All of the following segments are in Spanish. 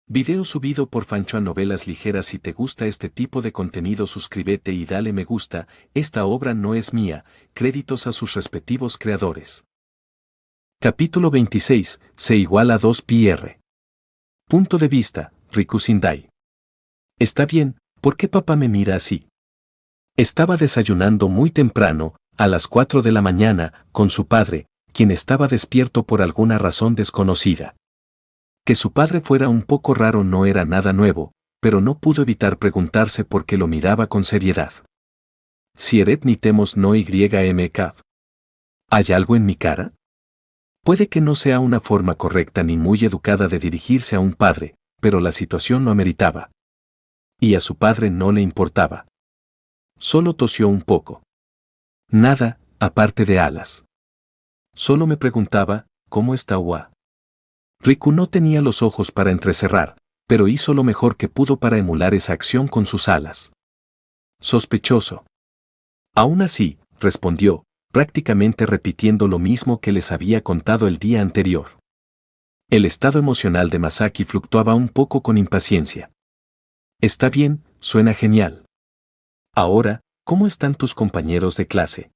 Video subido por Fancho a Novelas Ligeras. Si te gusta este tipo de contenido, suscríbete y dale me gusta. Esta obra no es mía, créditos a sus respectivos creadores. Capítulo 26, C igual a 2πr. Punto de vista, Riku Sindai. Está bien, ¿por qué papá me mira así? Estaba desayunando muy temprano, a las 4 de la mañana, con su padre, quien estaba despierto por alguna razón desconocida. Que su padre fuera un poco raro no era nada nuevo, pero no pudo evitar preguntarse por qué lo miraba con seriedad. Sieret ni temos no ymk. ¿Hay algo en mi cara? Puede que no sea una forma correcta ni muy educada de dirigirse a un padre, pero la situación lo ameritaba. Y a su padre no le importaba. Solo tosió un poco. Nada, aparte de alas. Solo me preguntaba, ¿cómo está Ua? Riku no tenía los ojos para entrecerrar, pero hizo lo mejor que pudo para emular esa acción con sus alas. Sospechoso. Aún así, respondió, prácticamente repitiendo lo mismo que les había contado el día anterior. El estado emocional de Masaki fluctuaba un poco con impaciencia. Está bien, suena genial. Ahora, ¿cómo están tus compañeros de clase?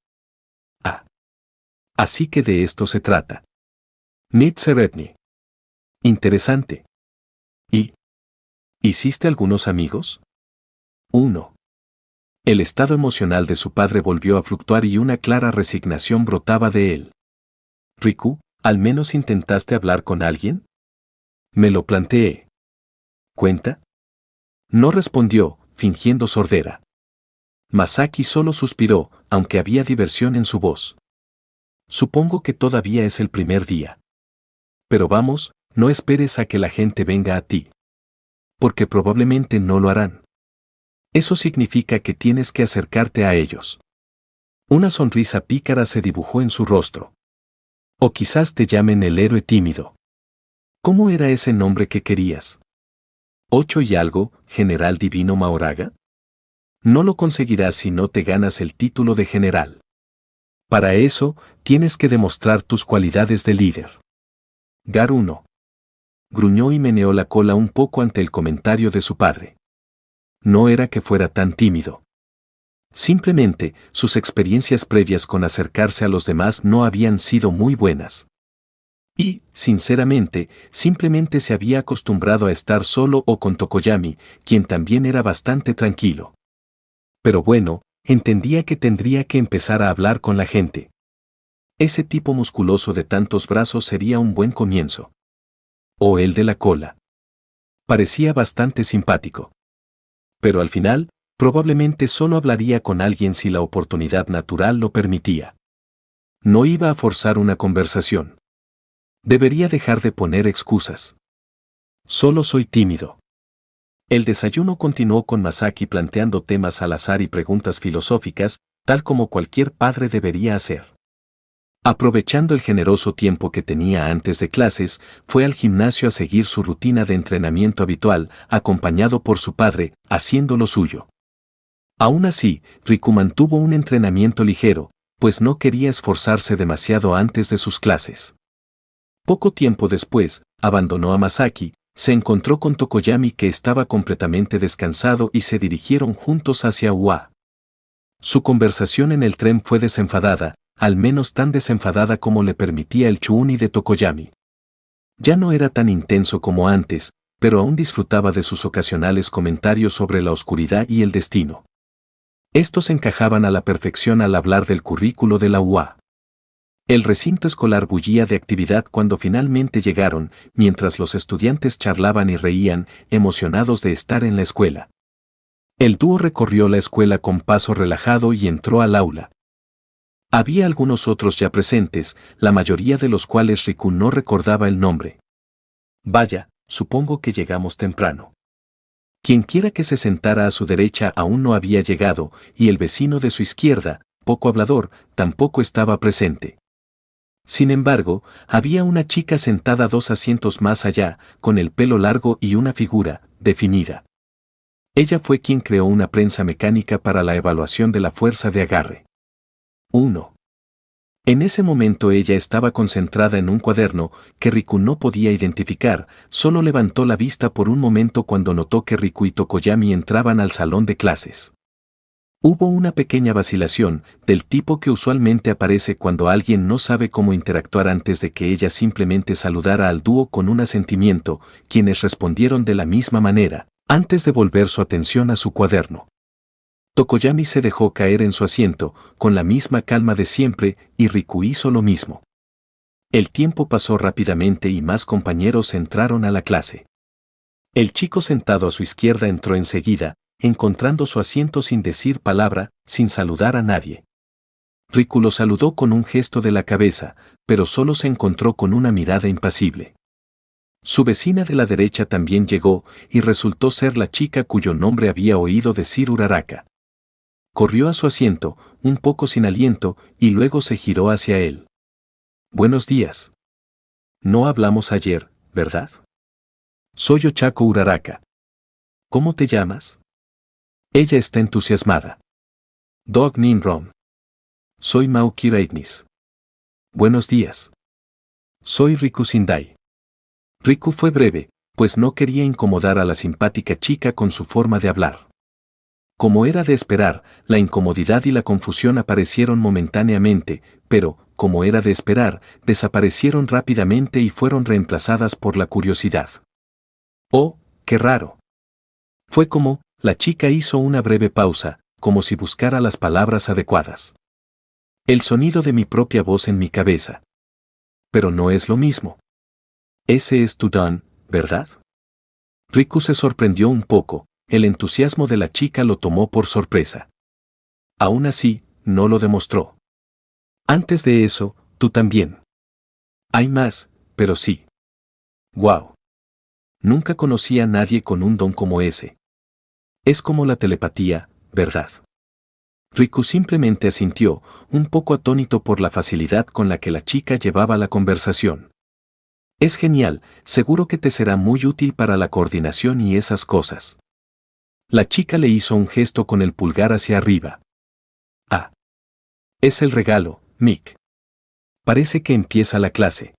Ah. Así que de esto se trata. Mitseretni. Interesante. ¿Y? ¿Hiciste algunos amigos? 1. El estado emocional de su padre volvió a fluctuar y una clara resignación brotaba de él. Riku, ¿al menos intentaste hablar con alguien? Me lo planteé. ¿Cuenta? No respondió, fingiendo sordera. Masaki solo suspiró, aunque había diversión en su voz. Supongo que todavía es el primer día. Pero vamos, no esperes a que la gente venga a ti. Porque probablemente no lo harán. Eso significa que tienes que acercarte a ellos. Una sonrisa pícara se dibujó en su rostro. O quizás te llamen el héroe tímido. ¿Cómo era ese nombre que querías? 8 y algo, General Divino Mahoraga. No lo conseguirás si no te ganas el título de general. Para eso, tienes que demostrar tus cualidades de líder. Gar 1. Gruñó y meneó la cola un poco ante el comentario de su padre. No era que fuera tan tímido. Simplemente, sus experiencias previas con acercarse a los demás no habían sido muy buenas. Y, sinceramente, simplemente se había acostumbrado a estar solo o con Tokoyami, quien también era bastante tranquilo. Pero bueno, entendía que tendría que empezar a hablar con la gente. Ese tipo musculoso de tantos brazos sería un buen comienzo. O el de la cola. Parecía bastante simpático. Pero al final, probablemente solo hablaría con alguien si la oportunidad natural lo permitía. No iba a forzar una conversación. Debería dejar de poner excusas. Solo soy tímido. El desayuno continuó con Masaki planteando temas al azar y preguntas filosóficas, tal como cualquier padre debería hacer. Aprovechando el generoso tiempo que tenía antes de clases, fue al gimnasio a seguir su rutina de entrenamiento habitual, acompañado por su padre, haciendo lo suyo. Aún así, Riku mantuvo un entrenamiento ligero, pues no quería esforzarse demasiado antes de sus clases. Poco tiempo después, abandonó a Masaki, se encontró con Tokoyami que estaba completamente descansado y se dirigieron juntos hacia Ua. Su conversación en el tren fue desenfadada, al menos tan desenfadada como le permitía el chuuni de Tokoyami. Ya no era tan intenso como antes, pero aún disfrutaba de sus ocasionales comentarios sobre la oscuridad y el destino. Estos encajaban a la perfección al hablar del currículo de la UA. El recinto escolar bullía de actividad cuando finalmente llegaron, mientras los estudiantes charlaban y reían, emocionados de estar en la escuela. El dúo recorrió la escuela con paso relajado y entró al aula. Había algunos otros ya presentes, la mayoría de los cuales Riku no recordaba el nombre. Vaya, supongo que llegamos temprano. Quienquiera que se sentara a su derecha aún no había llegado, y el vecino de su izquierda, poco hablador, tampoco estaba presente. Sin embargo, había una chica sentada 2 asientos más allá, con el pelo largo y una figura definida. Ella fue quien creó una prensa mecánica para la evaluación de la fuerza de agarre. 1. En ese momento ella estaba concentrada en un cuaderno que Riku no podía identificar, solo levantó la vista por un momento cuando notó que Riku y Tokoyami entraban al salón de clases. Hubo una pequeña vacilación, del tipo que usualmente aparece cuando alguien no sabe cómo interactuar antes de que ella simplemente saludara al dúo con un asentimiento, quienes respondieron de la misma manera, antes de volver su atención a su cuaderno. Tokoyami se dejó caer en su asiento, con la misma calma de siempre, y Riku hizo lo mismo. El tiempo pasó rápidamente y más compañeros entraron a la clase. El chico sentado a su izquierda entró enseguida, encontrando su asiento sin decir palabra, sin saludar a nadie. Riku lo saludó con un gesto de la cabeza, pero solo se encontró con una mirada impasible. Su vecina de la derecha también llegó, y resultó ser la chica cuyo nombre había oído decir Uraraka. Corrió a su asiento, un poco sin aliento, y luego se giró hacia él. Buenos días. No hablamos ayer, ¿verdad? Soy Ochako Uraraka. ¿Cómo te llamas? Ella está entusiasmada. Dog Ninron. Soy Maoki Reitnis. Buenos días. Soy Riku Sindai. Riku fue breve, pues no quería incomodar a la simpática chica con su forma de hablar. Como era de esperar, la incomodidad y la confusión aparecieron momentáneamente, pero, como era de esperar, desaparecieron rápidamente y fueron reemplazadas por la curiosidad. ¡Oh, qué raro! Fue como, la chica hizo una breve pausa, como si buscara las palabras adecuadas. El sonido de mi propia voz en mi cabeza. Pero no es lo mismo. Ese es tu don, ¿verdad? Riku se sorprendió un poco. El entusiasmo de la chica lo tomó por sorpresa. Aún así, no lo demostró. Antes de eso, tú también. Hay más, pero sí. ¡Wow! Nunca conocí a nadie con un don como ese. Es como la telepatía, ¿verdad? Riku simplemente asintió, un poco atónito por la facilidad con la que la chica llevaba la conversación. Es genial, seguro que te será muy útil para la coordinación y esas cosas. La chica le hizo un gesto con el pulgar hacia arriba. Ah. Es el regalo, Mick. Parece que empieza la clase.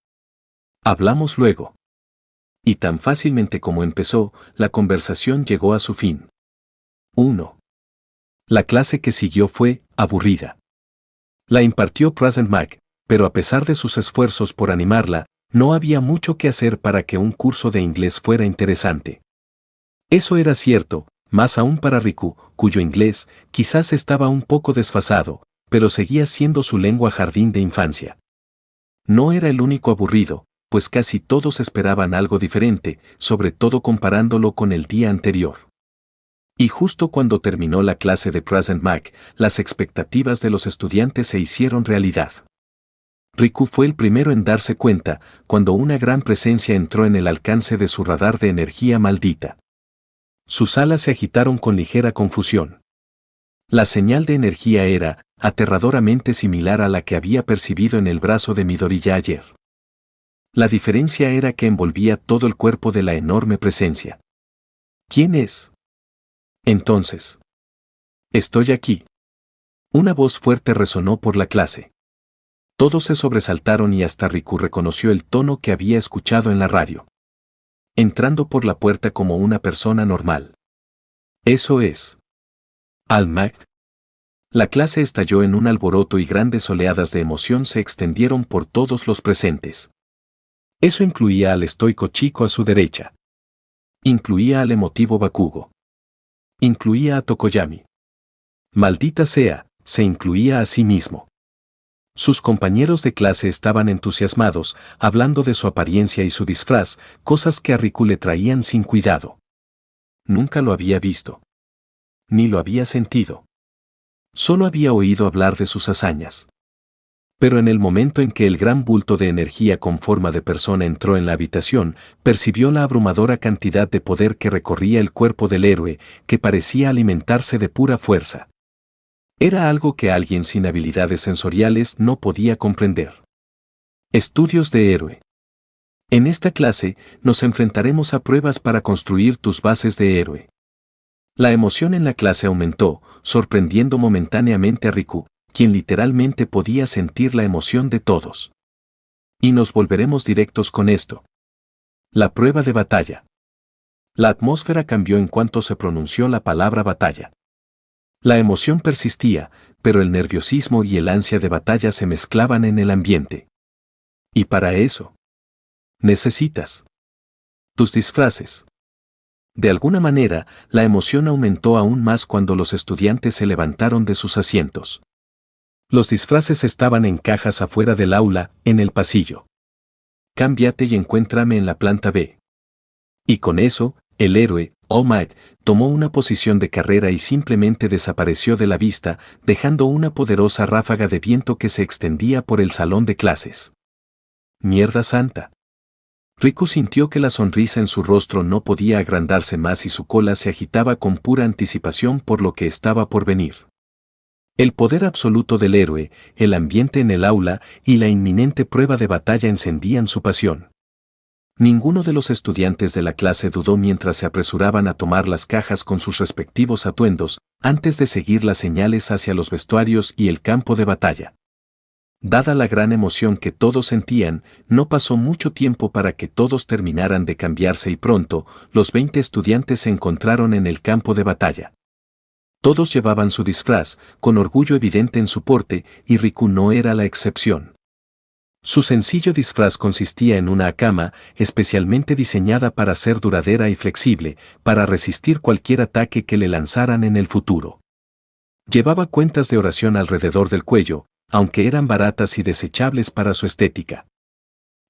Hablamos luego. Y tan fácilmente como empezó, la conversación llegó a su fin. 1. La clase que siguió fue aburrida. La impartió Present Mac, pero a pesar de sus esfuerzos por animarla, no había mucho que hacer para que un curso de inglés fuera interesante. Eso era cierto, más aún para Riku, cuyo inglés quizás estaba un poco desfasado, pero seguía siendo su lengua jardín de infancia. No era el único aburrido, pues casi todos esperaban algo diferente, sobre todo comparándolo con el día anterior. Y justo cuando terminó la clase de Present Mac, las expectativas de los estudiantes se hicieron realidad. Riku fue el primero en darse cuenta, cuando una gran presencia entró en el alcance de su radar de energía maldita. Sus alas se agitaron con ligera confusión. La señal de energía era, aterradoramente similar a la que había percibido en el brazo de Midoriya ayer. La diferencia era que envolvía todo el cuerpo de la enorme presencia. ¿Quién es? Entonces. Estoy aquí. Una voz fuerte resonó por la clase. Todos se sobresaltaron y hasta Riku reconoció el tono que había escuchado en la radio. Entrando por la puerta como una persona normal. Eso es. Al-Magd. La clase estalló en un alboroto y grandes oleadas de emoción se extendieron por todos los presentes. Eso incluía al estoico chico a su derecha. Incluía al emotivo Bakugo. Incluía a Tokoyami. Maldita sea, se incluía a sí mismo. Sus compañeros de clase estaban entusiasmados, hablando de su apariencia y su disfraz, cosas que a Riku le traían sin cuidado. Nunca lo había visto. Ni lo había sentido. Solo había oído hablar de sus hazañas. Pero en el momento en que el gran bulto de energía con forma de persona entró en la habitación, percibió la abrumadora cantidad de poder que recorría el cuerpo del héroe, que parecía alimentarse de pura fuerza. Era algo que alguien sin habilidades sensoriales no podía comprender. Estudios de héroe. En esta clase, nos enfrentaremos a pruebas para construir tus bases de héroe. La emoción en la clase aumentó, sorprendiendo momentáneamente a Riku, quien literalmente podía sentir la emoción de todos. Y nos volveremos directos con esto. La prueba de batalla. La atmósfera cambió en cuanto se pronunció la palabra batalla. La emoción persistía, pero el nerviosismo y el ansia de batalla se mezclaban en el ambiente. Y para eso, necesitas tus disfraces. De alguna manera, la emoción aumentó aún más cuando los estudiantes se levantaron de sus asientos. Los disfraces estaban en cajas afuera del aula, en el pasillo. Cámbiate y encuéntrame en la planta B. Y con eso, el héroe, All Might, tomó una posición de carrera y simplemente desapareció de la vista, dejando una poderosa ráfaga de viento que se extendía por el salón de clases. ¡Mierda santa! Riku sintió que la sonrisa en su rostro no podía agrandarse más y su cola se agitaba con pura anticipación por lo que estaba por venir. El poder absoluto del héroe, el ambiente en el aula y la inminente prueba de batalla encendían su pasión. Ninguno de los estudiantes de la clase dudó mientras se apresuraban a tomar las cajas con sus respectivos atuendos, antes de seguir las señales hacia los vestuarios y el campo de batalla. Dada la gran emoción que todos sentían, no pasó mucho tiempo para que todos terminaran de cambiarse y pronto, los 20 estudiantes se encontraron en el campo de batalla. Todos llevaban su disfraz, con orgullo evidente en su porte, y Riku no era la excepción. Su sencillo disfraz consistía en una hakama, especialmente diseñada para ser duradera y flexible, para resistir cualquier ataque que le lanzaran en el futuro. Llevaba cuentas de oración alrededor del cuello, aunque eran baratas y desechables para su estética.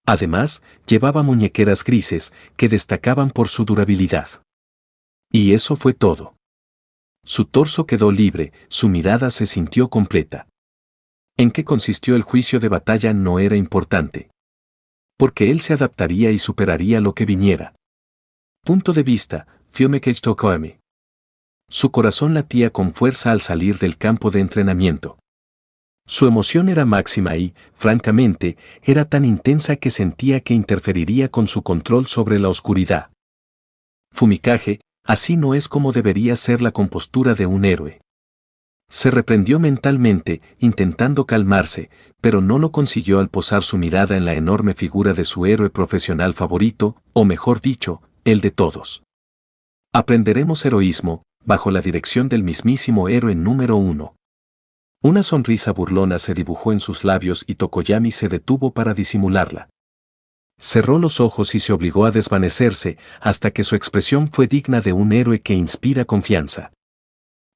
Además, llevaba muñequeras grises, que destacaban por su durabilidad. Y eso fue todo. Su torso quedó libre, su mirada se sintió completa. En qué consistió el juicio de batalla no era importante. Porque él se adaptaría y superaría lo que viniera. Punto de vista, Fiumekage Tokoami. Su corazón latía con fuerza al salir del campo de entrenamiento. Su emoción era máxima y, francamente, era tan intensa que sentía que interferiría con su control sobre la oscuridad. Fumikage, así no es como debería ser la compostura de un héroe. Se reprendió mentalmente, intentando calmarse, pero no lo consiguió al posar su mirada en la enorme figura de su héroe profesional favorito, o mejor dicho, el de todos. Aprenderemos heroísmo, bajo la dirección del mismísimo héroe número 1. Una sonrisa burlona se dibujó en sus labios y Tokoyami se detuvo para disimularla. Cerró los ojos y se obligó a desvanecerse, hasta que su expresión fue digna de un héroe que inspira confianza.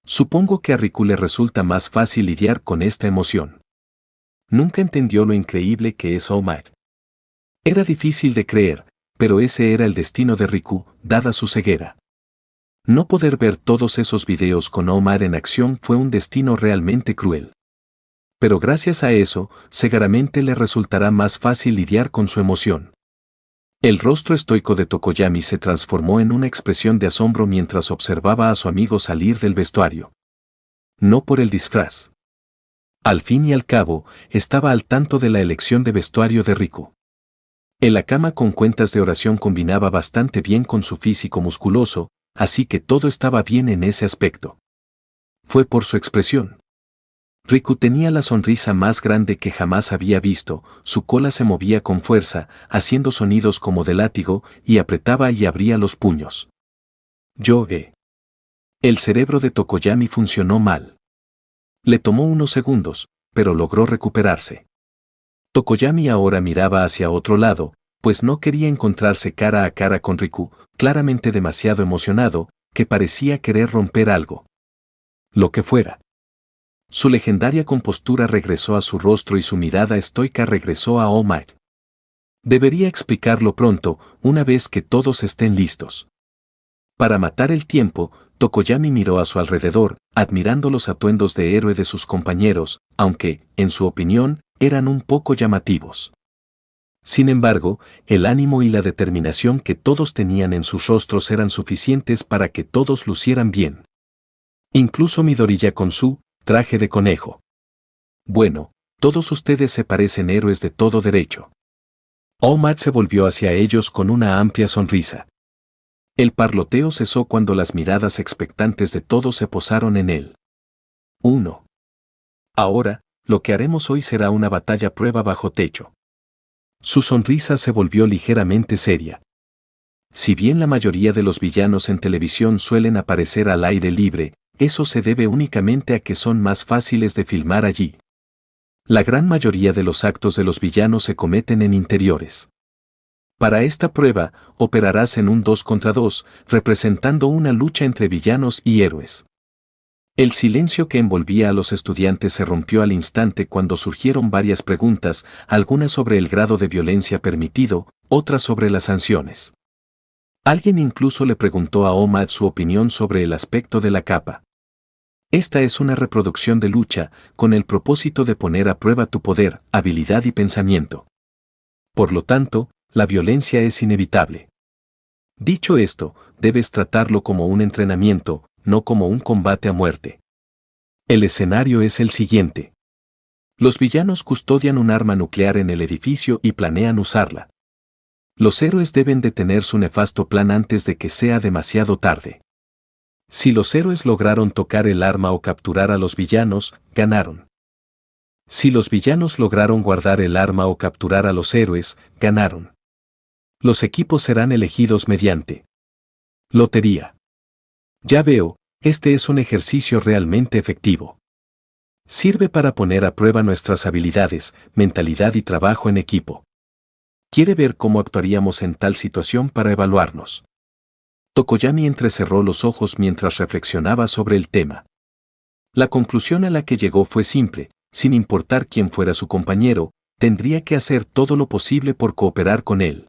Supongo que a Riku le resulta más fácil lidiar con esta emoción. Nunca entendió lo increíble que es All Might. Era difícil de creer, pero ese era el destino de Riku, dada su ceguera. No poder ver todos esos videos con All Might en acción fue un destino realmente cruel. Pero gracias a eso, seguramente le resultará más fácil lidiar con su emoción. El rostro estoico de Tokoyami se transformó en una expresión de asombro mientras observaba a su amigo salir del vestuario. No por el disfraz. Al fin y al cabo, estaba al tanto de la elección de vestuario de Riku. El hakama con cuentas de oración combinaba bastante bien con su físico musculoso, así que todo estaba bien en ese aspecto. Fue por su expresión. Riku tenía la sonrisa más grande que jamás había visto, su cola se movía con fuerza, haciendo sonidos como de látigo, y apretaba y abría los puños. Yoge. El cerebro de Tokoyami funcionó mal. Le tomó unos segundos, pero logró recuperarse. Tokoyami ahora miraba hacia otro lado, pues no quería encontrarse cara a cara con Riku, claramente demasiado emocionado, que parecía querer romper algo. Lo que fuera. Su legendaria compostura regresó a su rostro y su mirada estoica regresó a All Might. Debería explicarlo pronto, una vez que todos estén listos. Para matar el tiempo, Tokoyami miró a su alrededor, admirando los atuendos de héroe de sus compañeros, aunque, en su opinión, eran un poco llamativos. Sin embargo, el ánimo y la determinación que todos tenían en sus rostros eran suficientes para que todos lucieran bien. Incluso Midoriya con su traje de conejo. Bueno, todos ustedes se parecen héroes de todo derecho. All Might se volvió hacia ellos con una amplia sonrisa. El parloteo cesó cuando las miradas expectantes de todos se posaron en él. 1. Ahora, lo que haremos hoy será una batalla prueba bajo techo. Su sonrisa se volvió ligeramente seria. Si bien la mayoría de los villanos en televisión suelen aparecer al aire libre, eso se debe únicamente a que son más fáciles de filmar allí. La gran mayoría de los actos de los villanos se cometen en interiores. Para esta prueba, operarás en un 2 contra 2, representando una lucha entre villanos y héroes. El silencio que envolvía a los estudiantes se rompió al instante cuando surgieron varias preguntas, algunas sobre el grado de violencia permitido, otras sobre las sanciones. Alguien incluso le preguntó a Omad su opinión sobre el aspecto de la capa. Esta es una reproducción de lucha, con el propósito de poner a prueba tu poder, habilidad y pensamiento. Por lo tanto, la violencia es inevitable. Dicho esto, debes tratarlo como un entrenamiento, no como un combate a muerte. El escenario es el siguiente. Los villanos custodian un arma nuclear en el edificio y planean usarla. Los héroes deben detener su nefasto plan antes de que sea demasiado tarde. Si los héroes lograron tocar el arma o capturar a los villanos, ganaron. Si los villanos lograron guardar el arma o capturar a los héroes, ganaron. Los equipos serán elegidos mediante lotería. Ya veo, este es un ejercicio realmente efectivo. Sirve para poner a prueba nuestras habilidades, mentalidad y trabajo en equipo. ¿Quiere ver cómo actuaríamos en tal situación para evaluarnos? Tokoyami entrecerró los ojos mientras reflexionaba sobre el tema. La conclusión a la que llegó fue simple: sin importar quién fuera su compañero, tendría que hacer todo lo posible por cooperar con él.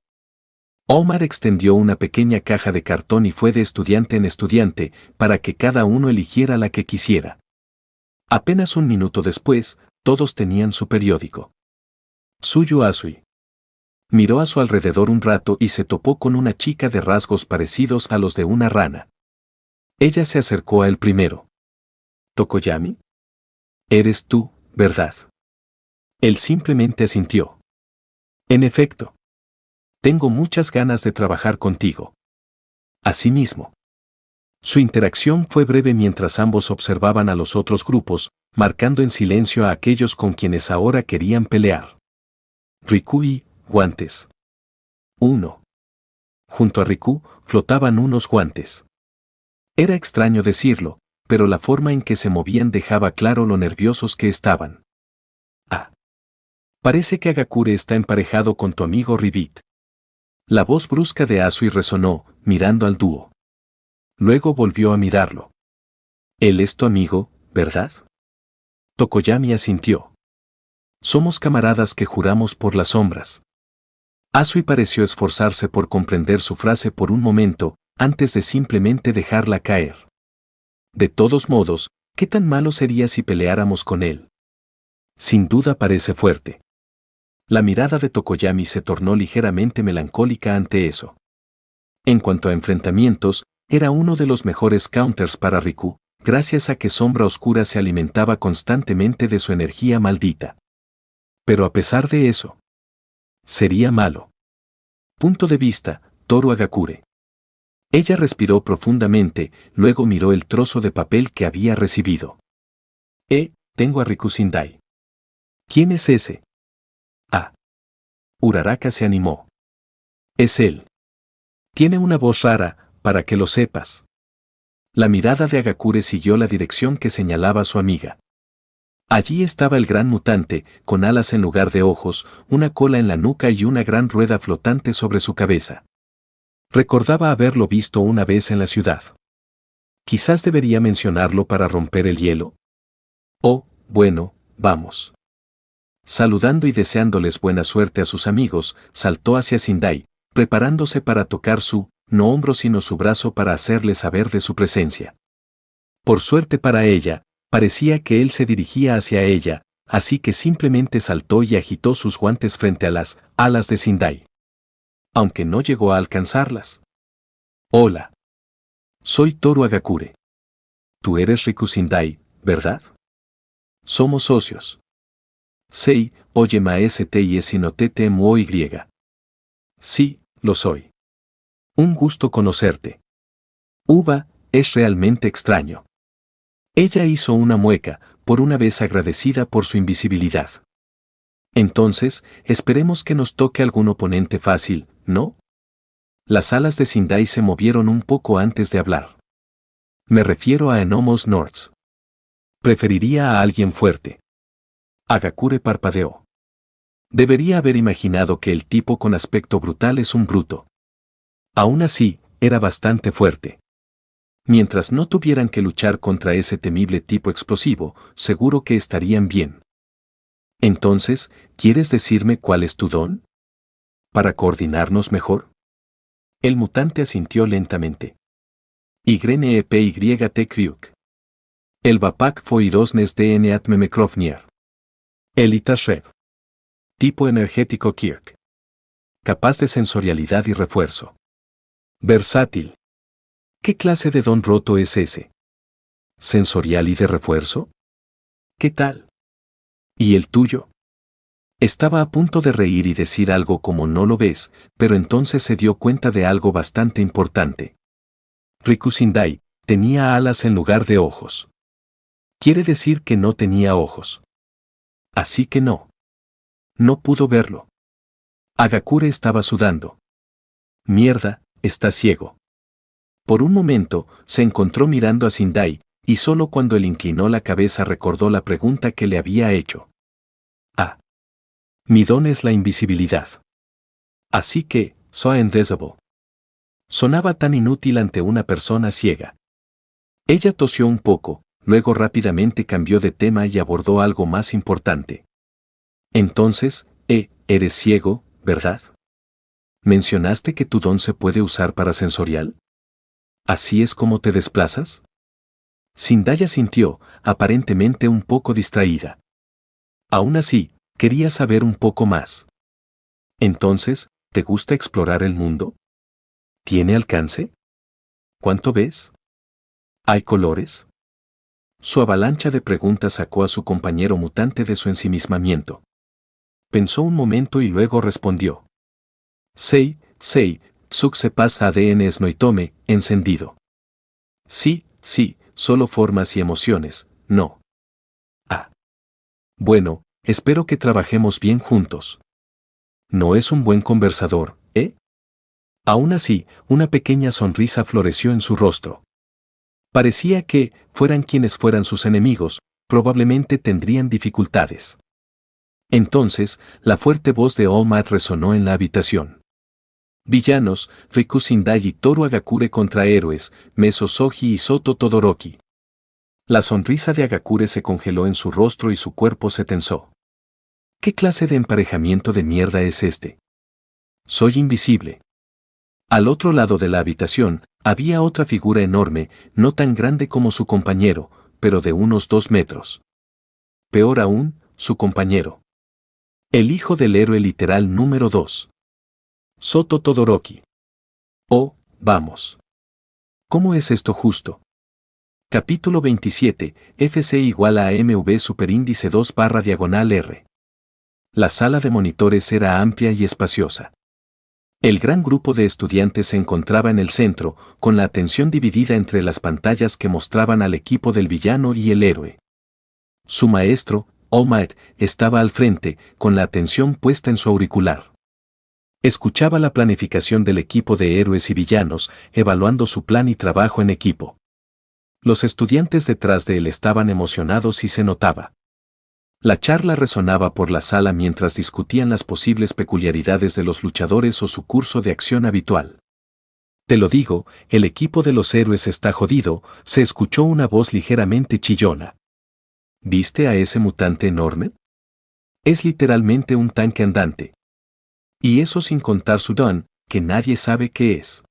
Omar extendió una pequeña caja de cartón y fue de estudiante en estudiante, para que cada uno eligiera la que quisiera. Apenas un minuto después, todos tenían su periódico. Suyu Asui miró a su alrededor un rato y se topó con una chica de rasgos parecidos a los de una rana. Ella se acercó a él primero. ¿Tokoyami? Eres tú, ¿verdad? Él simplemente asintió. En efecto. Tengo muchas ganas de trabajar contigo. Asimismo. Su interacción fue breve mientras ambos observaban a los otros grupos, marcando en silencio a aquellos con quienes ahora querían pelear. Riku y guantes. 1. Junto a Riku, flotaban unos guantes. Era extraño decirlo, pero la forma en que se movían dejaba claro lo nerviosos que estaban. Ah. Parece que Agakure está emparejado con tu amigo Ribit. La voz brusca de Asui resonó, mirando al dúo. Luego volvió a mirarlo. Él es tu amigo, ¿verdad? Tokoyami asintió. Somos camaradas que juramos por las sombras. Asui pareció esforzarse por comprender su frase por un momento, antes de simplemente dejarla caer. De todos modos, ¿qué tan malo sería si peleáramos con él? Sin duda parece fuerte. La mirada de Tokoyami se tornó ligeramente melancólica ante eso. En cuanto a enfrentamientos, era uno de los mejores counters para Riku, gracias a que Sombra Oscura se alimentaba constantemente de su energía maldita. Pero a pesar de eso, sería malo. Punto de vista, Toru Agakure. Ella respiró profundamente, luego miró el trozo de papel que había recibido. Tengo a Riku Sindai. ¿Quién es ese? Ah. Uraraka se animó. Es él. Tiene una voz rara, para que lo sepas. La mirada de Agakure siguió la dirección que señalaba su amiga. Allí estaba el gran mutante, con alas en lugar de ojos, una cola en la nuca y una gran rueda flotante sobre su cabeza. Recordaba haberlo visto una vez en la ciudad. Quizás debería mencionarlo para romper el hielo. Oh, bueno, vamos. Saludando y deseándoles buena suerte a sus amigos, saltó hacia Sindai, preparándose para tocar no hombro sino su brazo para hacerle saber de su presencia. Por suerte para ella, parecía que él se dirigía hacia ella, así que simplemente saltó y agitó sus guantes frente a las alas de Sindai. Aunque no llegó a alcanzarlas. Hola. Soy Toru Agakure. Tú eres Riku Sindai, ¿verdad? Somos socios. Sei, oye maest y esinote muoy. Sí, lo soy. Un gusto conocerte. Uva, es realmente extraño. Ella hizo una mueca, por una vez agradecida por su invisibilidad. Entonces, esperemos que nos toque algún oponente fácil, ¿no? Las alas de Sindai se movieron un poco antes de hablar. Me refiero a Enomos Nords. Preferiría a alguien fuerte. Hagakure parpadeó. Debería haber imaginado que el tipo con aspecto brutal es un bruto. Aún así, era bastante fuerte. Mientras no tuvieran que luchar contra ese temible tipo explosivo, seguro que estarían bien. Entonces, ¿quieres decirme cuál es tu don? ¿Para coordinarnos mejor? El mutante asintió lentamente. YNEPYT Kryuk. El Vapak Foirosnes DN Atmemekrovnier. Elitas Rev. Tipo energético Kirk. Capaz de sensorialidad y refuerzo. Versátil. ¿Qué clase de don roto es ese? ¿Sensorial y de refuerzo? ¿Qué tal? ¿Y el tuyo? Estaba a punto de reír y decir algo como no lo ves, pero entonces se dio cuenta de algo bastante importante. Riku Sindai tenía alas en lugar de ojos. Quiere decir que no tenía ojos. Así que no. No pudo verlo. Hagakure estaba sudando. Mierda, está ciego. Por un momento, se encontró mirando a Sindai, y solo cuando él inclinó la cabeza recordó la pregunta que le había hecho. Ah. Mi don es la invisibilidad. Así que, soy invisible. Sonaba tan inútil ante una persona ciega. Ella tosió un poco, luego rápidamente cambió de tema y abordó algo más importante. Entonces, eres ciego, ¿verdad? ¿Mencionaste que tu don se puede usar para sensorial? ¿Así es como te desplazas? Sindai sintió, aparentemente un poco distraída. Aún así, quería saber un poco más. Entonces, ¿te gusta explorar el mundo? ¿Tiene alcance? ¿Cuánto ves? ¿Hay colores? Su avalancha de preguntas sacó a su compañero mutante de su ensimismamiento. Pensó un momento y luego respondió. Sei, Tsuk se pasa ADN Snoitome, encendido. Sí, solo formas y emociones, no. Ah. Bueno, espero que trabajemos bien juntos. ¿No es un buen conversador, eh? Aún así, una pequeña sonrisa floreció en su rostro. Parecía que, fueran quienes fueran sus enemigos, probablemente tendrían dificultades. Entonces, la fuerte voz de All Might resonó en la habitación. Villanos, Riku Sindai y Toru Hagakure contra héroes, Meso Soji y Soto Todoroki. La sonrisa de Hagakure se congeló en su rostro y su cuerpo se tensó. ¿Qué clase de emparejamiento de mierda es este? Soy invisible. Al otro lado de la habitación, había otra figura enorme, no tan grande como su compañero, pero de unos 2 metros. Peor aún, su compañero. El hijo del héroe literal número 2. Soto Todoroki. Oh, vamos. ¿Cómo es esto justo? Capítulo 27, FC igual a MV superíndice 2/R. La sala de monitores era amplia y espaciosa. El gran grupo de estudiantes se encontraba en el centro, con la atención dividida entre las pantallas que mostraban al equipo del villano y el héroe. Su maestro, All Might, estaba al frente, con la atención puesta en su auricular. Escuchaba la planificación del equipo de héroes y villanos, evaluando su plan y trabajo en equipo. Los estudiantes detrás de él estaban emocionados y se notaba. La charla resonaba por la sala mientras discutían las posibles peculiaridades de los luchadores o su curso de acción habitual. Te lo digo, el equipo de los héroes está jodido, se escuchó una voz ligeramente chillona. ¿Viste a ese mutante enorme? Es literalmente un tanque andante. Y eso sin contar su don, que nadie sabe qué es.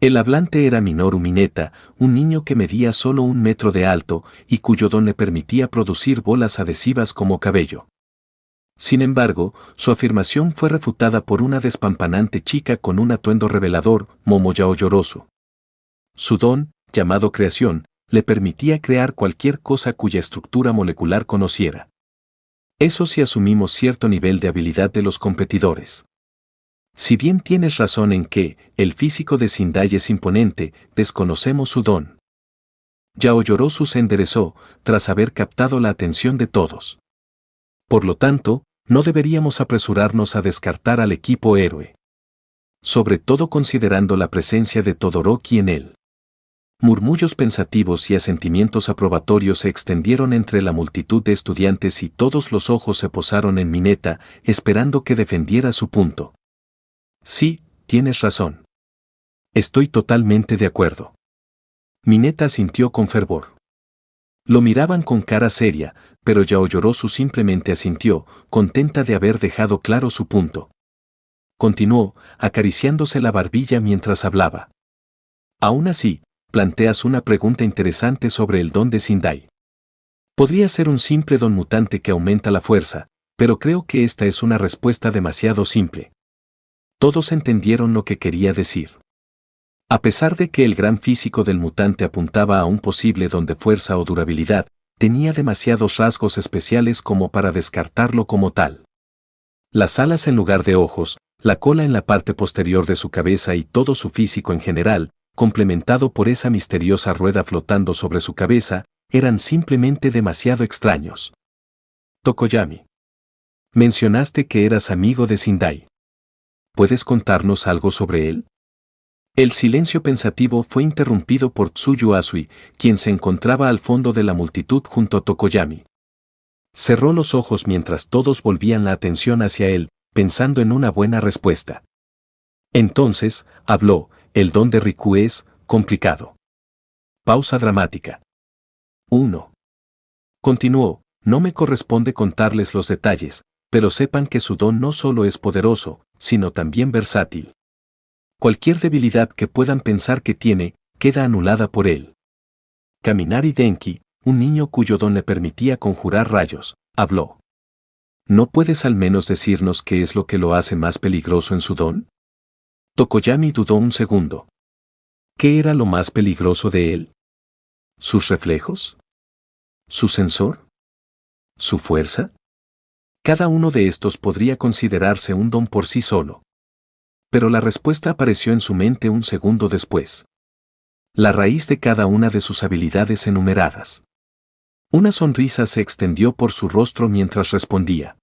El hablante era Minoru Mineta, un niño que medía solo 1 metro de alto y cuyo don le permitía producir bolas adhesivas como cabello. Sin embargo, su afirmación fue refutada por una despampanante chica con un atuendo revelador, Momoyao Yorosu. Su don, llamado creación, le permitía crear cualquier cosa cuya estructura molecular conociera. Eso si asumimos cierto nivel de habilidad de los competidores. Si bien tienes razón en que, el físico de Sindai es imponente, desconocemos su don. Yaoyorozu se enderezó, tras haber captado la atención de todos. Por lo tanto, no deberíamos apresurarnos a descartar al equipo héroe. Sobre todo considerando la presencia de Todoroki en él. Murmullos pensativos y asentimientos aprobatorios se extendieron entre la multitud de estudiantes y todos los ojos se posaron en Mineta, esperando que defendiera su punto. Sí, tienes razón. Estoy totalmente de acuerdo. Mineta asintió con fervor. Lo miraban con cara seria, pero Yaoyorozu simplemente asintió, contenta de haber dejado claro su punto. Continuó, acariciándose la barbilla mientras hablaba. Aún así, planteas una pregunta interesante sobre el don de Sindai. Podría ser un simple don mutante que aumenta la fuerza, pero creo que esta es una respuesta demasiado simple. Todos entendieron lo que quería decir. A pesar de que el gran físico del mutante apuntaba a un posible don de fuerza o durabilidad, tenía demasiados rasgos especiales como para descartarlo como tal. Las alas en lugar de ojos, la cola en la parte posterior de su cabeza y todo su físico en general, complementado por esa misteriosa rueda flotando sobre su cabeza, eran simplemente demasiado extraños. Tokoyami. Mencionaste que eras amigo de Sindai. ¿Puedes contarnos algo sobre él? El silencio pensativo fue interrumpido por Tsuyu Asui, quien se encontraba al fondo de la multitud junto a Tokoyami. Cerró los ojos mientras todos volvían la atención hacia él, pensando en una buena respuesta. Entonces, habló, el don de Riku es complicado. Pausa dramática. 1. Continuó, no me corresponde contarles los detalles, pero sepan que su don no solo es poderoso, sino también versátil. Cualquier debilidad que puedan pensar que tiene, queda anulada por él. Kaminari Denki, un niño cuyo don le permitía conjurar rayos, habló. ¿No puedes al menos decirnos qué es lo que lo hace más peligroso en su don? Tokoyami dudó un segundo. ¿Qué era lo más peligroso de él? ¿Sus reflejos? ¿Su sensor? ¿Su fuerza? Cada uno de estos podría considerarse un don por sí solo. Pero la respuesta apareció en su mente un segundo después. La raíz de cada una de sus habilidades enumeradas. Una sonrisa se extendió por su rostro mientras respondía.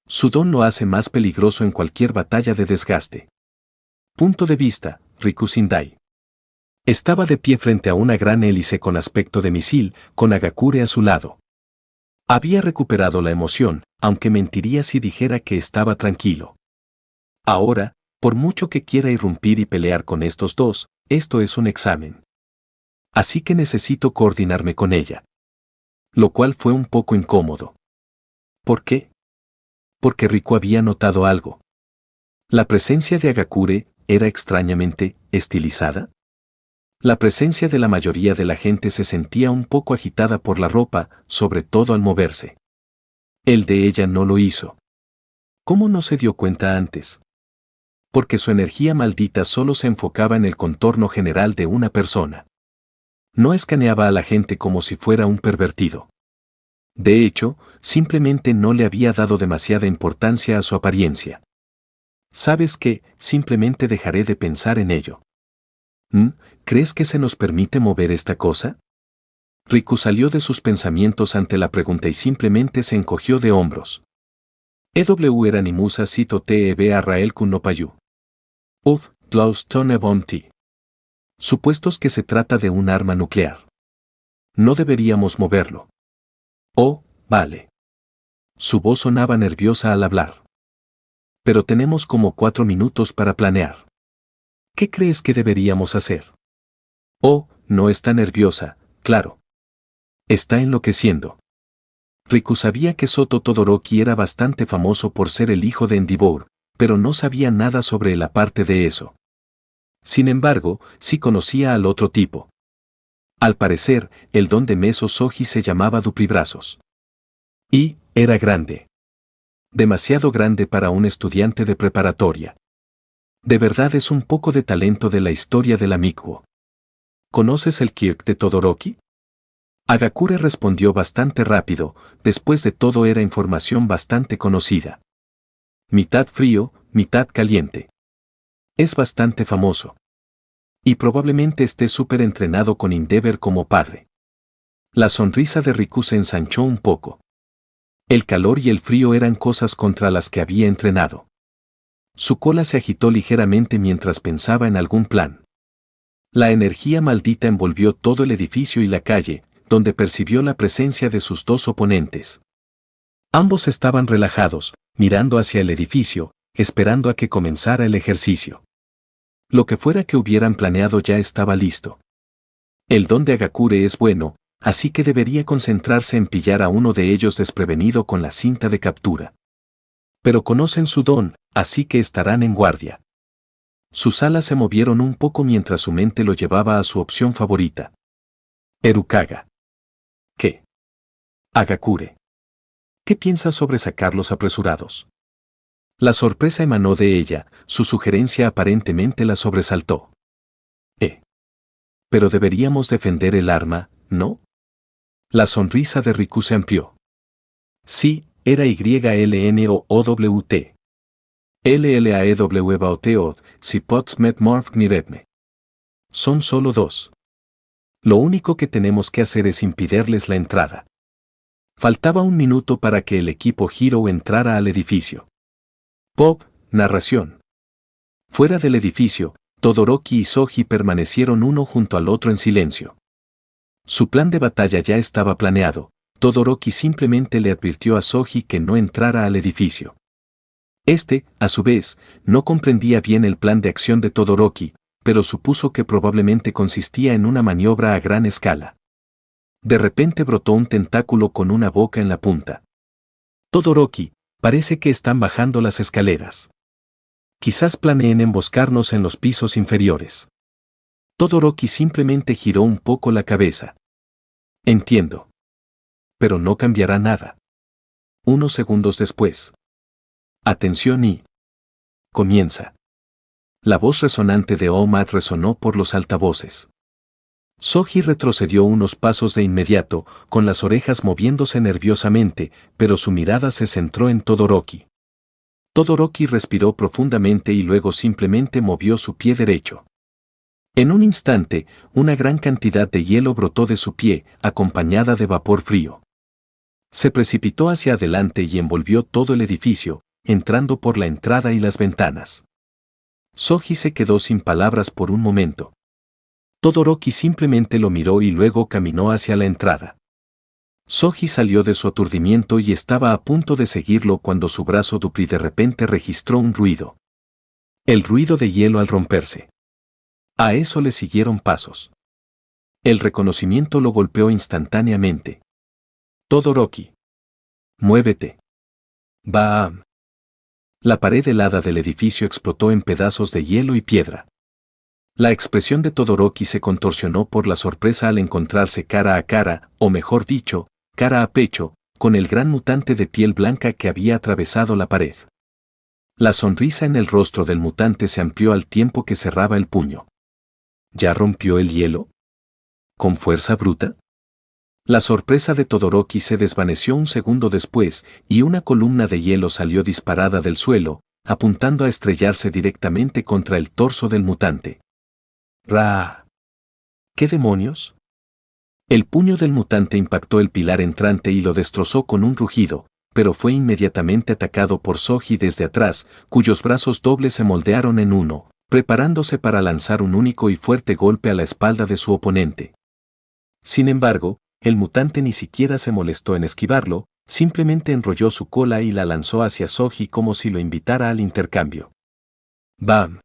Su don lo hace más peligroso en cualquier batalla de desgaste. Punto de vista, Riku Sindai. Estaba de pie frente a una gran hélice con aspecto de misil, con Agakure a su lado. Había recuperado la emoción, aunque mentiría si dijera que estaba tranquilo. Ahora, por mucho que quiera irrumpir y pelear con estos dos, esto es un examen. Así que necesito coordinarme con ella. Lo cual fue un poco incómodo. ¿Por qué? Porque Riku había notado algo. La presencia de Agakure era extrañamente estilizada. La presencia de la mayoría de la gente se sentía un poco agitada por la ropa, sobre todo al moverse. El de ella no lo hizo. ¿Cómo no se dio cuenta antes? Porque su energía maldita solo se enfocaba en el contorno general de una persona. No escaneaba a la gente como si fuera un pervertido. De hecho, simplemente no le había dado demasiada importancia a su apariencia. ¿Sabes qué? Simplemente dejaré de pensar en ello. ¿Crees que se nos permite mover esta cosa? Riku salió de sus pensamientos ante la pregunta y simplemente se encogió de hombros. EW era Nimusa Cito TEB Arrael Kunopayu. Uf, Klaus Tonebonti. Supuestos que se trata de un arma nuclear. No deberíamos moverlo. Oh, vale. Su voz sonaba nerviosa al hablar. Pero tenemos como 4 minutos para planear. ¿Qué crees que deberíamos hacer? Oh, no está nerviosa, claro. Está enloqueciendo. Riku sabía que Soto Todoroki era bastante famoso por ser el hijo de Endeavor, pero no sabía nada sobre él aparte de eso. Sin embargo, sí conocía al otro tipo. Al parecer, el don de Meso Soji se llamaba Duplibrazos. Y, era grande. Demasiado grande para un estudiante de preparatoria. De verdad es un poco de talento de la historia del Mikuo. ¿Conoces el Kirk de Todoroki? Agakure respondió bastante rápido, después de todo era información bastante conocida. Mitad frío, mitad caliente. Es bastante famoso. Y probablemente esté súper entrenado con Endeavor como padre. La sonrisa de Riku se ensanchó un poco. El calor y el frío eran cosas contra las que había entrenado. Su cola se agitó ligeramente mientras pensaba en algún plan. La energía maldita envolvió todo el edificio y la calle, donde percibió la presencia de sus dos oponentes. Ambos estaban relajados, mirando hacia el edificio, esperando a que comenzara el ejercicio. Lo que fuera que hubieran planeado ya estaba listo. El don de Hagakure es bueno, así que debería concentrarse en pillar a uno de ellos desprevenido con la cinta de captura. Pero conocen su don, así que estarán en guardia. Sus alas se movieron un poco mientras su mente lo llevaba a su opción favorita. Erukaga. ¿Qué? Hagakure. ¿Qué piensas sobre sacarlos apresurados? La sorpresa emanó de ella, su sugerencia aparentemente la sobresaltó. Pero deberíamos defender el arma, ¿no? La sonrisa de Riku se amplió. Sí, era YLNOOWT. LLAEWBAOTOD, si pots met morph miredme. Son solo dos. Lo único que tenemos que hacer es impedirles la entrada. Faltaba un minuto para que el equipo Hero entrara al edificio. Pop, narración. Fuera del edificio, Todoroki y Soji permanecieron uno junto al otro en silencio. Su plan de batalla ya estaba planeado. Todoroki simplemente le advirtió a Soji que no entrara al edificio. Este, a su vez, no comprendía bien el plan de acción de Todoroki, pero supuso que probablemente consistía en una maniobra a gran escala. De repente brotó un tentáculo con una boca en la punta. Todoroki, parece que están bajando las escaleras. Quizás planeen emboscarnos en los pisos inferiores. Todoroki simplemente giró un poco la cabeza. Entiendo. Pero no cambiará nada. Unos segundos después. Atención y... comienza. La voz resonante de Ohmat resonó por los altavoces. Soji retrocedió unos pasos de inmediato, con las orejas moviéndose nerviosamente, pero su mirada se centró en Todoroki. Todoroki respiró profundamente y luego simplemente movió su pie derecho. En un instante, una gran cantidad de hielo brotó de su pie, acompañada de vapor frío. Se precipitó hacia adelante y envolvió todo el edificio, entrando por la entrada y las ventanas. Soji se quedó sin palabras por un momento. Todoroki simplemente lo miró y luego caminó hacia la entrada. Soji salió de su aturdimiento y estaba a punto de seguirlo cuando su brazo dupli de repente registró un ruido. El ruido de hielo al romperse. A eso le siguieron pasos. El reconocimiento lo golpeó instantáneamente. Todoroki. Muévete. Baam. La pared helada del edificio explotó en pedazos de hielo y piedra. La expresión de Todoroki se contorsionó por la sorpresa al encontrarse cara a cara, o mejor dicho, cara a pecho, con el gran mutante de piel blanca que había atravesado la pared. La sonrisa en el rostro del mutante se amplió al tiempo que cerraba el puño. ¿Ya rompió el hielo? ¿Con fuerza bruta? La sorpresa de Todoroki se desvaneció un segundo después, y una columna de hielo salió disparada del suelo, apuntando a estrellarse directamente contra el torso del mutante. ¡Ra! ¿Qué demonios? El puño del mutante impactó el pilar entrante y lo destrozó con un rugido, pero fue inmediatamente atacado por Soji desde atrás, cuyos brazos dobles se moldearon en uno, preparándose para lanzar un único y fuerte golpe a la espalda de su oponente. Sin embargo, el mutante ni siquiera se molestó en esquivarlo, simplemente enrolló su cola y la lanzó hacia Soji como si lo invitara al intercambio. ¡Bam!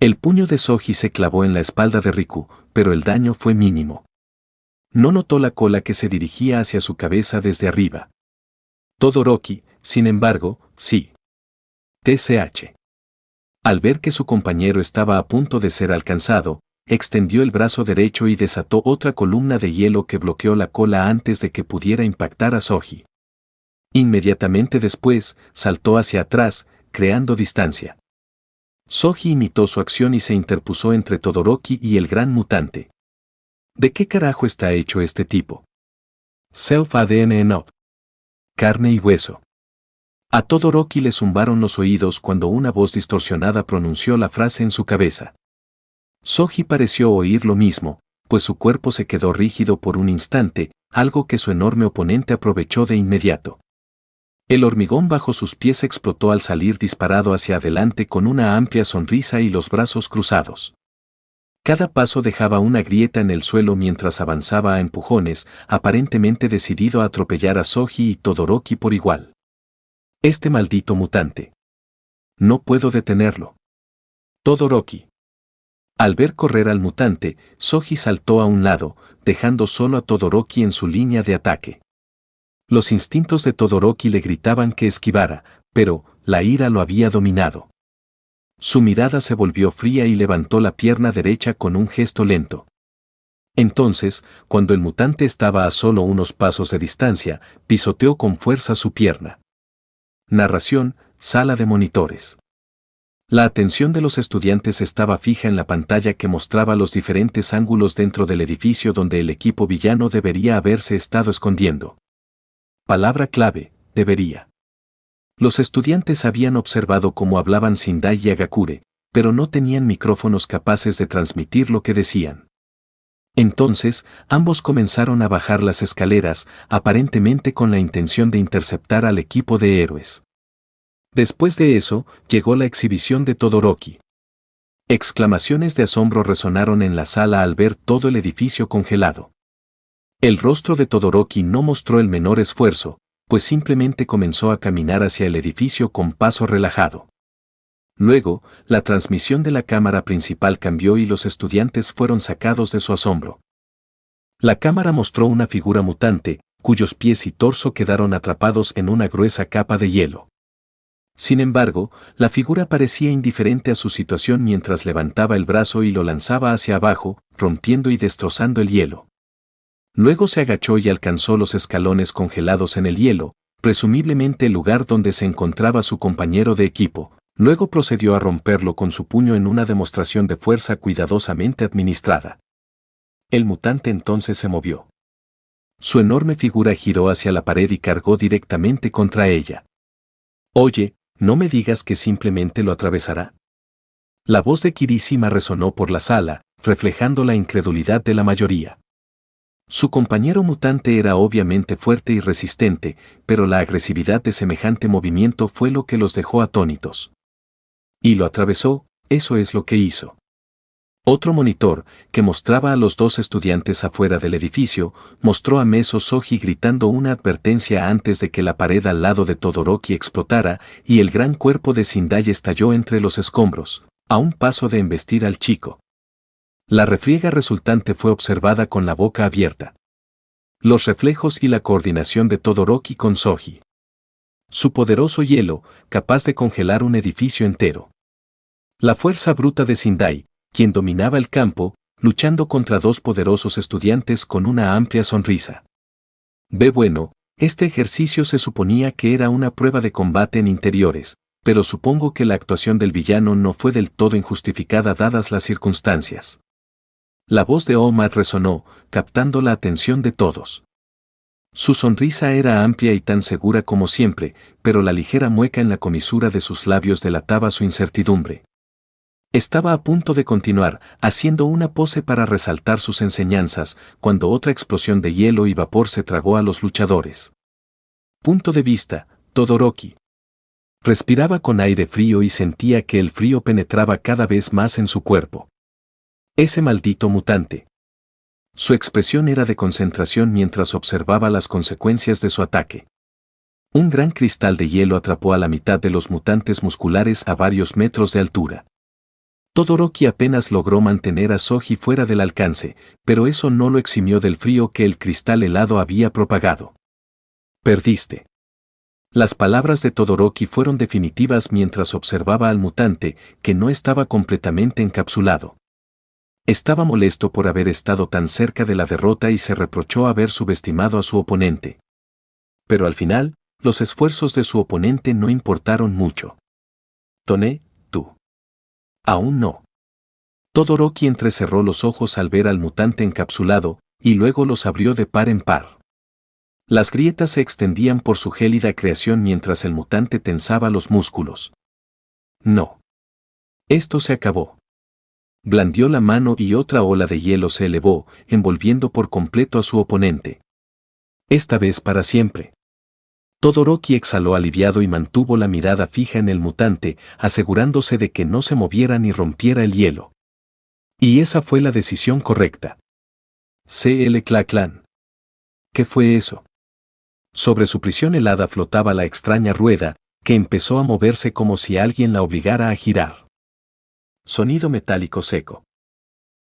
El puño de Soji se clavó en la espalda de Riku, pero el daño fue mínimo. No notó la cola que se dirigía hacia su cabeza desde arriba. Todoroki, sin embargo, sí. TCH. Al ver que su compañero estaba a punto de ser alcanzado, extendió el brazo derecho y desató otra columna de hielo que bloqueó la cola antes de que pudiera impactar a Soji. Inmediatamente después, saltó hacia atrás, creando distancia. Soji imitó su acción y se interpuso entre Todoroki y el gran mutante. ¿De qué carajo está hecho este tipo? Self-ADN no. Carne y hueso. A Todoroki le zumbaron los oídos cuando una voz distorsionada pronunció la frase en su cabeza. Soji pareció oír lo mismo, pues su cuerpo se quedó rígido por un instante, algo que su enorme oponente aprovechó de inmediato. El hormigón bajo sus pies explotó al salir disparado hacia adelante con una amplia sonrisa y los brazos cruzados. Cada paso dejaba una grieta en el suelo mientras avanzaba a empujones, aparentemente decidido a atropellar a Soji y Todoroki por igual. Este maldito mutante. No puedo detenerlo. Todoroki. Al ver correr al mutante, Soji saltó a un lado, dejando solo a Todoroki en su línea de ataque. Los instintos de Todoroki le gritaban que esquivara, pero la ira lo había dominado. Su mirada se volvió fría y levantó la pierna derecha con un gesto lento. Entonces, cuando el mutante estaba a solo unos pasos de distancia, pisoteó con fuerza su pierna. Narración, sala de monitores. La atención de los estudiantes estaba fija en la pantalla que mostraba los diferentes ángulos dentro del edificio donde el equipo villano debería haberse estado escondiendo. Palabra clave, debería. Los estudiantes habían observado cómo hablaban Sindai y Agakure, pero no tenían micrófonos capaces de transmitir lo que decían. Entonces, ambos comenzaron a bajar las escaleras, aparentemente con la intención de interceptar al equipo de héroes. Después de eso, llegó la exhibición de Todoroki. Exclamaciones de asombro resonaron en la sala al ver todo el edificio congelado. El rostro de Todoroki no mostró el menor esfuerzo, pues simplemente comenzó a caminar hacia el edificio con paso relajado. Luego, la transmisión de la cámara principal cambió y los estudiantes fueron sacados de su asombro. La cámara mostró una figura mutante, cuyos pies y torso quedaron atrapados en una gruesa capa de hielo. Sin embargo, la figura parecía indiferente a su situación mientras levantaba el brazo y lo lanzaba hacia abajo, rompiendo y destrozando el hielo. Luego se agachó y alcanzó los escalones congelados en el hielo, presumiblemente el lugar donde se encontraba su compañero de equipo. Luego procedió a romperlo con su puño en una demostración de fuerza cuidadosamente administrada. El mutante entonces se movió. Su enorme figura giró hacia la pared y cargó directamente contra ella. Oye, no me digas que simplemente lo atravesará. La voz de Kirishima resonó por la sala, reflejando la incredulidad de la mayoría. Su compañero mutante era obviamente fuerte y resistente, pero la agresividad de semejante movimiento fue lo que los dejó atónitos. Y lo atravesó, eso es lo que hizo. Otro monitor, que mostraba a los dos estudiantes afuera del edificio, mostró a Meso Soji gritando una advertencia antes de que la pared al lado de Todoroki explotara y el gran cuerpo de Sindai estalló entre los escombros, a un paso de embestir al chico. La refriega resultante fue observada con la boca abierta. Los reflejos y la coordinación de Todoroki con Soji. Su poderoso hielo, capaz de congelar un edificio entero. La fuerza bruta de Sindai, quien dominaba el campo, luchando contra dos poderosos estudiantes con una amplia sonrisa. Bueno, este ejercicio se suponía que era una prueba de combate en interiores, pero supongo que la actuación del villano no fue del todo injustificada dadas las circunstancias. La voz de Omar resonó, captando la atención de todos. Su sonrisa era amplia y tan segura como siempre, pero la ligera mueca en la comisura de sus labios delataba su incertidumbre. Estaba a punto de continuar, haciendo una pose para resaltar sus enseñanzas, cuando otra explosión de hielo y vapor se tragó a los luchadores. Punto de vista, Todoroki. Respiraba con aire frío y sentía que el frío penetraba cada vez más en su cuerpo. Ese maldito mutante. Su expresión era de concentración mientras observaba las consecuencias de su ataque. Un gran cristal de hielo atrapó a la mitad de los mutantes musculares a varios metros de altura. Todoroki apenas logró mantener a Soji fuera del alcance, pero eso no lo eximió del frío que el cristal helado había propagado. Perdiste. Las palabras de Todoroki fueron definitivas mientras observaba al mutante, que no estaba completamente encapsulado. Estaba molesto por haber estado tan cerca de la derrota y se reprochó haber subestimado a su oponente. Pero al final, los esfuerzos de su oponente no importaron mucho. Toné, tú. Aún no. Todoroki entrecerró los ojos al ver al mutante encapsulado, y luego los abrió de par en par. Las grietas se extendían por su gélida creación mientras el mutante tensaba los músculos. No. Esto se acabó. Blandió la mano y otra ola de hielo se elevó, envolviendo por completo a su oponente. Esta vez para siempre. Todoroki exhaló aliviado y mantuvo la mirada fija en el mutante, asegurándose de que no se moviera ni rompiera el hielo. Y esa fue la decisión correcta. CL Clan. ¿Qué fue eso? Sobre su prisión helada flotaba la extraña rueda, que empezó a moverse como si alguien la obligara a girar. Sonido metálico seco.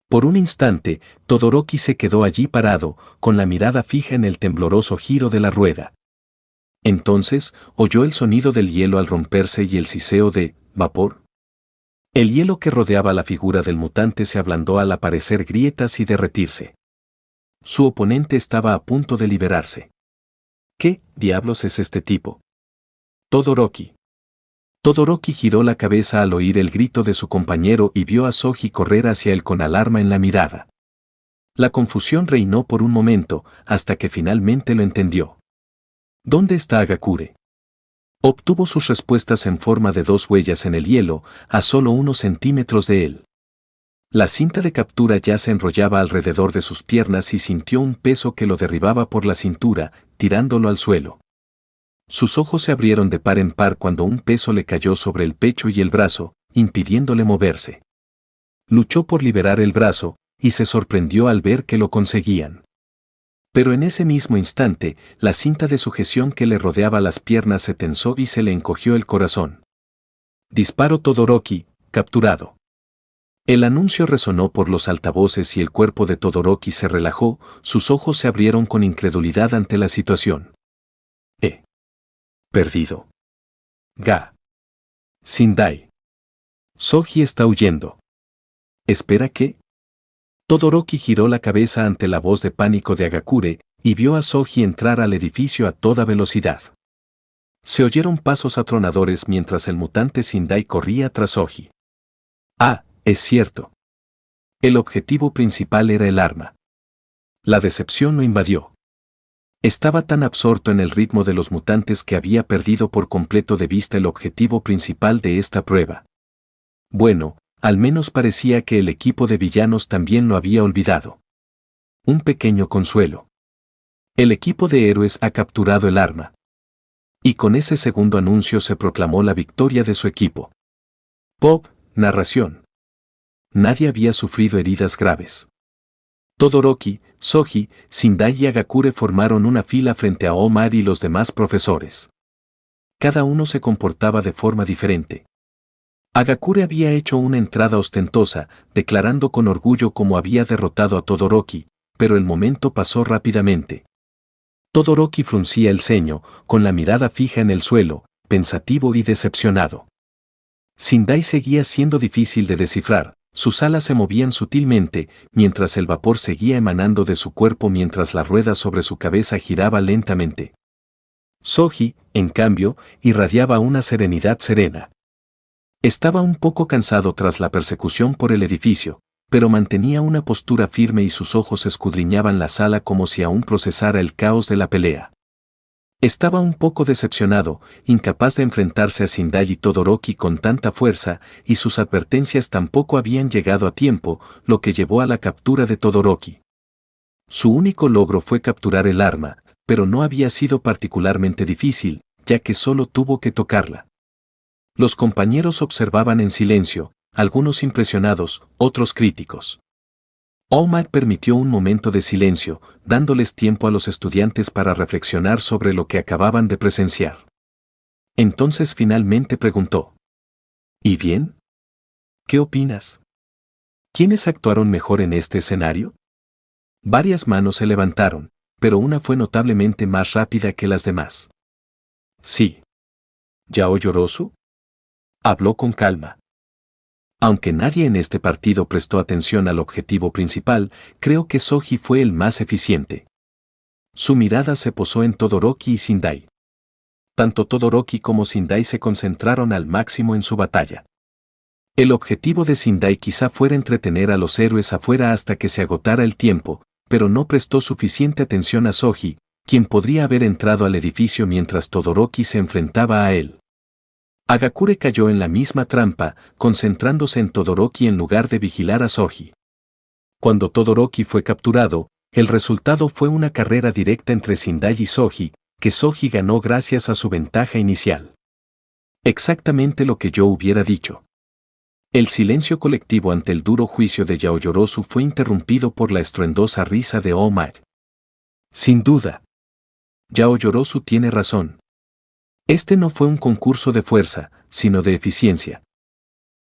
Por un instante, Todoroki se quedó allí parado, con la mirada fija en el tembloroso giro de la rueda. Entonces, oyó el sonido del hielo al romperse y el siseo de vapor. El hielo que rodeaba la figura del mutante se ablandó al aparecer grietas y derretirse. Su oponente estaba a punto de liberarse. ¿Qué diablos es este tipo? Todoroki. Todoroki giró la cabeza al oír el grito de su compañero y vio a Soji correr hacia él con alarma en la mirada. La confusión reinó por un momento, hasta que finalmente lo entendió. ¿Dónde está Hagakure? Obtuvo sus respuestas en forma de dos huellas en el hielo, a solo unos centímetros de él. La cinta de captura ya se enrollaba alrededor de sus piernas y sintió un peso que lo derribaba por la cintura, tirándolo al suelo. Sus ojos se abrieron de par en par cuando un peso le cayó sobre el pecho y el brazo, impidiéndole moverse. Luchó por liberar el brazo, y se sorprendió al ver que lo conseguían. Pero en ese mismo instante, la cinta de sujeción que le rodeaba las piernas se tensó y se le encogió el corazón. Disparo Todoroki, capturado. El anuncio resonó por los altavoces y el cuerpo de Todoroki se relajó, sus ojos se abrieron con incredulidad ante la situación. Perdido. Sindai. Soji está huyendo. ¿Espera qué? Todoroki giró la cabeza ante la voz de pánico de Hagakure, y vio a Soji entrar al edificio a toda velocidad. Se oyeron pasos atronadores mientras el mutante Sindai corría tras Soji. Ah, es cierto. El objetivo principal era el arma. La decepción lo invadió. Estaba tan absorto en el ritmo de los mutantes que había perdido por completo de vista el objetivo principal de esta prueba. Bueno, al menos parecía que el equipo de villanos también lo había olvidado. Un pequeño consuelo. El equipo de héroes ha capturado el arma. Y con ese segundo anuncio se proclamó la victoria de su equipo. Pop, narración. Nadie había sufrido heridas graves. Todoroki, Soji, Sindai y Hagakure formaron una fila frente a Omar y los demás profesores. Cada uno se comportaba de forma diferente. Hagakure había hecho una entrada ostentosa, declarando con orgullo cómo había derrotado a Todoroki, pero el momento pasó rápidamente. Todoroki fruncía el ceño, con la mirada fija en el suelo, pensativo y decepcionado. Sindai seguía siendo difícil de descifrar. Sus alas se movían sutilmente, mientras el vapor seguía emanando de su cuerpo mientras la rueda sobre su cabeza giraba lentamente. Soji, en cambio, irradiaba una serenidad serena. Estaba un poco cansado tras la persecución por el edificio, pero mantenía una postura firme y sus ojos escudriñaban la sala como si aún procesara el caos de la pelea. Estaba un poco decepcionado, incapaz de enfrentarse a Sindai y Todoroki con tanta fuerza, y sus advertencias tampoco habían llegado a tiempo, lo que llevó a la captura de Todoroki. Su único logro fue capturar el arma, pero no había sido particularmente difícil, ya que solo tuvo que tocarla. Los compañeros observaban en silencio, algunos impresionados, otros críticos. Omar permitió un momento de silencio, dándoles tiempo a los estudiantes para reflexionar sobre lo que acababan de presenciar. Entonces finalmente preguntó: ¿Y bien? ¿Qué opinas? ¿Quiénes actuaron mejor en este escenario? Varias manos se levantaron, pero una fue notablemente más rápida que las demás. Sí. ¿Yao Yorosu? Habló con calma. Aunque nadie en este partido prestó atención al objetivo principal, creo que Soji fue el más eficiente. Su mirada se posó en Todoroki y Sindai. Tanto Todoroki como Sindai se concentraron al máximo en su batalla. El objetivo de Sindai quizá fuera entretener a los héroes afuera hasta que se agotara el tiempo, pero no prestó suficiente atención a Soji, quien podría haber entrado al edificio mientras Todoroki se enfrentaba a él. Hagakure cayó en la misma trampa, concentrándose en Todoroki en lugar de vigilar a Soji. Cuando Todoroki fue capturado, el resultado fue una carrera directa entre Sindai y Soji, que Soji ganó gracias a su ventaja inicial. Exactamente lo que yo hubiera dicho. El silencio colectivo ante el duro juicio de Yaoyorozu fue interrumpido por la estruendosa risa de All Might. Sin duda. Yaoyorozu tiene razón. Este no fue un concurso de fuerza, sino de eficiencia.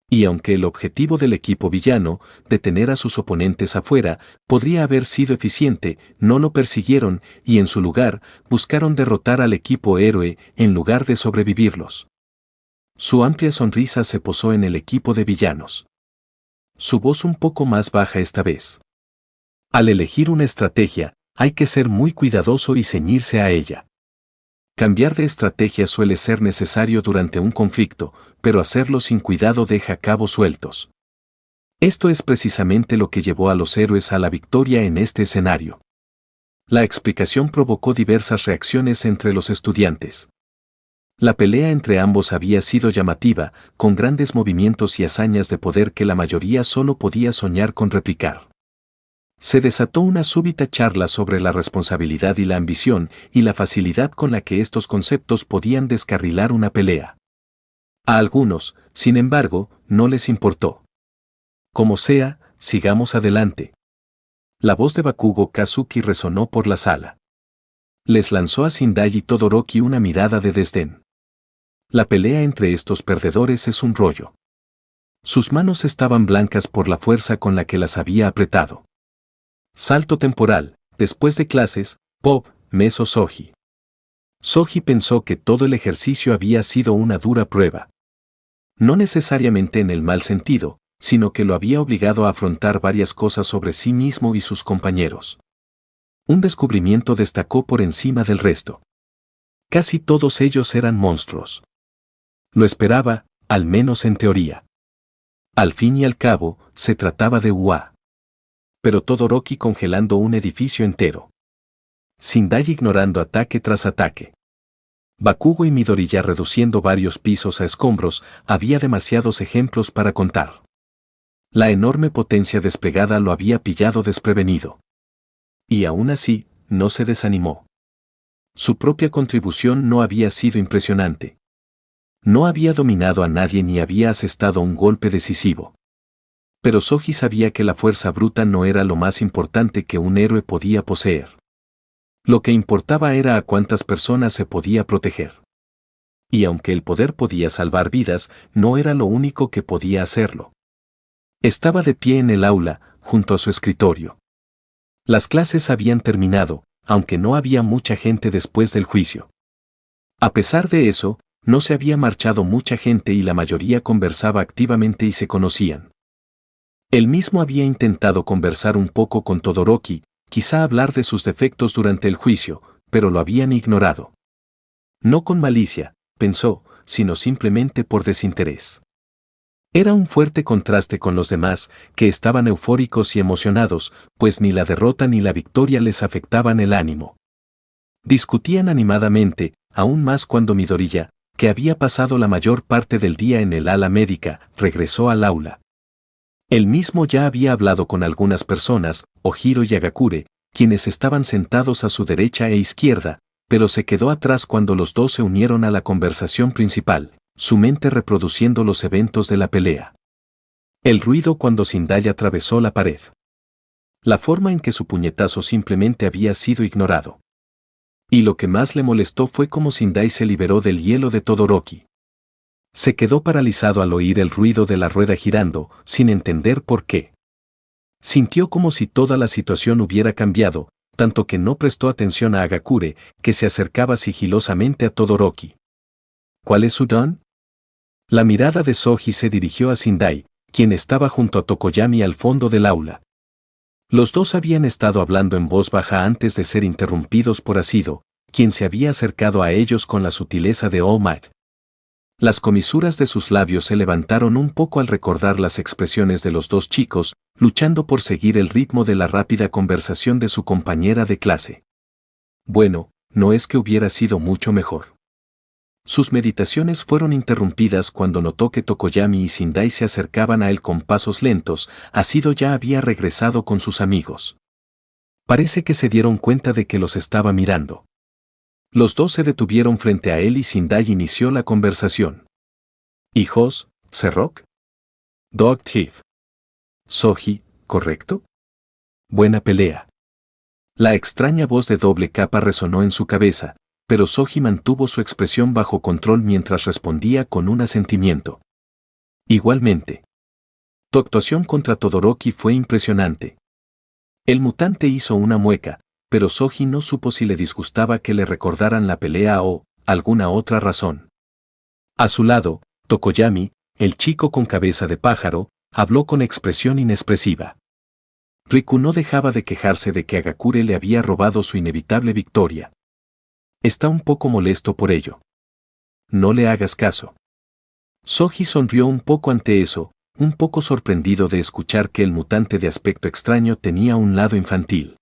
Y aunque el objetivo del equipo villano, detener a sus oponentes afuera, podría haber sido eficiente, no lo persiguieron y en su lugar, buscaron derrotar al equipo héroe en lugar de sobrevivirlos. Su amplia sonrisa se posó en el equipo de villanos. Su voz un poco más baja esta vez. Al elegir una estrategia, hay que ser muy cuidadoso y ceñirse a ella. Cambiar de estrategia suele ser necesario durante un conflicto, pero hacerlo sin cuidado deja cabos sueltos. Esto es precisamente lo que llevó a los héroes a la victoria en este escenario. La explicación provocó diversas reacciones entre los estudiantes. La pelea entre ambos había sido llamativa, con grandes movimientos y hazañas de poder que la mayoría solo podía soñar con replicar. Se desató una súbita charla sobre la responsabilidad y la ambición, y la facilidad con la que estos conceptos podían descarrilar una pelea. A algunos, sin embargo, no les importó. Como sea, sigamos adelante. La voz de Bakugo Kazuki resonó por la sala. Les lanzó a Sindai y Todoroki una mirada de desdén. La pelea entre estos perdedores es un rollo. Sus manos estaban blancas por la fuerza con la que las había apretado. Salto temporal, después de clases, Pop, Meso Soji. Soji pensó que todo el ejercicio había sido una dura prueba. No necesariamente en el mal sentido, sino que lo había obligado a afrontar varias cosas sobre sí mismo y sus compañeros. Un descubrimiento destacó por encima del resto. Casi todos ellos eran monstruos. Lo esperaba, al menos en teoría. Al fin y al cabo, se trataba de UA. Pero Todoroki congelando un edificio entero. Sindai ignorando ataque tras ataque. Bakugo y Midori ya reduciendo varios pisos a escombros, había demasiados ejemplos para contar. La enorme potencia desplegada lo había pillado desprevenido. Y aún así, no se desanimó. Su propia contribución no había sido impresionante. No había dominado a nadie ni había asestado un golpe decisivo. Pero Soji sabía que la fuerza bruta no era lo más importante que un héroe podía poseer. Lo que importaba era a cuántas personas se podía proteger. Y aunque el poder podía salvar vidas, no era lo único que podía hacerlo. Estaba de pie en el aula, junto a su escritorio. Las clases habían terminado, aunque no había mucha gente después del juicio. A pesar de eso, no se había marchado mucha gente y la mayoría conversaba activamente y se conocían. Él mismo había intentado conversar un poco con Todoroki, quizá hablar de sus defectos durante el juicio, pero lo habían ignorado. No con malicia, pensó, sino simplemente por desinterés. Era un fuerte contraste con los demás, que estaban eufóricos y emocionados, pues ni la derrota ni la victoria les afectaban el ánimo. Discutían animadamente, aún más cuando Midoriya, que había pasado la mayor parte del día en el ala médica, regresó al aula. Él mismo ya había hablado con algunas personas, Ojiro y Hagakure, quienes estaban sentados a su derecha e izquierda, pero se quedó atrás cuando los dos se unieron a la conversación principal, su mente reproduciendo los eventos de la pelea. El ruido cuando Sindai atravesó la pared. La forma en que su puñetazo simplemente había sido ignorado. Y lo que más le molestó fue cómo Sindai se liberó del hielo de Todoroki. Se quedó paralizado al oír el ruido de la rueda girando, sin entender por qué. Sintió como si toda la situación hubiera cambiado, tanto que no prestó atención a Hagakure, que se acercaba sigilosamente a Todoroki. ¿Cuál es su don? La mirada de Soji se dirigió a Sindai, quien estaba junto a Tokoyami al fondo del aula. Los dos habían estado hablando en voz baja antes de ser interrumpidos por Asido, quien se había acercado a ellos con la sutileza de All Might. Las comisuras de sus labios se levantaron un poco al recordar las expresiones de los dos chicos, luchando por seguir el ritmo de la rápida conversación de su compañera de clase. Bueno, no es que hubiera sido mucho mejor. Sus meditaciones fueron interrumpidas cuando notó que Tokoyami y Sindai se acercaban a él con pasos lentos. Asido ya había regresado con sus amigos. Parece que se dieron cuenta de que los estaba mirando. Los dos se detuvieron frente a él y Sindai inició la conversación. ¿Hijos, Serrock? Dog Thief. Soji, ¿correcto? Buena pelea. La extraña voz de doble capa resonó en su cabeza, pero Soji mantuvo su expresión bajo control mientras respondía con un asentimiento. Igualmente. Tu actuación contra Todoroki fue impresionante. El mutante hizo una mueca, pero Soji no supo si le disgustaba que le recordaran la pelea o alguna otra razón. A su lado, Tokoyami, el chico con cabeza de pájaro, habló con expresión inexpresiva. Riku no dejaba de quejarse de que Agakure le había robado su inevitable victoria. Está un poco molesto por ello. No le hagas caso. Soji sonrió un poco ante eso, un poco sorprendido de escuchar que el mutante de aspecto extraño tenía un lado infantil.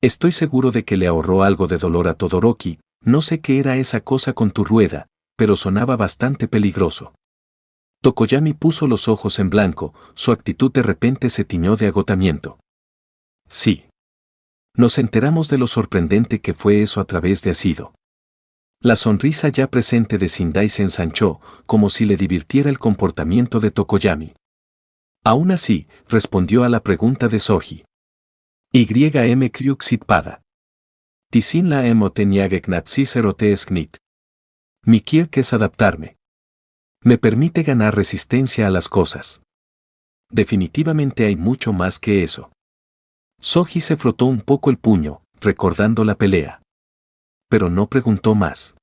Estoy seguro de que le ahorró algo de dolor a Todoroki, no sé qué era esa cosa con tu rueda, pero sonaba bastante peligroso. Tokoyami puso los ojos en blanco, su actitud de repente se tiñó de agotamiento. Sí. Nos enteramos de lo sorprendente que fue eso a través de Asido. La sonrisa ya presente de Sindai se ensanchó, como si le divirtiera el comportamiento de Tokoyami. Aún así, respondió a la pregunta de Soji. YM Kryuxitpada. Tisin la emoteniageknatsiserote sknit. Mi kirk es adaptarme. Me permite ganar resistencia a las cosas. Definitivamente hay mucho más que eso. Soji se frotó un poco el puño, recordando la pelea. Pero no preguntó más.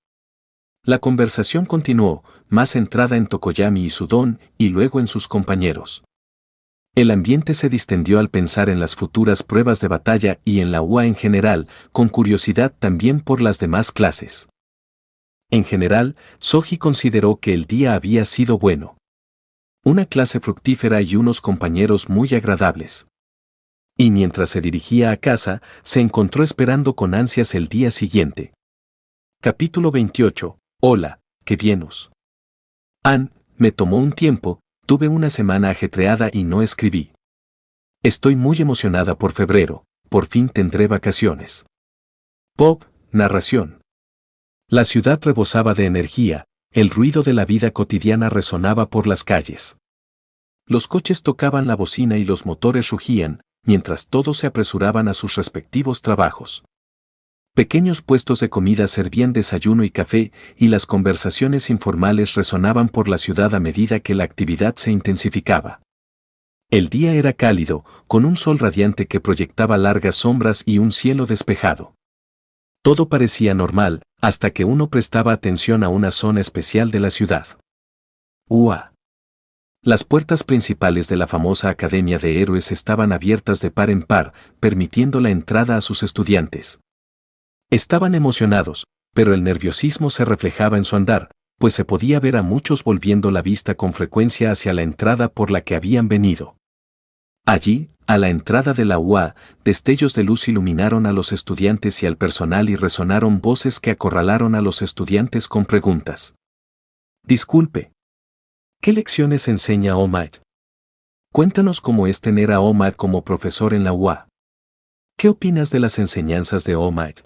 La conversación continuó, más centrada en Tokoyami y su don, y luego en sus compañeros. El ambiente se distendió al pensar en las futuras pruebas de batalla y en la UA en general, con curiosidad también por las demás clases. En general, Soji consideró que el día había sido bueno. Una clase fructífera y unos compañeros muy agradables. Y mientras se dirigía a casa, se encontró esperando con ansias el día siguiente. Capítulo 28. Hola, que vienes. Me tomó un tiempo, tuve una semana ajetreada y no escribí. Estoy muy emocionada por febrero, por fin tendré vacaciones. Pop, narración. La ciudad rebosaba de energía, el ruido de la vida cotidiana resonaba por las calles. Los coches tocaban la bocina y los motores rugían, mientras todos se apresuraban a sus respectivos trabajos. Pequeños puestos de comida servían desayuno y café, y las conversaciones informales resonaban por la ciudad a medida que la actividad se intensificaba. El día era cálido, con un sol radiante que proyectaba largas sombras y un cielo despejado. Todo parecía normal, hasta que uno prestaba atención a una zona especial de la ciudad. ¡Ua! Las puertas principales de la famosa Academia de Héroes estaban abiertas de par en par, permitiendo la entrada a sus estudiantes. Estaban emocionados, pero el nerviosismo se reflejaba en su andar, pues se podía ver a muchos volviendo la vista con frecuencia hacia la entrada por la que habían venido. Allí, a la entrada de la UA, destellos de luz iluminaron a los estudiantes y al personal y resonaron voces que acorralaron a los estudiantes con preguntas. Disculpe. ¿Qué lecciones enseña All Might? Cuéntanos cómo es tener a All Might como profesor en la UA. ¿Qué opinas de las enseñanzas de All Might?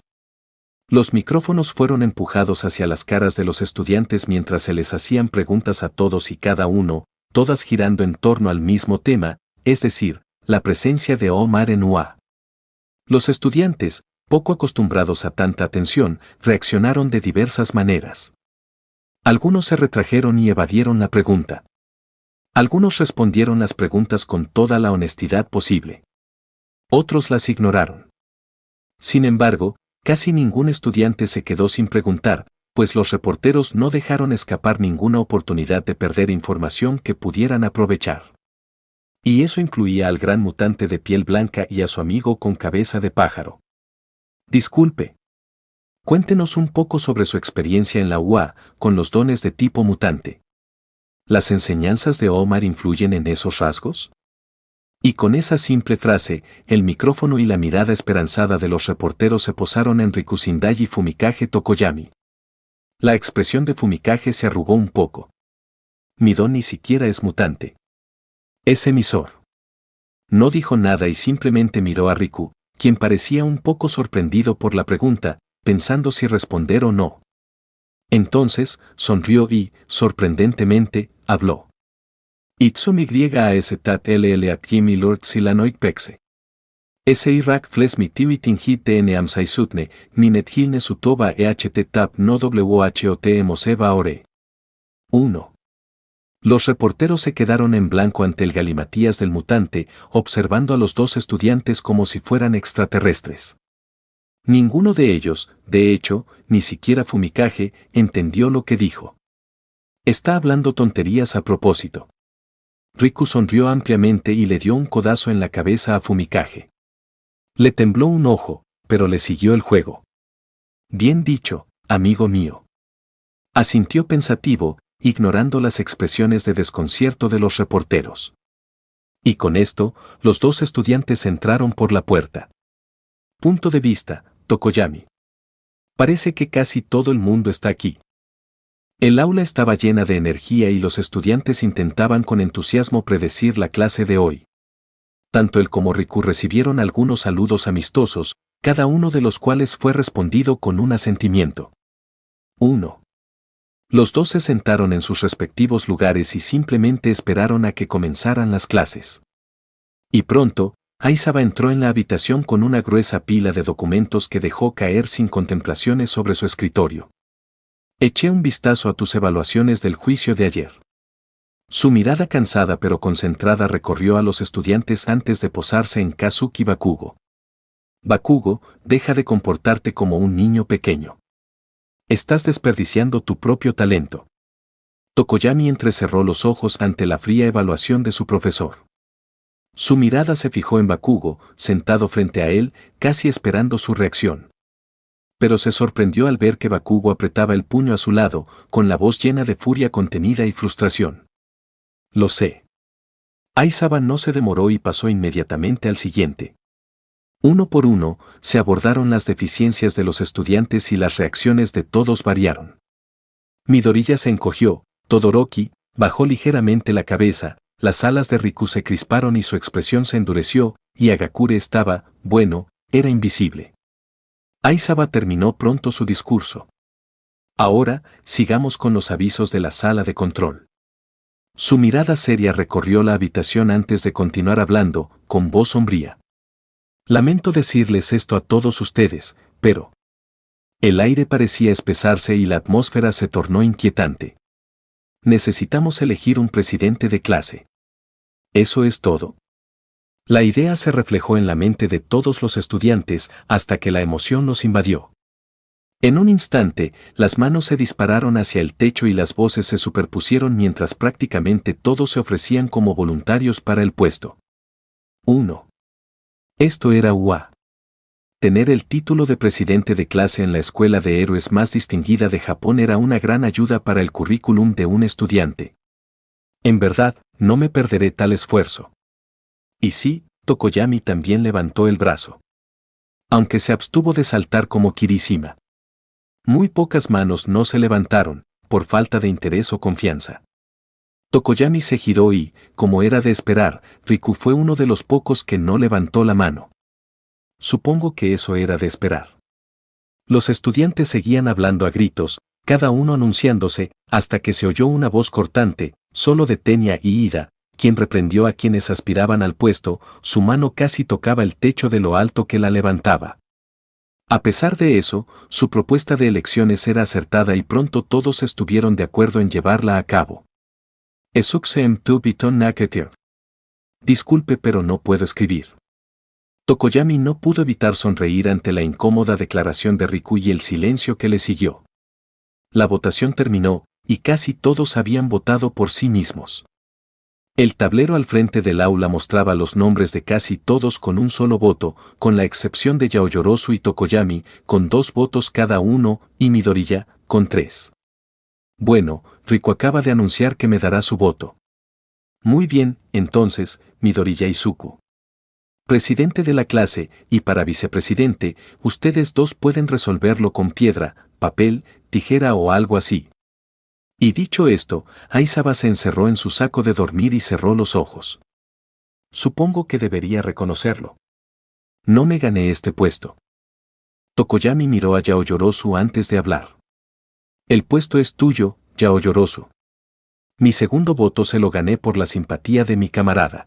Los micrófonos fueron empujados hacia las caras de los estudiantes mientras se les hacían preguntas a todos y cada uno, todas girando en torno al mismo tema, es decir, la presencia de All Might en UA. Los estudiantes, poco acostumbrados a tanta atención, reaccionaron de diversas maneras. Algunos se retrajeron y evadieron la pregunta. Algunos respondieron las preguntas con toda la honestidad posible. Otros las ignoraron. Sin embargo, casi ningún estudiante se quedó sin preguntar, pues los reporteros no dejaron escapar ninguna oportunidad de perder información que pudieran aprovechar. Y eso incluía al gran mutante de piel blanca y a su amigo con cabeza de pájaro. Disculpe. Cuéntenos un poco sobre su experiencia en la UA, con los dones de tipo mutante. ¿Las enseñanzas de Omar influyen en esos rasgos? Y con esa simple frase, el micrófono y la mirada esperanzada de los reporteros se posaron en Riku Sindai y Fumikage Tokoyami. La expresión de Fumikage se arrugó un poco. Mi don ni siquiera es mutante. Es emisor. No dijo nada y simplemente miró a Riku, quien parecía un poco sorprendido por la pregunta, pensando si responder o no. Entonces, sonrió y, sorprendentemente, habló. Itsumi YAS tat LL Akimi Lord Silanoik Pexe. Ese Irak Fles mi Tiwitin Hit TN Amsaisutne, Ninet Hilne Sutoba EHT Tap no WHOT Emoseba Ore. 1. Los reporteros se quedaron en blanco ante el galimatías del mutante, observando a los dos estudiantes como si fueran extraterrestres. Ninguno de ellos, de hecho, ni siquiera Fumikage, entendió lo que dijo. Está hablando tonterías a propósito. Riku sonrió ampliamente y le dio un codazo en la cabeza a Fumikage. Le tembló un ojo, pero le siguió el juego. Bien dicho, amigo mío. Asintió pensativo, ignorando las expresiones de desconcierto de los reporteros. Y con esto, los dos estudiantes entraron por la puerta. Punto de vista, Tokoyami. Parece que casi todo el mundo está aquí. El aula estaba llena de energía y los estudiantes intentaban con entusiasmo predecir la clase de hoy. Tanto él como Riku recibieron algunos saludos amistosos, cada uno de los cuales fue respondido con un asentimiento. 1. Los dos se sentaron en sus respectivos lugares y simplemente esperaron a que comenzaran las clases. Y pronto, Aizawa entró en la habitación con una gruesa pila de documentos que dejó caer sin contemplaciones sobre su escritorio. Eché un vistazo a tus evaluaciones del juicio de ayer. Su mirada cansada pero concentrada recorrió a los estudiantes antes de posarse en Kazuki Bakugo. Bakugo, deja de comportarte como un niño pequeño. Estás desperdiciando tu propio talento. Tokoyami entrecerró los ojos ante la fría evaluación de su profesor. Su mirada se fijó en Bakugo, sentado frente a él, casi esperando su reacción. Pero se sorprendió al ver que Bakugo apretaba el puño a su lado, con la voz llena de furia contenida y frustración. Lo sé. Aizawa no se demoró y pasó inmediatamente al siguiente. Uno por uno, se abordaron las deficiencias de los estudiantes y las reacciones de todos variaron. Midoriya se encogió, Todoroki bajó ligeramente la cabeza, las alas de Riku se crisparon y su expresión se endureció, y Agakure estaba, bueno, era invisible. Aizawa terminó pronto su discurso. Ahora, sigamos con los avisos de la sala de control. Su mirada seria recorrió la habitación antes de continuar hablando, con voz sombría. Lamento decirles esto a todos ustedes, pero... El aire parecía espesarse y la atmósfera se tornó inquietante. Necesitamos elegir un presidente de clase. ¿Eso es todo? La idea se reflejó en la mente de todos los estudiantes hasta que la emoción los invadió. En un instante, las manos se dispararon hacia el techo y las voces se superpusieron mientras prácticamente todos se ofrecían como voluntarios para el puesto. 1. Esto era UA. Tener el título de presidente de clase en la escuela de héroes más distinguida de Japón era una gran ayuda para el currículum de un estudiante. En verdad, no me perderé tal esfuerzo. Y sí, Tokoyami también levantó el brazo. Aunque se abstuvo de saltar como Kirishima. Muy pocas manos no se levantaron, por falta de interés o confianza. Tokoyami se giró y, como era de esperar, Riku fue uno de los pocos que no levantó la mano. Supongo que eso era de esperar. Los estudiantes seguían hablando a gritos, cada uno anunciándose, hasta que se oyó una voz cortante, solo de Tenya y Ida, quien reprendió a quienes aspiraban al puesto, su mano casi tocaba el techo de lo alto que la levantaba. A pesar de eso, su propuesta de elecciones era acertada y pronto todos estuvieron de acuerdo en llevarla a cabo. Esuksem tu biton naketir. Disculpe, pero no puedo escribir. Tokoyami no pudo evitar sonreír ante la incómoda declaración de Riku y el silencio que le siguió. La votación terminó, y casi todos habían votado por sí mismos. El tablero al frente del aula mostraba los nombres de casi todos con un solo voto, con la excepción de Yaoyorozu y Tokoyami, con 2 votos cada uno, y Midoriya, con 3. Bueno, Riku acaba de anunciar que me dará su voto. Muy bien, entonces, Midoriya Izuku. Presidente de la clase, y para vicepresidente, ustedes dos pueden resolverlo con piedra, papel, tijera o algo así. Y dicho esto, Aizawa se encerró en su saco de dormir y cerró los ojos. Supongo que debería reconocerlo. No me gané este puesto. Tokoyami miró a Yaoyorozu antes de hablar. El puesto es tuyo, Yaoyorozu. Mi segundo voto se lo gané por la simpatía de mi camarada.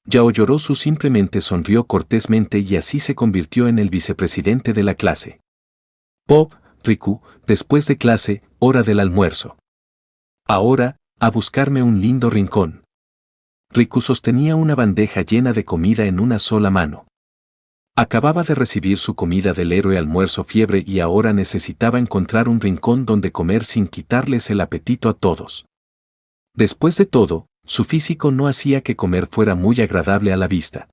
Yaoyorozu simplemente sonrió cortésmente y así se convirtió en el vicepresidente de la clase. Pop, Riku, después de clase, hora del almuerzo. Ahora, a buscarme un lindo rincón. Riku sostenía una bandeja llena de comida en una sola mano. Acababa de recibir su comida del héroe almuerzo fiebre y ahora necesitaba encontrar un rincón donde comer sin quitarles el apetito a todos. Después de todo, su físico no hacía que comer fuera muy agradable a la vista.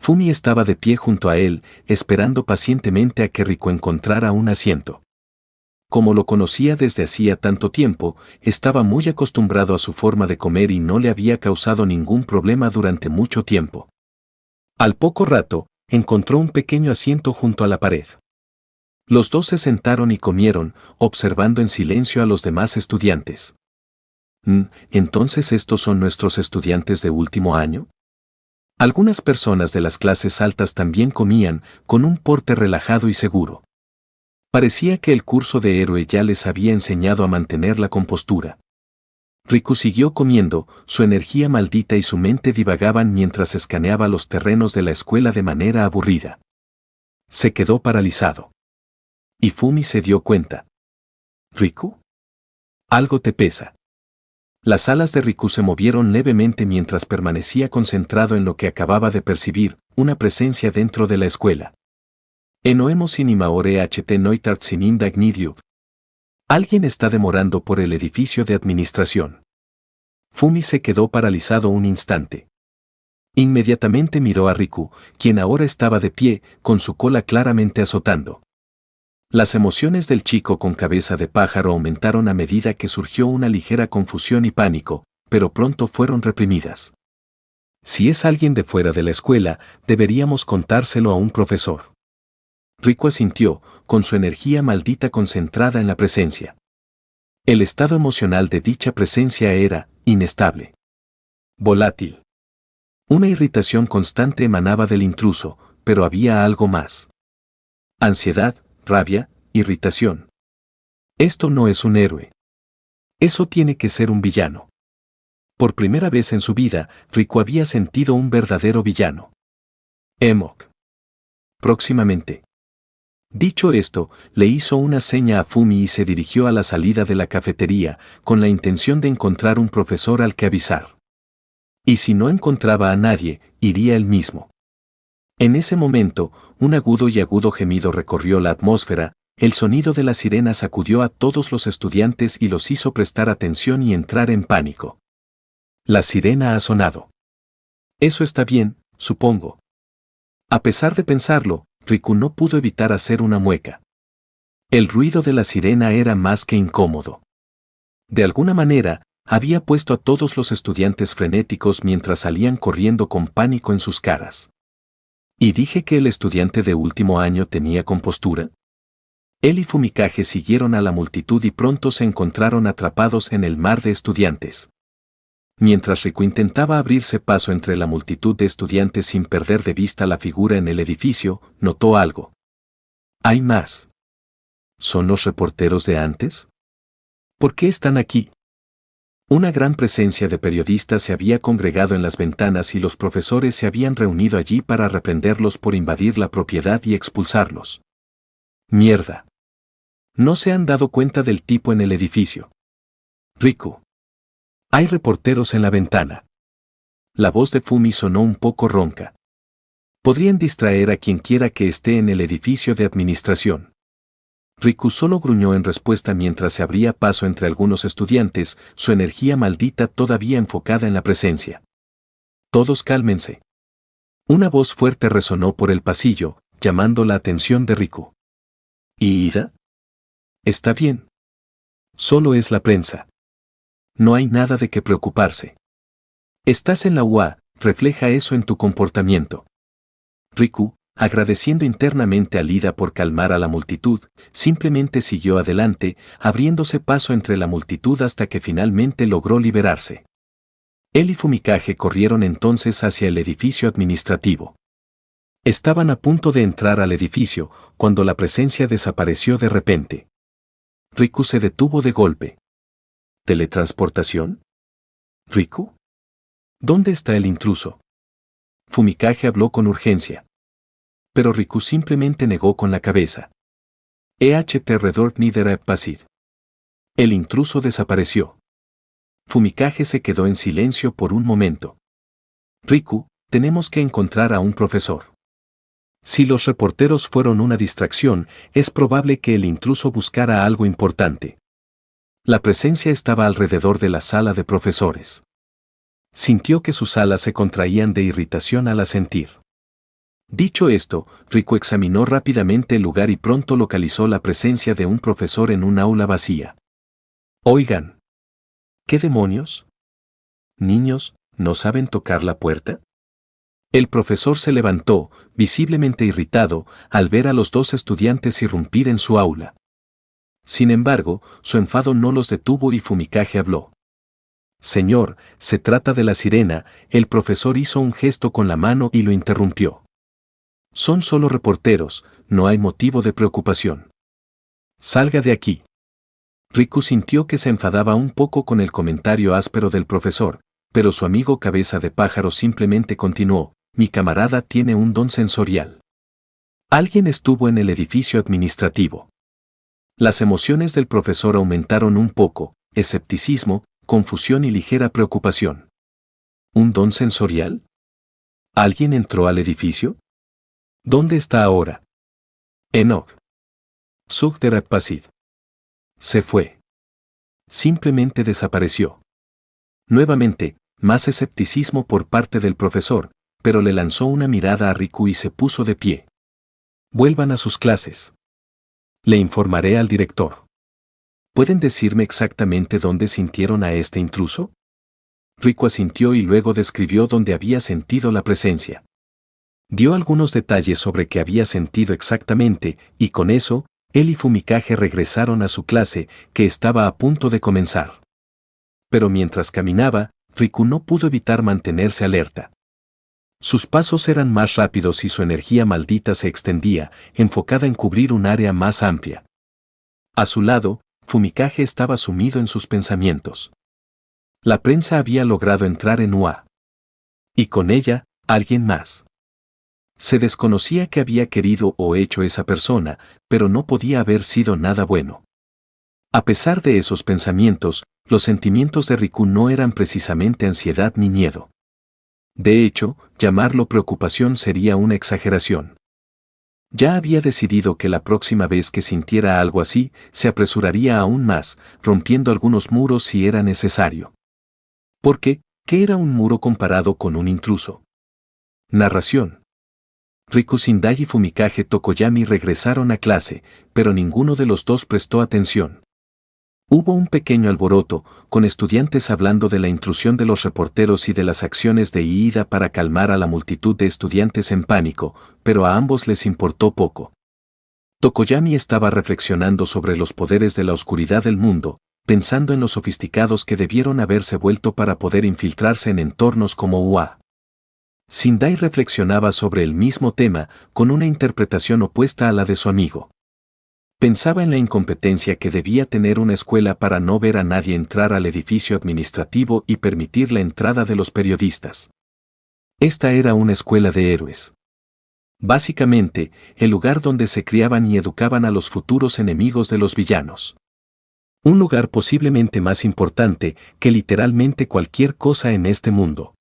Fumi estaba de pie junto a él, esperando pacientemente a que Riku encontrara un asiento. Como lo conocía desde hacía tanto tiempo, estaba muy acostumbrado a su forma de comer y no le había causado ningún problema durante mucho tiempo. Al poco rato, encontró un pequeño asiento junto a la pared. Los dos se sentaron y comieron, observando en silencio a los demás estudiantes. ¿Entonces estos son nuestros estudiantes de último año? Algunas personas de las clases altas también comían, con un porte relajado y seguro. Parecía que el curso de héroe ya les había enseñado a mantener la compostura. Riku siguió comiendo, su energía maldita y su mente divagaban mientras escaneaba los terrenos de la escuela de manera aburrida. Se quedó paralizado. Y Fumi se dio cuenta. ¿Riku? Algo te pesa. Las alas de Riku se movieron levemente mientras permanecía concentrado en lo que acababa de percibir, una presencia dentro de la escuela. Enoemos inimaore ht noitart sinin dagnidiu. Alguien está demorando por el edificio de administración. Fumi se quedó paralizado un instante. Inmediatamente miró a Riku, quien ahora estaba de pie, con su cola claramente azotando. Las emociones del chico con cabeza de pájaro aumentaron a medida que surgió una ligera confusión y pánico, pero pronto fueron reprimidas. Si es alguien de fuera de la escuela, deberíamos contárselo a un profesor. Riku asintió, con su energía maldita concentrada en la presencia. El estado emocional de dicha presencia era inestable. Volátil. Una irritación constante emanaba del intruso, pero había algo más. Ansiedad, rabia, irritación. Esto no es un héroe. Eso tiene que ser un villano. Por primera vez en su vida, Riku había sentido un verdadero villano. Emok. Próximamente. Dicho esto, le hizo una seña a Fumi y se dirigió a la salida de la cafetería, con la intención de encontrar un profesor al que avisar. Y si no encontraba a nadie, iría él mismo. En ese momento, un agudo y agudo gemido recorrió la atmósfera, el sonido de la sirena sacudió a todos los estudiantes y los hizo prestar atención y entrar en pánico. La sirena ha sonado. Eso está bien, supongo. A pesar de pensarlo, Riku no pudo evitar hacer una mueca. El ruido de la sirena era más que incómodo. De alguna manera, había puesto a todos los estudiantes frenéticos mientras salían corriendo con pánico en sus caras. ¿Y dije que el estudiante de último año tenía compostura? Él y Fumikage siguieron a la multitud y pronto se encontraron atrapados en el mar de estudiantes. Mientras Riku intentaba abrirse paso entre la multitud de estudiantes sin perder de vista la figura en el edificio, notó algo. ¿Hay más? ¿Son los reporteros de antes? ¿Por qué están aquí? Una gran presencia de periodistas se había congregado en las ventanas y los profesores se habían reunido allí para reprenderlos por invadir la propiedad y expulsarlos. Mierda. No se han dado cuenta del tipo en el edificio. Riku. Hay reporteros en la ventana. La voz de Fumi sonó un poco ronca. Podrían distraer a quien quiera que esté en el edificio de administración. Riku solo gruñó en respuesta mientras se abría paso entre algunos estudiantes, su energía maldita todavía enfocada en la presencia. Todos cálmense. Una voz fuerte resonó por el pasillo, llamando la atención de Riku. ¿Y Ida? Está bien. Solo es la prensa. No hay nada de qué preocuparse. Estás en la UA, refleja eso en tu comportamiento. Riku, Agradeciendo internamente a Lida por calmar a la multitud, simplemente siguió adelante, abriéndose paso entre la multitud hasta que finalmente logró liberarse. Él y Fumikage corrieron entonces hacia el edificio administrativo. Estaban a punto de entrar al edificio, cuando la presencia desapareció de repente. Riku se detuvo de golpe. ¿Teletransportación? ¿Riku? ¿Dónde está el intruso? Fumikage habló con urgencia. Pero Riku simplemente negó con la cabeza. Redor Nidera Pasid. El intruso desapareció. Fumikage se quedó en silencio por un momento. Riku, tenemos que encontrar a un profesor. Si los reporteros fueron una distracción, es probable que el intruso buscara algo importante. La presencia estaba alrededor de la sala de profesores. Sintió que sus alas se contraían de irritación al asentir. Dicho esto, Riku examinó rápidamente el lugar y pronto localizó la presencia de un profesor en un aula vacía. Oigan. ¿Qué demonios? Niños, ¿no saben tocar la puerta? El profesor se levantó, visiblemente irritado, al ver a los dos estudiantes irrumpir en su aula. Sin embargo, su enfado no los detuvo y Fumikage habló. Señor, se trata de la sirena. El profesor hizo un gesto con la mano y lo interrumpió. Son solo reporteros, no hay motivo de preocupación. Salga de aquí. Riku sintió que se enfadaba un poco con el comentario áspero del profesor, pero su amigo cabeza de pájaro simplemente continuó, mi camarada tiene un don sensorial. Alguien estuvo en el edificio administrativo. Las emociones del profesor aumentaron un poco, escepticismo, confusión y ligera preocupación. ¿Un don sensorial? ¿Alguien entró al edificio? ¿Dónde está ahora? Enoch. Sugderat Pasid. Se fue. Simplemente desapareció. Nuevamente, más escepticismo por parte del profesor, pero le lanzó una mirada a Riku y se puso de pie. Vuelvan a sus clases. Le informaré al director. ¿Pueden decirme exactamente dónde sintieron a este intruso? Riku asintió y luego describió dónde había sentido la presencia. Dio algunos detalles sobre qué había sentido exactamente, y con eso, él y Fumikage regresaron a su clase, que estaba a punto de comenzar. Pero mientras caminaba, Riku no pudo evitar mantenerse alerta. Sus pasos eran más rápidos y su energía maldita se extendía, enfocada en cubrir un área más amplia. A su lado, Fumikage estaba sumido en sus pensamientos. La prensa había logrado entrar en UA. Y con ella, alguien más. Se desconocía qué había querido o hecho esa persona, pero no podía haber sido nada bueno. A pesar de esos pensamientos, los sentimientos de Riku no eran precisamente ansiedad ni miedo. De hecho, llamarlo preocupación sería una exageración. Ya había decidido que la próxima vez que sintiera algo así, se apresuraría aún más, rompiendo algunos muros si era necesario. Porque, ¿qué era un muro comparado con un intruso? Narración. Riku Sindai y Fumikage Tokoyami regresaron a clase, pero ninguno de los dos prestó atención. Hubo un pequeño alboroto, con estudiantes hablando de la intrusión de los reporteros y de las acciones de Iida para calmar a la multitud de estudiantes en pánico, pero a ambos les importó poco. Tokoyami estaba reflexionando sobre los poderes de la oscuridad del mundo, pensando en lo sofisticados que debieron haberse vuelto para poder infiltrarse en entornos como UA. Sindai reflexionaba sobre el mismo tema, con una interpretación opuesta a la de su amigo. Pensaba en la incompetencia que debía tener una escuela para no ver a nadie entrar al edificio administrativo y permitir la entrada de los periodistas. Esta era una escuela de héroes. Básicamente, el lugar donde se criaban y educaban a los futuros enemigos de los villanos. Un lugar posiblemente más importante que literalmente cualquier cosa en este mundo.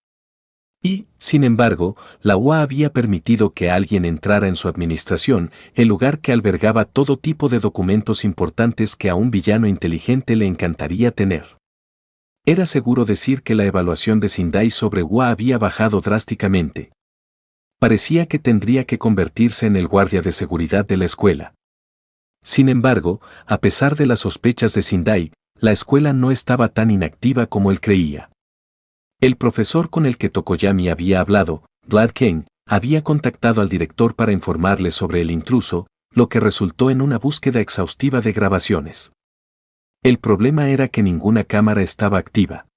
Y, sin embargo, la UA había permitido que alguien entrara en su administración, el lugar que albergaba todo tipo de documentos importantes que a un villano inteligente le encantaría tener. Era seguro decir que la evaluación de Sindai sobre UA había bajado drásticamente. Parecía que tendría que convertirse en el guardia de seguridad de la escuela. Sin embargo, a pesar de las sospechas de Sindai, la escuela no estaba tan inactiva como él creía. El profesor con el que Tokoyami había hablado, Vlad Kane, había contactado al director para informarle sobre el intruso, lo que resultó en una búsqueda exhaustiva de grabaciones. El problema era que ninguna cámara estaba activa.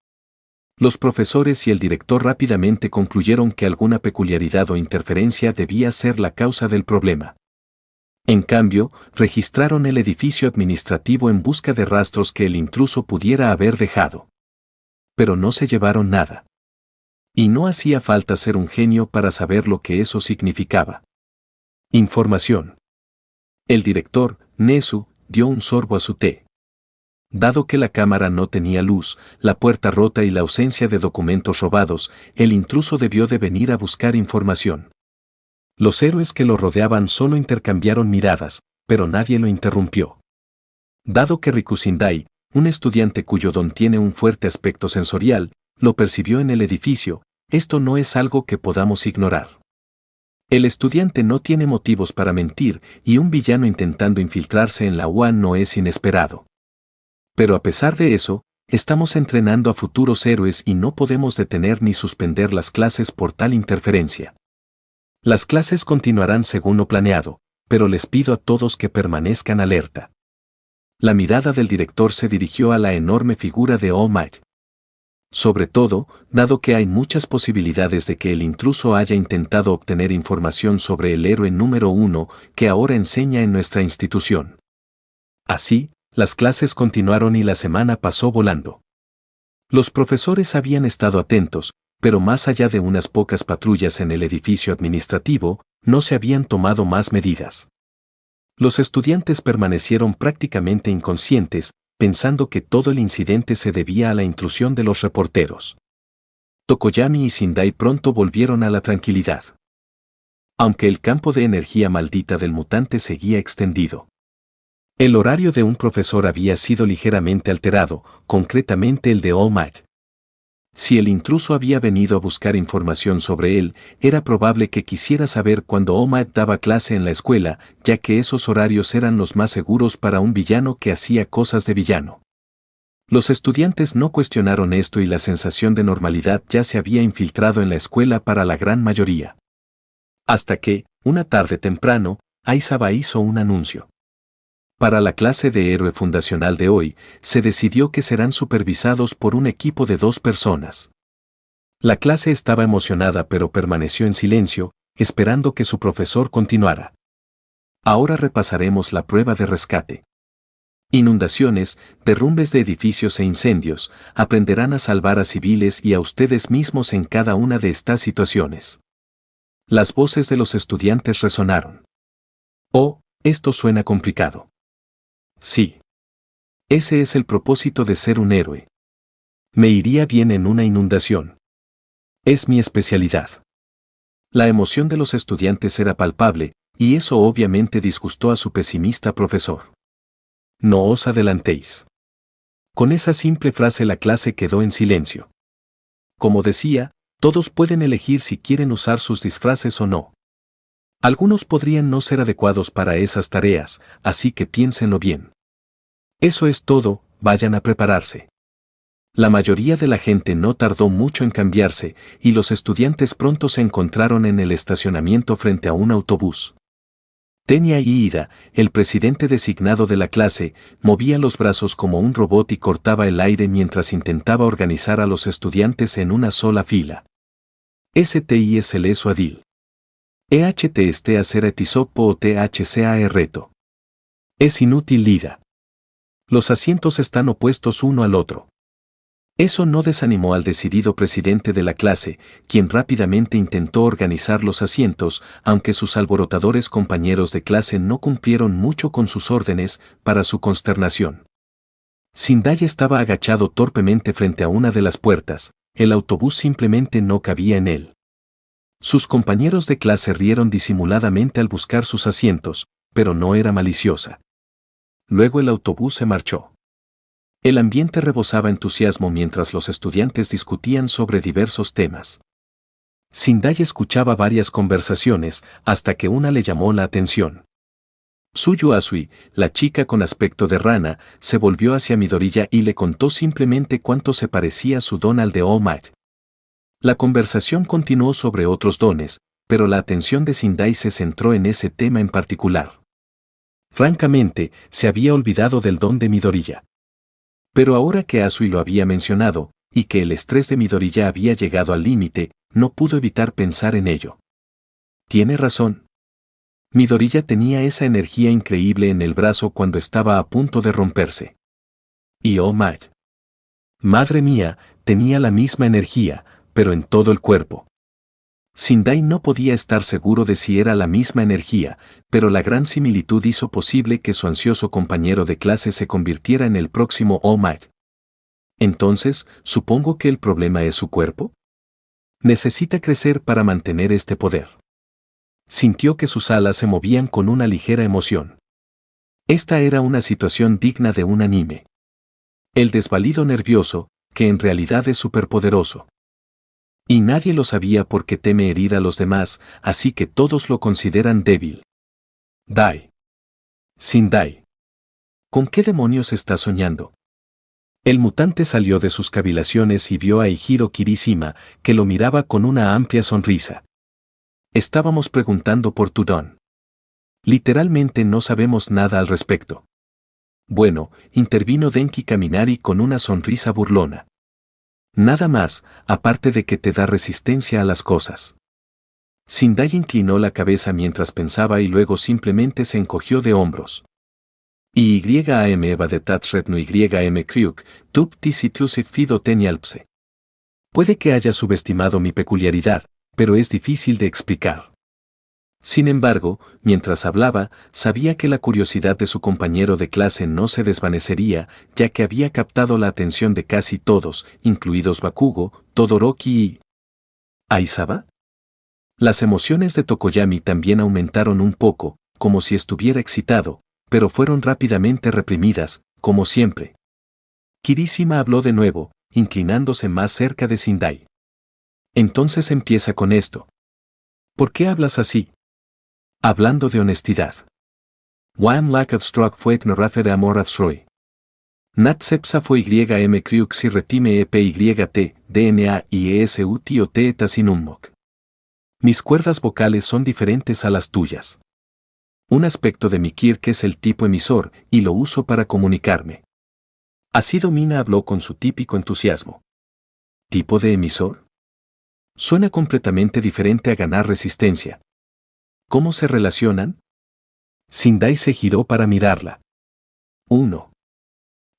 Los profesores y el director rápidamente concluyeron que alguna peculiaridad o interferencia debía ser la causa del problema. En cambio, registraron el edificio administrativo en busca de rastros que el intruso pudiera haber dejado. Pero no se llevaron nada. Y no hacía falta ser un genio para saber lo que eso significaba. Información. El director, Nesu, dio un sorbo a su té. Dado que la cámara no tenía luz, la puerta rota y la ausencia de documentos robados, el intruso debió de venir a buscar información. Los héroes que lo rodeaban solo intercambiaron miradas, pero nadie lo interrumpió. Dado que Rikusindai, un estudiante cuyo don tiene un fuerte aspecto sensorial, lo percibió en el edificio, esto no es algo que podamos ignorar. El estudiante no tiene motivos para mentir y un villano intentando infiltrarse en la UA no es inesperado. Pero a pesar de eso, estamos entrenando a futuros héroes y no podemos detener ni suspender las clases por tal interferencia. Las clases continuarán según lo planeado, pero les pido a todos que permanezcan alerta. La mirada del director se dirigió a la enorme figura de All Might. Sobre todo, dado que hay muchas posibilidades de que el intruso haya intentado obtener información sobre el héroe número 1 que ahora enseña en nuestra institución. Así, las clases continuaron y la semana pasó volando. Los profesores habían estado atentos, pero más allá de unas pocas patrullas en el edificio administrativo, no se habían tomado más medidas. Los estudiantes permanecieron prácticamente inconscientes, pensando que todo el incidente se debía a la intrusión de los reporteros. Tokoyami y Sindai pronto volvieron a la tranquilidad. Aunque el campo de energía maldita del mutante seguía extendido. El horario de un profesor había sido ligeramente alterado, concretamente el de All Might. Si el intruso había venido a buscar información sobre él, era probable que quisiera saber cuándo All Might daba clase en la escuela, ya que esos horarios eran los más seguros para un villano que hacía cosas de villano. Los estudiantes no cuestionaron esto y la sensación de normalidad ya se había infiltrado en la escuela para la gran mayoría. Hasta que, una tarde temprano, Aizawa hizo un anuncio. Para la clase de héroe fundacional de hoy, se decidió que serán supervisados por un equipo de 2 personas. La clase estaba emocionada pero permaneció en silencio, esperando que su profesor continuara. Ahora repasaremos la prueba de rescate. Inundaciones, derrumbes de edificios e incendios, aprenderán a salvar a civiles y a ustedes mismos en cada una de estas situaciones. Las voces de los estudiantes resonaron. Oh, esto suena complicado. Sí. Ese es el propósito de ser un héroe. Me iría bien en una inundación. Es mi especialidad. La emoción de los estudiantes era palpable, y eso obviamente disgustó a su pesimista profesor. No os adelantéis. Con esa simple frase la clase quedó en silencio. Como decía, todos pueden elegir si quieren usar sus disfraces o no. Algunos podrían no ser adecuados para esas tareas, así que piénsenlo bien. Eso es todo, vayan a prepararse. La mayoría de la gente no tardó mucho en cambiarse, y los estudiantes pronto se encontraron en el estacionamiento frente a un autobús. Tenya Iida, el presidente designado de la clase, movía los brazos como un robot y cortaba el aire mientras intentaba organizar a los estudiantes en una sola fila. STI es el Adil. EHT este hacer etisopo o THCA reto. Es inútil Lida. Los asientos están opuestos uno al otro. Eso no desanimó al decidido presidente de la clase, quien rápidamente intentó organizar los asientos, aunque sus alborotadores compañeros de clase no cumplieron mucho con sus órdenes, para su consternación. Sindai estaba agachado torpemente frente a una de las puertas, el autobús simplemente no cabía en él. Sus compañeros de clase rieron disimuladamente al buscar sus asientos, pero no era maliciosa. Luego el autobús se marchó. El ambiente rebosaba entusiasmo mientras los estudiantes discutían sobre diversos temas. Sindai escuchaba varias conversaciones hasta que una le llamó la atención. Suyu Asui, la chica con aspecto de rana, se volvió hacia Midoriya y le contó simplemente cuánto se parecía a su don al de All Might. La conversación continuó sobre otros dones, pero la atención de Sindai se centró en ese tema en particular. Francamente, se había olvidado del don de Midoriya. Pero ahora que Asui lo había mencionado, y que el estrés de Midoriya había llegado al límite, no pudo evitar pensar en ello. Tiene razón. Midoriya tenía esa energía increíble en el brazo cuando estaba a punto de romperse. Y oh my. Madre mía, tenía la misma energía, pero en todo el cuerpo. Sindai no podía estar seguro de si era la misma energía, pero la gran similitud hizo posible que su ansioso compañero de clase se convirtiera en el próximo All Might. Entonces, supongo que el problema es su cuerpo. Necesita crecer para mantener este poder. Sintió que sus alas se movían con una ligera emoción. Esta era una situación digna de un anime. El desvalido nervioso, que en realidad es superpoderoso. Y nadie lo sabía porque teme herir a los demás, así que todos lo consideran débil. Dai. Sindai. ¿Con qué demonios está soñando? El mutante salió de sus cavilaciones y vio a Eijiro Kirishima, que lo miraba con una amplia sonrisa. Estábamos preguntando por tu don. Literalmente no sabemos nada al respecto. Bueno, intervino Denki Kaminari con una sonrisa burlona. Nada más, aparte de que te da resistencia a las cosas. Sindai inclinó la cabeza mientras pensaba y luego simplemente se encogió de hombros. YAM Eva de Tatsretno YM Kryuk, Tup Tisitlusit Fido Tenialpse. Puede que haya subestimado mi peculiaridad, pero es difícil de explicar. Sin embargo, mientras hablaba, sabía que la curiosidad de su compañero de clase no se desvanecería, ya que había captado la atención de casi todos, incluidos Bakugo, Todoroki y Aizawa. Las emociones de Tokoyami también aumentaron un poco, como si estuviera excitado, pero fueron rápidamente reprimidas, como siempre. Kirishima habló de nuevo, inclinándose más cerca de Sindai. Entonces empieza con esto. ¿Por qué hablas así? Hablando de honestidad. One lack of stroke fue ignorafere amor abstroy. Nat sepsa fue YM Kryuk si retime EPYT, DNA y ESUTIOT etasinumok. Mis cuerdas vocales son diferentes a las tuyas. Un aspecto de mi Kirk es el tipo emisor, y lo uso para comunicarme. Así Domina habló con su típico entusiasmo. ¿Tipo de emisor? Suena completamente diferente a ganar resistencia. ¿Cómo se relacionan? Sindai se giró para mirarla. 1.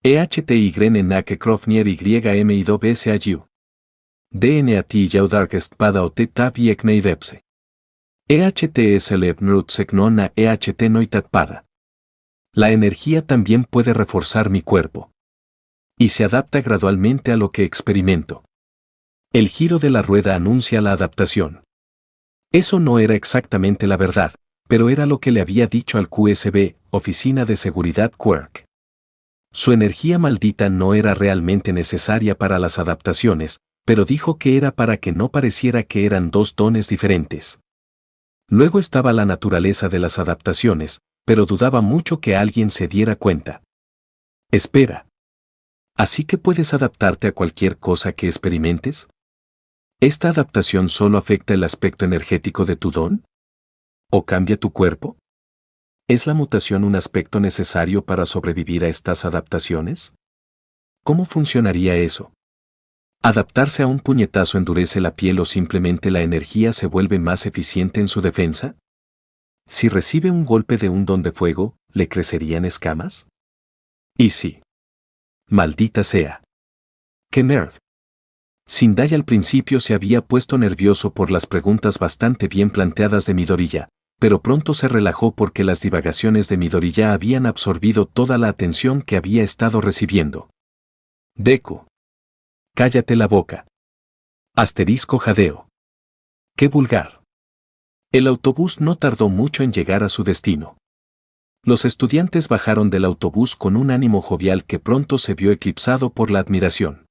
EHTY Nake Krofnier YM y 2 BSAU. DNAT Yaudarkest Pada o Tab y Ekneirepse. EHTS Lebnrut Seknona EHT Noitat Pada. La energía también puede reforzar mi cuerpo. Y se adapta gradualmente a lo que experimento. El giro de la rueda anuncia la adaptación. Eso no era exactamente la verdad, pero era lo que le había dicho al QSB, Oficina de Seguridad Quirk. Su energía maldita no era realmente necesaria para las adaptaciones, pero dijo que era para que no pareciera que eran dos dones diferentes. Luego estaba la naturaleza de las adaptaciones, pero dudaba mucho que alguien se diera cuenta. Espera. ¿Así que puedes adaptarte a cualquier cosa que experimentes? ¿Esta adaptación solo afecta el aspecto energético de tu don? ¿O cambia tu cuerpo? ¿Es la mutación un aspecto necesario para sobrevivir a estas adaptaciones? ¿Cómo funcionaría eso? ¿Adaptarse a un puñetazo endurece la piel o simplemente la energía se vuelve más eficiente en su defensa? Si recibe un golpe de un don de fuego, ¿le crecerían escamas? Y sí. Maldita sea. ¡Qué nerd! Sindai al principio se había puesto nervioso por las preguntas bastante bien planteadas de Midoriya, pero pronto se relajó porque las divagaciones de Midoriya habían absorbido toda la atención que había estado recibiendo. Deku. Cállate la boca. Asterisco jadeo. ¡Qué vulgar! El autobús no tardó mucho en llegar a su destino. Los estudiantes bajaron del autobús con un ánimo jovial que pronto se vio eclipsado por la admiración.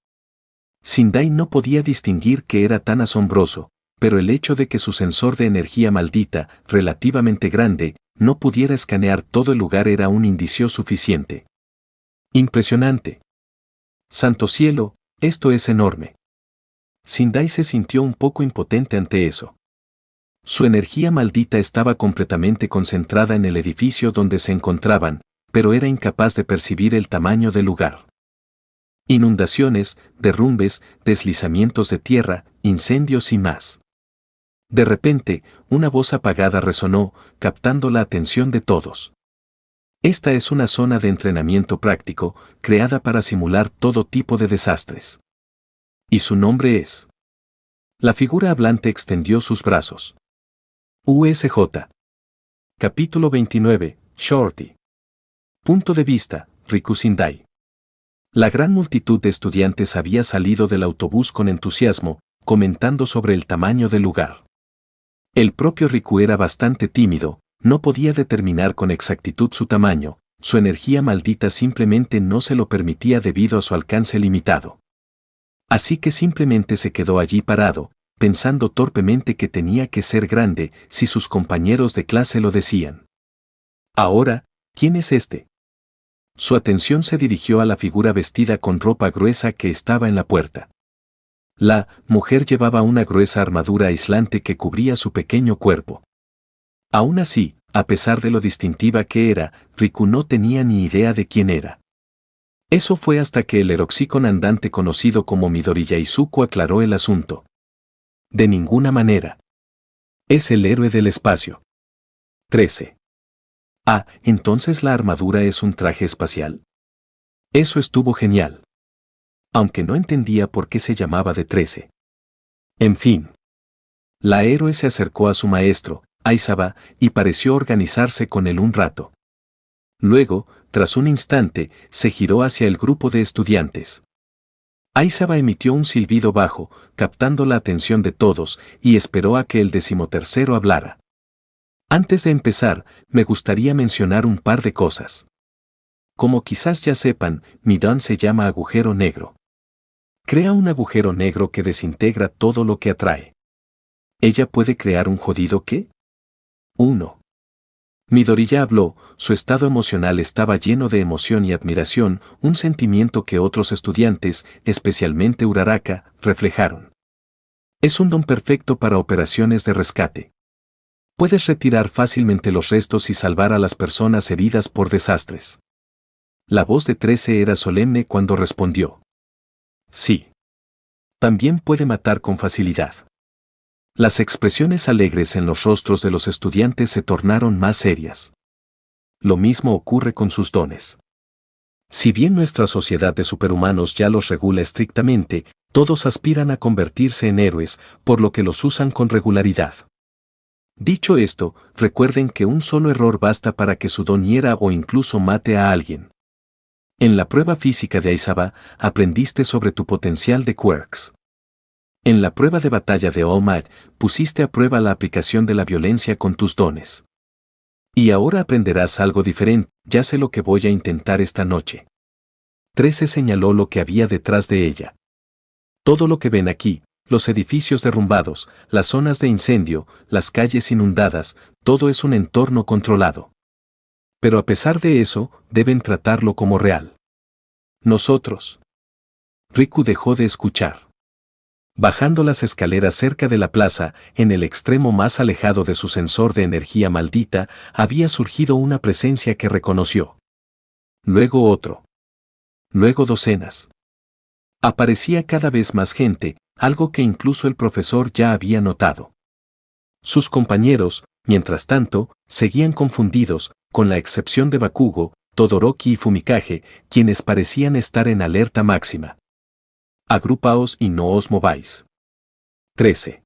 Sindai no podía distinguir qué era tan asombroso, pero el hecho de que su sensor de energía maldita, relativamente grande, no pudiera escanear todo el lugar era un indicio suficiente. Impresionante. Santo cielo, esto es enorme. Sindai se sintió un poco impotente ante eso. Su energía maldita estaba completamente concentrada en el edificio donde se encontraban, pero era incapaz de percibir el tamaño del lugar. Inundaciones, derrumbes, deslizamientos de tierra, incendios y más. De repente, una voz apagada resonó, captando la atención de todos. Esta es una zona de entrenamiento práctico, creada para simular todo tipo de desastres. Y su nombre es. La figura hablante extendió sus brazos. USJ. Capítulo 29, Shorty. Punto de vista, Riku Sindai. La gran multitud de estudiantes había salido del autobús con entusiasmo, comentando sobre el tamaño del lugar. El propio Riku era bastante tímido, no podía determinar con exactitud su tamaño, su energía maldita simplemente no se lo permitía debido a su alcance limitado. Así que simplemente se quedó allí parado, pensando torpemente que tenía que ser grande si sus compañeros de clase lo decían. Ahora, ¿quién es este? Su atención se dirigió a la figura vestida con ropa gruesa que estaba en la puerta. La mujer llevaba una gruesa armadura aislante que cubría su pequeño cuerpo. Aún así, a pesar de lo distintiva que era, Riku no tenía ni idea de quién era. Eso fue hasta que el Eroxicon andante conocido como Midoriya Izuku aclaró el asunto. De ninguna manera. Es el héroe del espacio. 13. Ah, ¿entonces la armadura es un traje espacial? Eso estuvo genial. Aunque no entendía por qué se llamaba de 13. En fin. La héroe se acercó a su maestro, Aizawa, y pareció organizarse con él un rato. Luego, tras un instante, se giró hacia el grupo de estudiantes. Aizawa emitió un silbido bajo, captando la atención de todos, y esperó a que el 13º hablara. Antes de empezar, me gustaría mencionar un par de cosas. Como quizás ya sepan, mi don se llama agujero negro. Crea un agujero negro que desintegra todo lo que atrae. ¿Ella puede crear un jodido qué? 1. Midoriya habló, su estado emocional estaba lleno de emoción y admiración, un sentimiento que otros estudiantes, especialmente Uraraka, reflejaron. Es un don perfecto para operaciones de rescate. Puedes retirar fácilmente los restos y salvar a las personas heridas por desastres. La voz de 13 era solemne cuando respondió. Sí. También puede matar con facilidad. Las expresiones alegres en los rostros de los estudiantes se tornaron más serias. Lo mismo ocurre con sus dones. Si bien nuestra sociedad de superhumanos ya los regula estrictamente, todos aspiran a convertirse en héroes, por lo que los usan con regularidad. Dicho esto, recuerden que un solo error basta para que su don hiera o incluso mate a alguien. En la prueba física de Aizawa, aprendiste sobre tu potencial de quirks. En la prueba de batalla de All Might, pusiste a prueba la aplicación de la violencia con tus dones. Y ahora aprenderás algo diferente, ya sé lo que voy a intentar esta noche. 13 señaló lo que había detrás de ella. Todo lo que ven aquí, los edificios derrumbados, las zonas de incendio, las calles inundadas, todo es un entorno controlado. Pero a pesar de eso, deben tratarlo como real. Nosotros. Riku dejó de escuchar. Bajando las escaleras cerca de la plaza, en el extremo más alejado de su sensor de energía maldita, había surgido una presencia que reconoció. Luego otro. Luego docenas. Aparecía cada vez más gente, algo que incluso el profesor ya había notado. Sus compañeros, mientras tanto, seguían confundidos, con la excepción de Bakugo, Todoroki y Fumikage, quienes parecían estar en alerta máxima. Agrupaos y no os mováis. 13.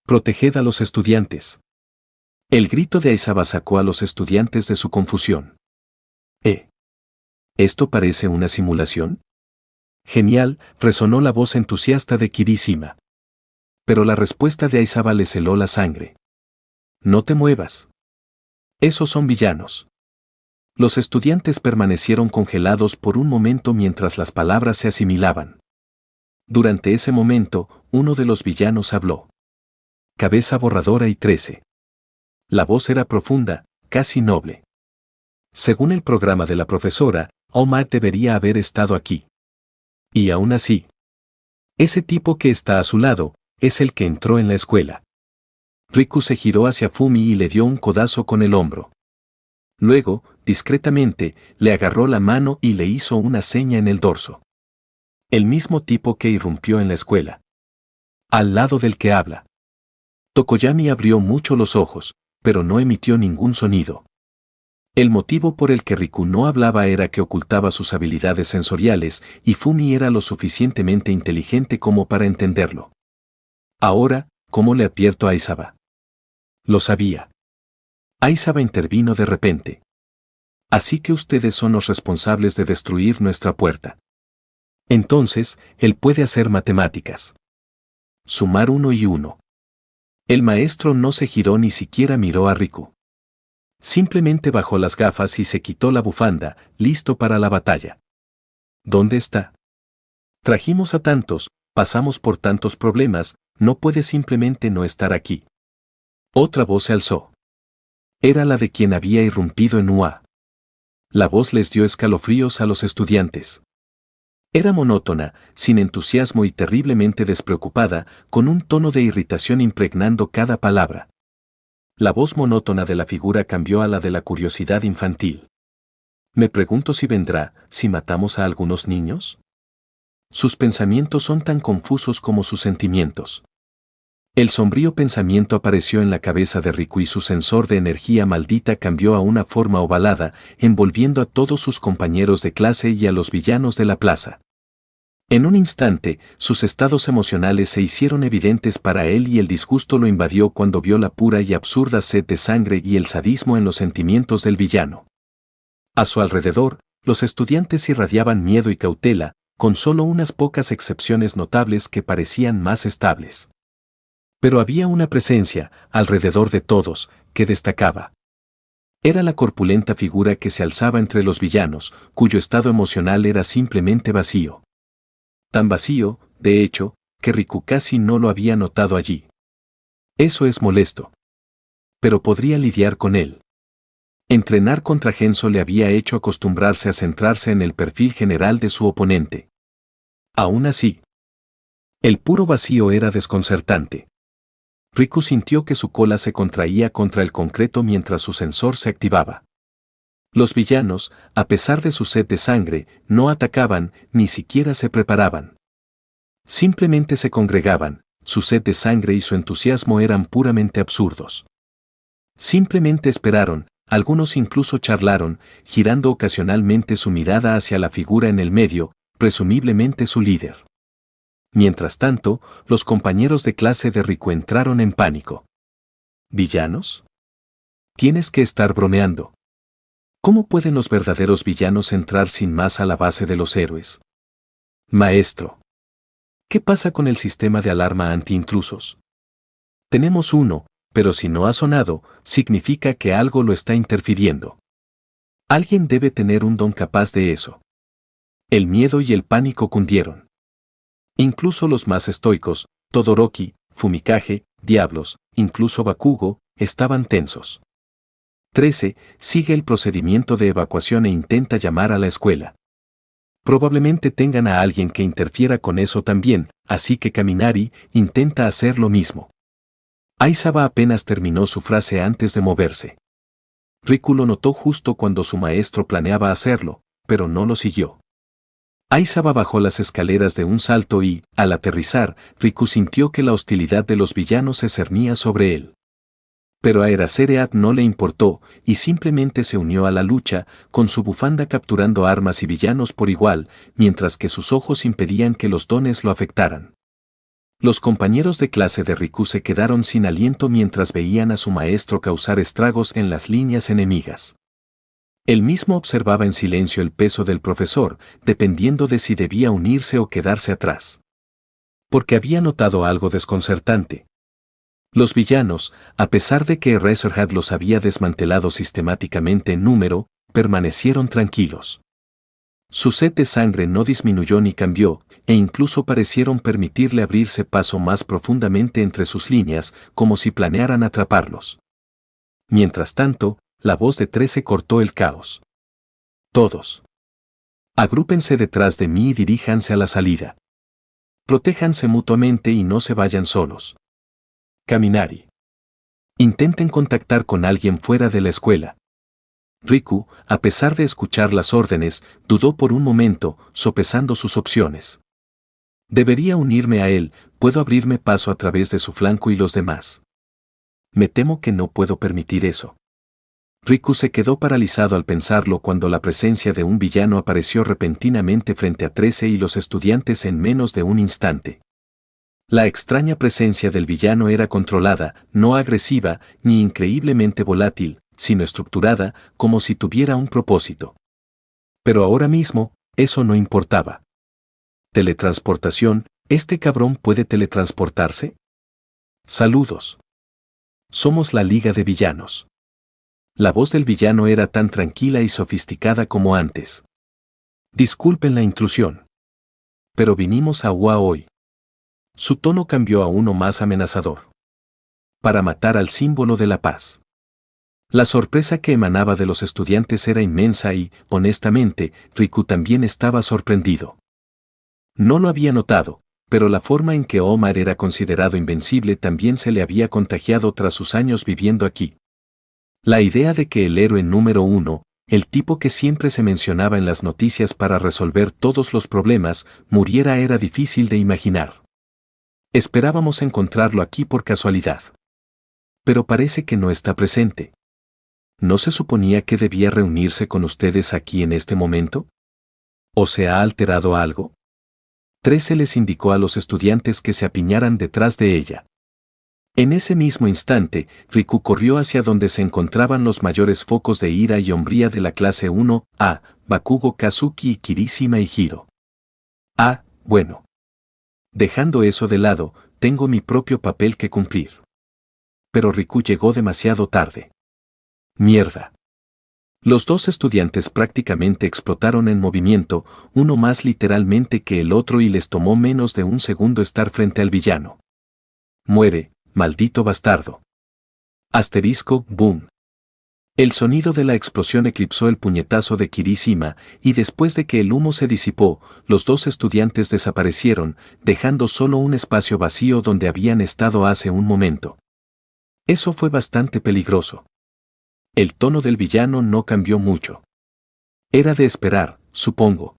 Proteged a los estudiantes. El grito de Aizawa sacó a los estudiantes de su confusión. ¿Esto parece una simulación? Genial, resonó la voz entusiasta de Kirishima. Pero la respuesta de Aizawa les heló la sangre. No te muevas. Esos son villanos. Los estudiantes permanecieron congelados por un momento mientras las palabras se asimilaban. Durante ese momento, uno de los villanos habló. Cabeza borradora y 13. La voz era profunda, casi noble. Según el programa de la profesora, All Might debería haber estado aquí. Y aún así. Ese tipo que está a su lado, es el que entró en la escuela. Riku se giró hacia Fumi y le dio un codazo con el hombro. Luego, discretamente, le agarró la mano y le hizo una seña en el dorso. El mismo tipo que irrumpió en la escuela. Al lado del que habla. Tokoyami abrió mucho los ojos, pero no emitió ningún sonido. El motivo por el que Riku no hablaba era que ocultaba sus habilidades sensoriales y Fumi era lo suficientemente inteligente como para entenderlo. Ahora, ¿cómo le advierto a Aizawa? Lo sabía. Aizawa intervino de repente. Así que ustedes son los responsables de destruir nuestra puerta. Entonces, él puede hacer matemáticas. Sumar 1 y 1. El maestro no se giró ni siquiera miró a Riku. Simplemente bajó las gafas y se quitó la bufanda, listo para la batalla. ¿Dónde está? Trajimos a tantos, pasamos por tantos problemas, no puede simplemente no estar aquí. Otra voz se alzó. Era la de quien había irrumpido en UA. La voz les dio escalofríos a los estudiantes. Era monótona, sin entusiasmo y terriblemente despreocupada, con un tono de irritación impregnando cada palabra. La voz monótona de la figura cambió a la de la curiosidad infantil. Me pregunto si vendrá, si matamos a algunos niños. Sus pensamientos son tan confusos como sus sentimientos. El sombrío pensamiento apareció en la cabeza de Riku y su sensor de energía maldita cambió a una forma ovalada, envolviendo a todos sus compañeros de clase y a los villanos de la plaza. En un instante, sus estados emocionales se hicieron evidentes para él y el disgusto lo invadió cuando vio la pura y absurda sed de sangre y el sadismo en los sentimientos del villano. A su alrededor, los estudiantes irradiaban miedo y cautela, con solo unas pocas excepciones notables que parecían más estables. Pero había una presencia, alrededor de todos, que destacaba. Era la corpulenta figura que se alzaba entre los villanos, cuyo estado emocional era simplemente vacío. Tan vacío, de hecho, que Riku casi no lo había notado allí. Eso es molesto. Pero podría lidiar con él. Entrenar contra Genso le había hecho acostumbrarse a centrarse en el perfil general de su oponente. Aún así, el puro vacío era desconcertante. Riku sintió que su cola se contraía contra el concreto mientras su sensor se activaba. Los villanos, a pesar de su sed de sangre, no atacaban, ni siquiera se preparaban. Simplemente se congregaban, su sed de sangre y su entusiasmo eran puramente absurdos. Simplemente esperaron, algunos incluso charlaron, girando ocasionalmente su mirada hacia la figura en el medio, presumiblemente su líder. Mientras tanto, los compañeros de clase de Riku entraron en pánico. ¿Villanos? Tienes que estar bromeando. ¿Cómo pueden los verdaderos villanos entrar sin más a la base de los héroes? Maestro. ¿Qué pasa con el sistema de alarma anti-intrusos? Tenemos uno, pero si no ha sonado, significa que algo lo está interfiriendo. Alguien debe tener un don capaz de eso. El miedo y el pánico cundieron. Incluso los más estoicos, Todoroki, Fumikage, Diablos, incluso Bakugo, estaban tensos. 13. Sigue el procedimiento de evacuación e intenta llamar a la escuela. Probablemente tengan a alguien que interfiera con eso también, así que Kaminari intenta hacer lo mismo. Aizawa apenas terminó su frase antes de moverse. Riku lo notó justo cuando su maestro planeaba hacerlo, pero no lo siguió. Aizawa bajó las escaleras de un salto y, al aterrizar, Riku sintió que la hostilidad de los villanos se cernía sobre él. Pero a Eraserhead no le importó, y simplemente se unió a la lucha, con su bufanda capturando armas y villanos por igual, mientras que sus ojos impedían que los dones lo afectaran. Los compañeros de clase de Riku se quedaron sin aliento mientras veían a su maestro causar estragos en las líneas enemigas. Él mismo observaba en silencio el peso del profesor, dependiendo de si debía unirse o quedarse atrás. Porque había notado algo desconcertante. Los villanos, a pesar de que Eraserhead los había desmantelado sistemáticamente en número, permanecieron tranquilos. Su sed de sangre no disminuyó ni cambió, e incluso parecieron permitirle abrirse paso más profundamente entre sus líneas, como si planearan atraparlos. Mientras tanto, la voz de 13 cortó el caos. Todos. Agrúpense detrás de mí y diríjanse a la salida. Protéjanse mutuamente y no se vayan solos. Kaminari. Intenten contactar con alguien fuera de la escuela. Riku, a pesar de escuchar las órdenes, dudó por un momento, sopesando sus opciones. Debería unirme a él, puedo abrirme paso a través de su flanco y los demás. Me temo que no puedo permitir eso. Riku se quedó paralizado al pensarlo cuando la presencia de un villano apareció repentinamente frente a 13 y los estudiantes en menos de un instante. La extraña presencia del villano era controlada, no agresiva, ni increíblemente volátil, sino estructurada, como si tuviera un propósito. Pero ahora mismo, eso no importaba. Teletransportación, ¿este cabrón puede teletransportarse? Saludos. Somos la Liga de Villanos. La voz del villano era tan tranquila y sofisticada como antes. Disculpen la intrusión. Pero vinimos a UA hoy. Su tono cambió a uno más amenazador. Para matar al símbolo de la paz. La sorpresa que emanaba de los estudiantes era inmensa y, honestamente, Riku también estaba sorprendido. No lo había notado, pero la forma en que Omar era considerado invencible también se le había contagiado tras sus años viviendo aquí. La idea de que el héroe número uno, el tipo que siempre se mencionaba en las noticias para resolver todos los problemas, muriera era difícil de imaginar. Esperábamos encontrarlo aquí por casualidad. Pero parece que no está presente. ¿No se suponía que debía reunirse con ustedes aquí en este momento? ¿O se ha alterado algo? 13 les indicó a los estudiantes que se apiñaran detrás de ella. En ese mismo instante, Riku corrió hacia donde se encontraban los mayores focos de ira y hombría de la clase 1A, Bakugo, Kazuki y Kirishima y Hiro. Ah, bueno. Dejando eso de lado, tengo mi propio papel que cumplir. Pero Riku llegó demasiado tarde. Mierda. Los dos estudiantes prácticamente explotaron en movimiento, uno más literalmente que el otro y les tomó menos de un segundo estar frente al villano. Muere, maldito bastardo. Asterisco, boom. El sonido de la explosión eclipsó el puñetazo de Kirishima, y después de que el humo se disipó, los dos estudiantes desaparecieron, dejando solo un espacio vacío donde habían estado hace un momento. Eso fue bastante peligroso. El tono del villano no cambió mucho. Era de esperar, supongo.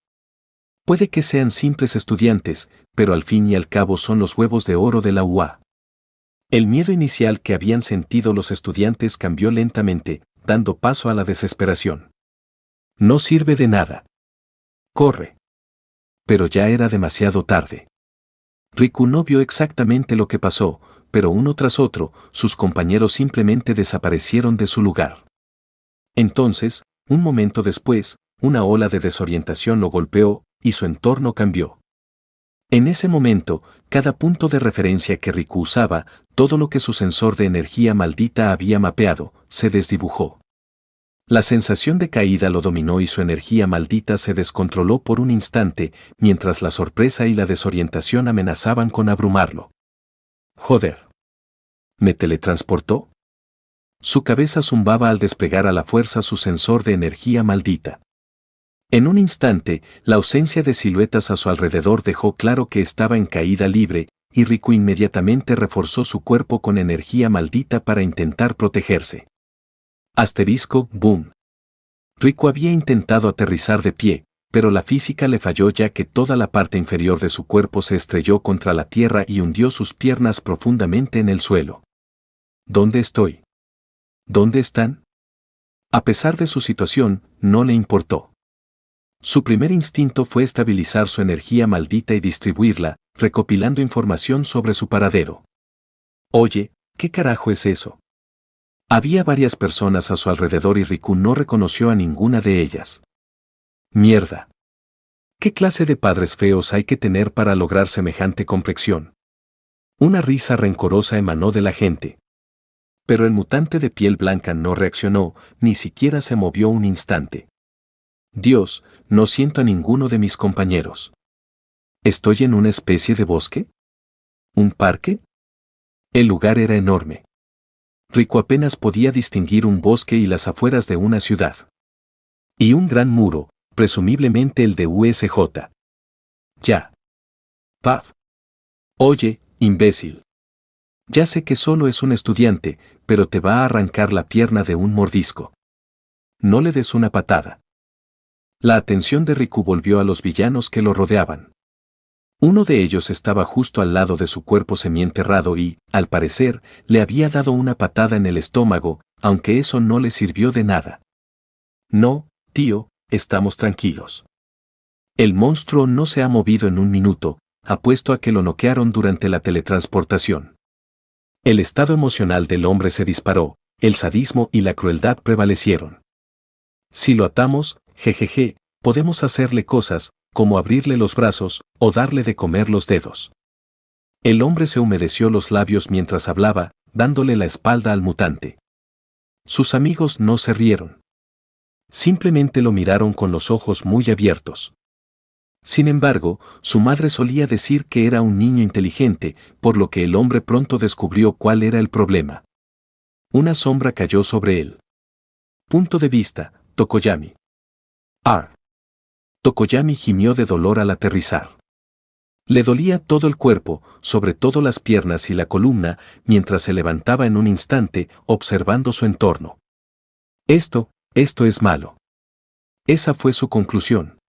Puede que sean simples estudiantes, pero al fin y al cabo son los huevos de oro de la UA. El miedo inicial que habían sentido los estudiantes cambió lentamente, dando paso a la desesperación. No sirve de nada. Corre. Pero ya era demasiado tarde. Riku no vio exactamente lo que pasó, pero uno tras otro, sus compañeros simplemente desaparecieron de su lugar. Entonces, un momento después, una ola de desorientación lo golpeó, y su entorno cambió. En ese momento, cada punto de referencia que Riku usaba, todo lo que su sensor de energía maldita había mapeado, se desdibujó. La sensación de caída lo dominó y su energía maldita se descontroló por un instante, mientras la sorpresa y la desorientación amenazaban con abrumarlo. Joder. ¿Me teletransportó? Su cabeza zumbaba al desplegar a la fuerza su sensor de energía maldita. En un instante, la ausencia de siluetas a su alrededor dejó claro que estaba en caída libre, y Riku inmediatamente reforzó su cuerpo con energía maldita para intentar protegerse. Asterisco, boom. Riku había intentado aterrizar de pie, pero la física le falló ya que toda la parte inferior de su cuerpo se estrelló contra la tierra y hundió sus piernas profundamente en el suelo. ¿Dónde estoy? ¿Dónde están? A pesar de su situación, no le importó. Su primer instinto fue estabilizar su energía maldita y distribuirla, recopilando información sobre su paradero. Oye, ¿qué carajo es eso? Había varias personas a su alrededor y Riku no reconoció a ninguna de ellas. Mierda. ¿Qué clase de padres feos hay que tener para lograr semejante complexión? Una risa rencorosa emanó de la gente. Pero el mutante de piel blanca no reaccionó, ni siquiera se movió un instante. Dios, no siento a ninguno de mis compañeros. ¿Estoy en una especie de bosque? ¿Un parque? El lugar era enorme. Riku apenas podía distinguir un bosque y las afueras de una ciudad. Y un gran muro, presumiblemente el de USJ. Ya. Paf. Oye, imbécil. Ya sé que solo es un estudiante, pero te va a arrancar la pierna de un mordisco. No le des una patada. La atención de Riku volvió a los villanos que lo rodeaban. Uno de ellos estaba justo al lado de su cuerpo semienterrado y, al parecer, le había dado una patada en el estómago, aunque eso no le sirvió de nada. No, tío, estamos tranquilos. El monstruo no se ha movido en un minuto, apuesto a que lo noquearon durante la teletransportación. El estado emocional del hombre se disparó, el sadismo y la crueldad prevalecieron. Si lo atamos, jejeje, podemos hacerle cosas, como abrirle los brazos, o darle de comer los dedos. El hombre se humedeció los labios mientras hablaba, dándole la espalda al mutante. Sus amigos no se rieron. Simplemente lo miraron con los ojos muy abiertos. Sin embargo, su madre solía decir que era un niño inteligente, por lo que el hombre pronto descubrió cuál era el problema. Una sombra cayó sobre él. Punto de vista, Tokoyami. Tokoyami gimió de dolor al aterrizar. Le dolía todo el cuerpo, sobre todo las piernas y la columna, mientras se levantaba en un instante, observando su entorno. Esto es malo. Esa fue su conclusión.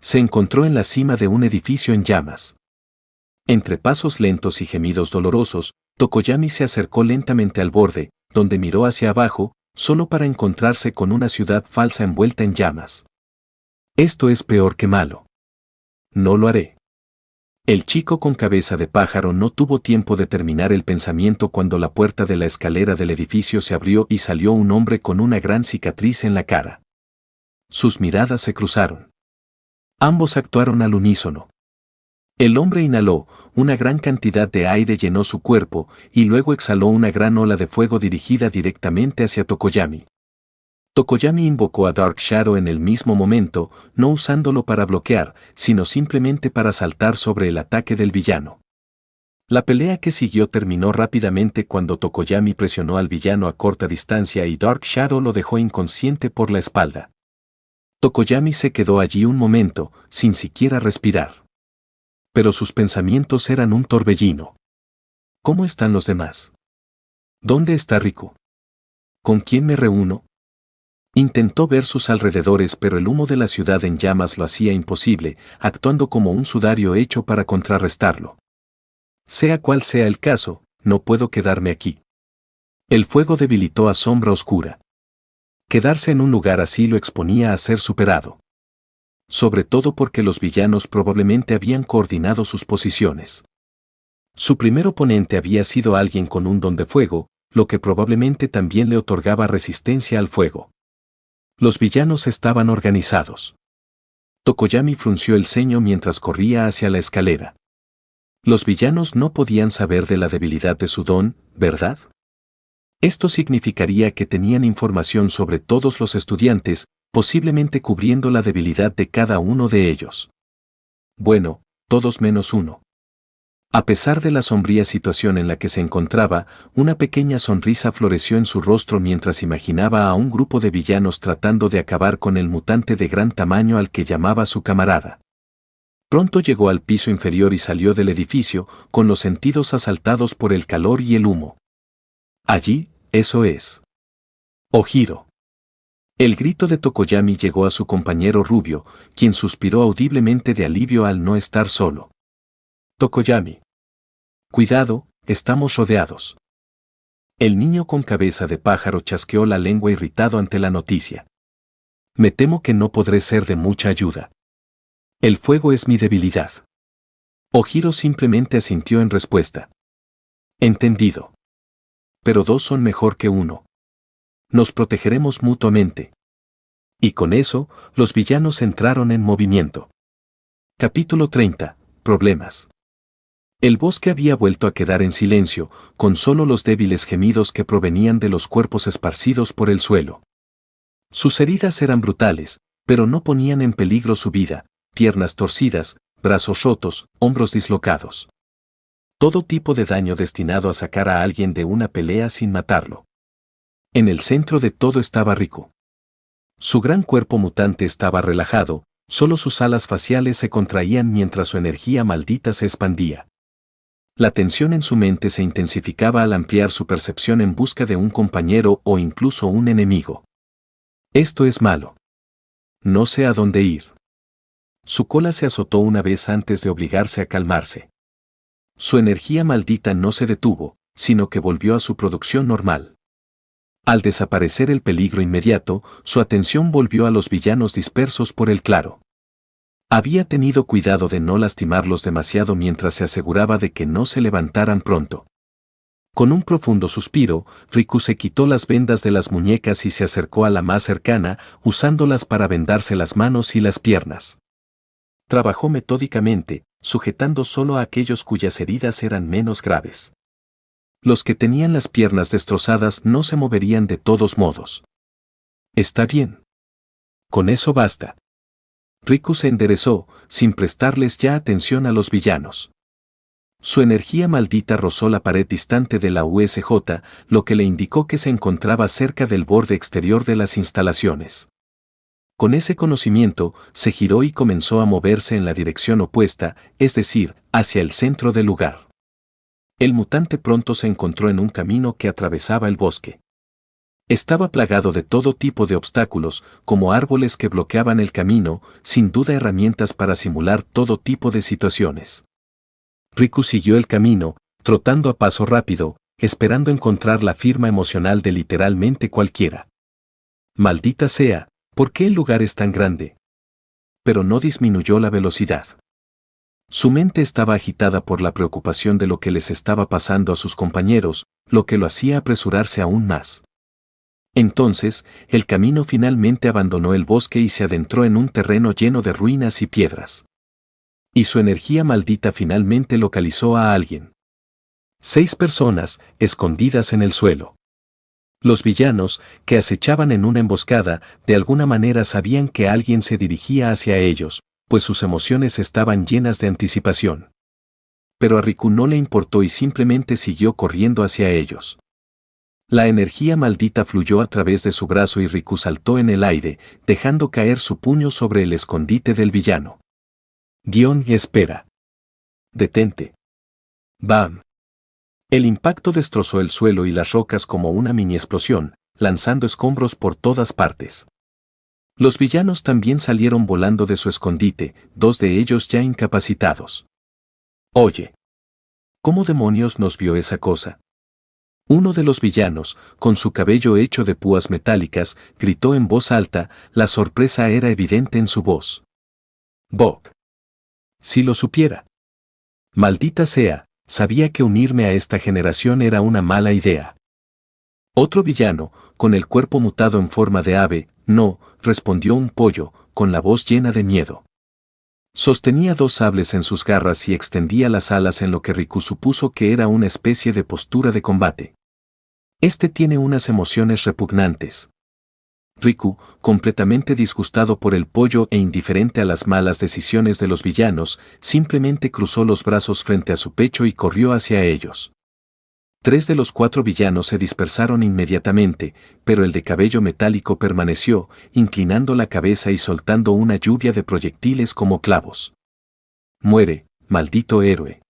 Se encontró en la cima de un edificio en llamas. Entre pasos lentos y gemidos dolorosos, Tokoyami se acercó lentamente al borde, donde miró hacia abajo, solo para encontrarse con una ciudad falsa envuelta en llamas. Esto es peor que malo. No lo haré. El chico con cabeza de pájaro no tuvo tiempo de terminar el pensamiento cuando la puerta de la escalera del edificio se abrió y salió un hombre con una gran cicatriz en la cara. Sus miradas se cruzaron. Ambos actuaron al unísono. El hombre inhaló, una gran cantidad de aire llenó su cuerpo, y luego exhaló una gran ola de fuego dirigida directamente hacia Tokoyami. Tokoyami invocó a Dark Shadow en el mismo momento, no usándolo para bloquear, sino simplemente para saltar sobre el ataque del villano. La pelea que siguió terminó rápidamente cuando Tokoyami presionó al villano a corta distancia y Dark Shadow lo dejó inconsciente por la espalda. Tokoyami se quedó allí un momento, sin siquiera respirar. Pero sus pensamientos eran un torbellino. ¿Cómo están los demás? ¿Dónde está Riku? ¿Con quién me reúno? Intentó ver sus alrededores, pero el humo de la ciudad en llamas lo hacía imposible, actuando como un sudario hecho para contrarrestarlo. Sea cual sea el caso, no puedo quedarme aquí. El fuego debilitó a Sombra Oscura. Quedarse en un lugar así lo exponía a ser superado. Sobre todo porque los villanos probablemente habían coordinado sus posiciones. Su primer oponente había sido alguien con un don de fuego, lo que probablemente también le otorgaba resistencia al fuego. Los villanos estaban organizados. Tokoyami frunció el ceño mientras corría hacia la escalera. Los villanos no podían saber de la debilidad de su don, ¿verdad? Esto significaría que tenían información sobre todos los estudiantes, posiblemente cubriendo la debilidad de cada uno de ellos. Bueno, todos menos uno. A pesar de la sombría situación en la que se encontraba, una pequeña sonrisa floreció en su rostro mientras imaginaba a un grupo de villanos tratando de acabar con el mutante de gran tamaño al que llamaba su camarada. Pronto llegó al piso inferior y salió del edificio, con los sentidos asaltados por el calor y el humo. Allí, eso es. Ojiro. El grito de Tokoyami llegó a su compañero rubio, quien suspiró audiblemente de alivio al no estar solo. Tokoyami. Cuidado, estamos rodeados. El niño con cabeza de pájaro chasqueó la lengua irritado ante la noticia. Me temo que no podré ser de mucha ayuda. El fuego es mi debilidad. Ojiro simplemente asintió en respuesta. Entendido. Pero dos son mejor que uno. Nos protegeremos mutuamente. Y con eso, los villanos entraron en movimiento. Capítulo 30. Problemas. El bosque había vuelto a quedar en silencio, con solo los débiles gemidos que provenían de los cuerpos esparcidos por el suelo. Sus heridas eran brutales, pero no ponían en peligro su vida, piernas torcidas, brazos rotos, hombros dislocados. Todo tipo de daño destinado a sacar a alguien de una pelea sin matarlo. En el centro de todo estaba Riku. Su gran cuerpo mutante estaba relajado, solo sus alas faciales se contraían mientras su energía maldita se expandía. La tensión en su mente se intensificaba al ampliar su percepción en busca de un compañero o incluso un enemigo. Esto es malo. No sé a dónde ir. Su cola se azotó una vez antes de obligarse a calmarse. Su energía maldita no se detuvo, sino que volvió a su producción normal. Al desaparecer el peligro inmediato, su atención volvió a los villanos dispersos por el claro. Había tenido cuidado de no lastimarlos demasiado mientras se aseguraba de que no se levantaran pronto. Con un profundo suspiro, Riku se quitó las vendas de las muñecas y se acercó a la más cercana, usándolas para vendarse las manos y las piernas. Trabajó metódicamente, sujetando solo a aquellos cuyas heridas eran menos graves. Los que tenían las piernas destrozadas no se moverían de todos modos. Está bien. Con eso basta. Riku se enderezó, sin prestarles ya atención a los villanos. Su energía maldita rozó la pared distante de la USJ, lo que le indicó que se encontraba cerca del borde exterior de las instalaciones. Con ese conocimiento, se giró y comenzó a moverse en la dirección opuesta, es decir, hacia el centro del lugar. El mutante pronto se encontró en un camino que atravesaba el bosque. Estaba plagado de todo tipo de obstáculos, como árboles que bloqueaban el camino, sin duda herramientas para simular todo tipo de situaciones. Riku siguió el camino, trotando a paso rápido, esperando encontrar la firma emocional de literalmente cualquiera. Maldita sea, ¿por qué el lugar es tan grande? Pero no disminuyó la velocidad. Su mente estaba agitada por la preocupación de lo que les estaba pasando a sus compañeros, lo que lo hacía apresurarse aún más. Entonces, el camino finalmente abandonó el bosque y se adentró en un terreno lleno de ruinas y piedras. Y su energía maldita finalmente localizó a alguien. 6 personas, escondidas en el suelo. Los villanos, que acechaban en una emboscada, de alguna manera sabían que alguien se dirigía hacia ellos, pues sus emociones estaban llenas de anticipación. Pero a Riku no le importó y simplemente siguió corriendo hacia ellos. La energía maldita fluyó a través de su brazo y Riku saltó en el aire, dejando caer su puño sobre el escondite del villano. Guión y espera. Detente. ¡Bam! El impacto destrozó el suelo y las rocas como una mini explosión, lanzando escombros por todas partes. Los villanos también salieron volando de su escondite, 2 de ellos ya incapacitados. Oye. ¿Cómo demonios nos vio esa cosa? Uno de los villanos, con su cabello hecho de púas metálicas, gritó en voz alta, la sorpresa era evidente en su voz. Bok. Si lo supiera. Maldita sea, sabía que unirme a esta generación era una mala idea. Otro villano, con el cuerpo mutado en forma de ave, no, respondió un pollo, con la voz llena de miedo. Sostenía 2 sables en sus garras y extendía las alas en lo que Riku supuso que era una especie de postura de combate. Este tiene unas emociones repugnantes. Riku, completamente disgustado por el pollo e indiferente a las malas decisiones de los villanos, simplemente cruzó los brazos frente a su pecho y corrió hacia ellos. 3 de los 4 villanos se dispersaron inmediatamente, pero el de cabello metálico permaneció, inclinando la cabeza y soltando una lluvia de proyectiles como clavos. Muere, maldito héroe.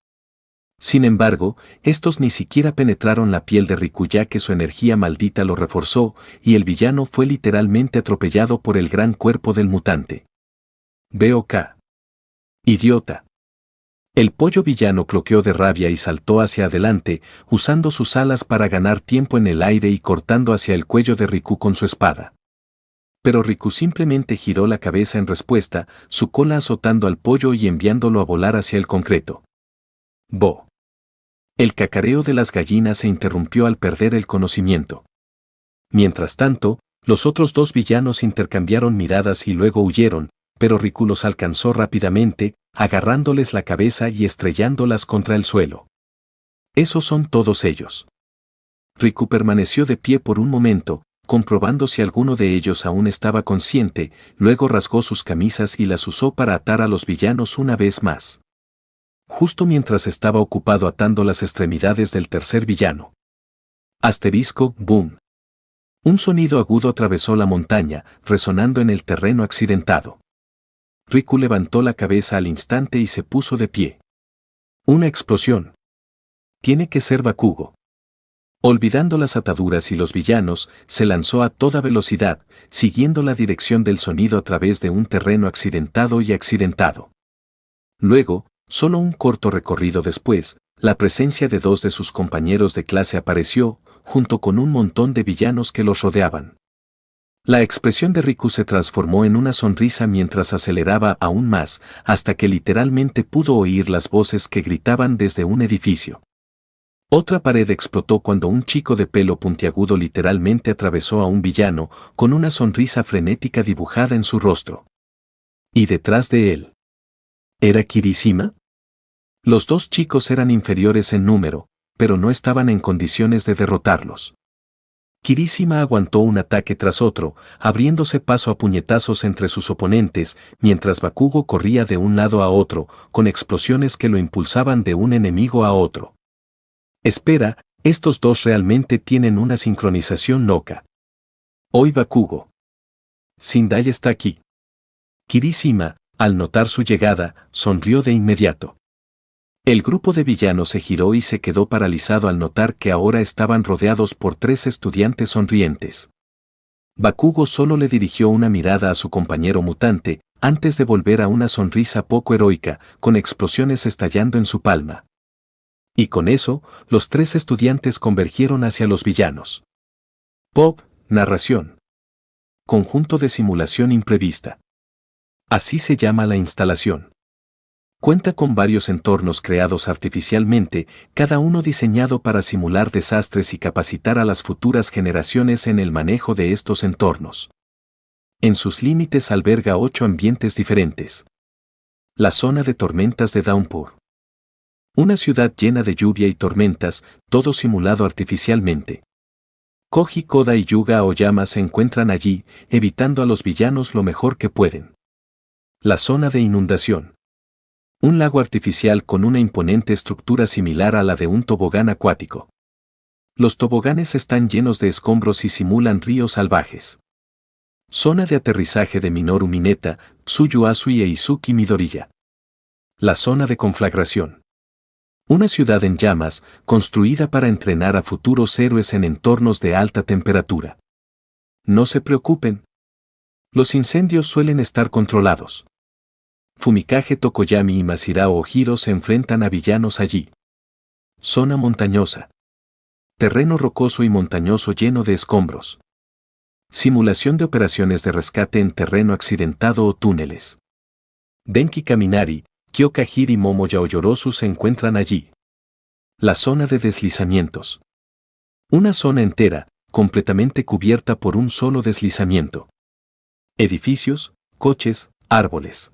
Sin embargo, estos ni siquiera penetraron la piel de Riku ya que su energía maldita lo reforzó, y el villano fue literalmente atropellado por el gran cuerpo del mutante. B.O.K. Idiota. El pollo villano cloqueó de rabia y saltó hacia adelante, usando sus alas para ganar tiempo en el aire y cortando hacia el cuello de Riku con su espada. Pero Riku simplemente giró la cabeza en respuesta, su cola azotando al pollo y enviándolo a volar hacia el concreto. Bo. El cacareo de las gallinas se interrumpió al perder el conocimiento. Mientras tanto, los otros 2 villanos intercambiaron miradas y luego huyeron, pero Riku los alcanzó rápidamente, agarrándoles la cabeza y estrellándolas contra el suelo. Esos son todos ellos. Riku permaneció de pie por un momento, comprobando si alguno de ellos aún estaba consciente, luego rasgó sus camisas y las usó para atar a los villanos una vez más. Justo mientras estaba ocupado atando las extremidades del tercer villano. Asterisco, boom. Un sonido agudo atravesó la montaña, resonando en el terreno accidentado. Riku levantó la cabeza al instante y se puso de pie. Una explosión. Tiene que ser Bakugo. Olvidando las ataduras y los villanos, se lanzó a toda velocidad, siguiendo la dirección del sonido a través de un terreno accidentado y accidentado. Luego, solo un corto recorrido después, la presencia de dos de sus compañeros de clase apareció, junto con un montón de villanos que los rodeaban. La expresión de Riku se transformó en una sonrisa mientras aceleraba aún más, hasta que literalmente pudo oír las voces que gritaban desde un edificio. Otra pared explotó cuando un chico de pelo puntiagudo literalmente atravesó a un villano, con una sonrisa frenética dibujada en su rostro. Y detrás de él. ¿Era Kirishima? Los dos chicos eran inferiores en número, pero no estaban en condiciones de derrotarlos. Kirishima aguantó un ataque tras otro, abriéndose paso a puñetazos entre sus oponentes, mientras Bakugo corría de un lado a otro, con explosiones que lo impulsaban de un enemigo a otro. Espera, estos dos realmente tienen una sincronización loca. Hoy Bakugo. Sindai está aquí. Kirishima, al notar su llegada, sonrió de inmediato. El grupo de villanos se giró y se quedó paralizado al notar que ahora estaban rodeados por tres estudiantes sonrientes. Bakugo solo le dirigió una mirada a su compañero mutante, antes de volver a una sonrisa poco heroica, con explosiones estallando en su palma. Y con eso, los tres estudiantes convergieron hacia los villanos. Pop, narración. Conjunto de simulación imprevista. Así se llama la instalación. Cuenta con varios entornos creados artificialmente, cada uno diseñado para simular desastres y capacitar a las futuras generaciones en el manejo de estos entornos. En sus límites alberga 8 ambientes diferentes. La zona de tormentas de Downpour. Una ciudad llena de lluvia y tormentas, todo simulado artificialmente. Koji, Koda y Yuga Aoyama se encuentran allí, evitando a los villanos lo mejor que pueden. La zona de inundación. Un lago artificial con una imponente estructura similar a la de un tobogán acuático. Los toboganes están llenos de escombros y simulan ríos salvajes. Zona de aterrizaje de Minoru Mineta, Tsuyu Asui e Izuki Midoriya. La zona de conflagración. Una ciudad en llamas, construida para entrenar a futuros héroes en entornos de alta temperatura. No se preocupen. Los incendios suelen estar controlados. Fumikage Tokoyami y Masirao Ojiro se enfrentan a villanos allí. Zona montañosa. Terreno rocoso y montañoso lleno de escombros. Simulación de operaciones de rescate en terreno accidentado o túneles. Denki Kaminari, Kyoka-Hiri y Momo Yaoyorozu se encuentran allí. La zona de deslizamientos. Una zona entera, completamente cubierta por un solo deslizamiento. Edificios, coches, árboles.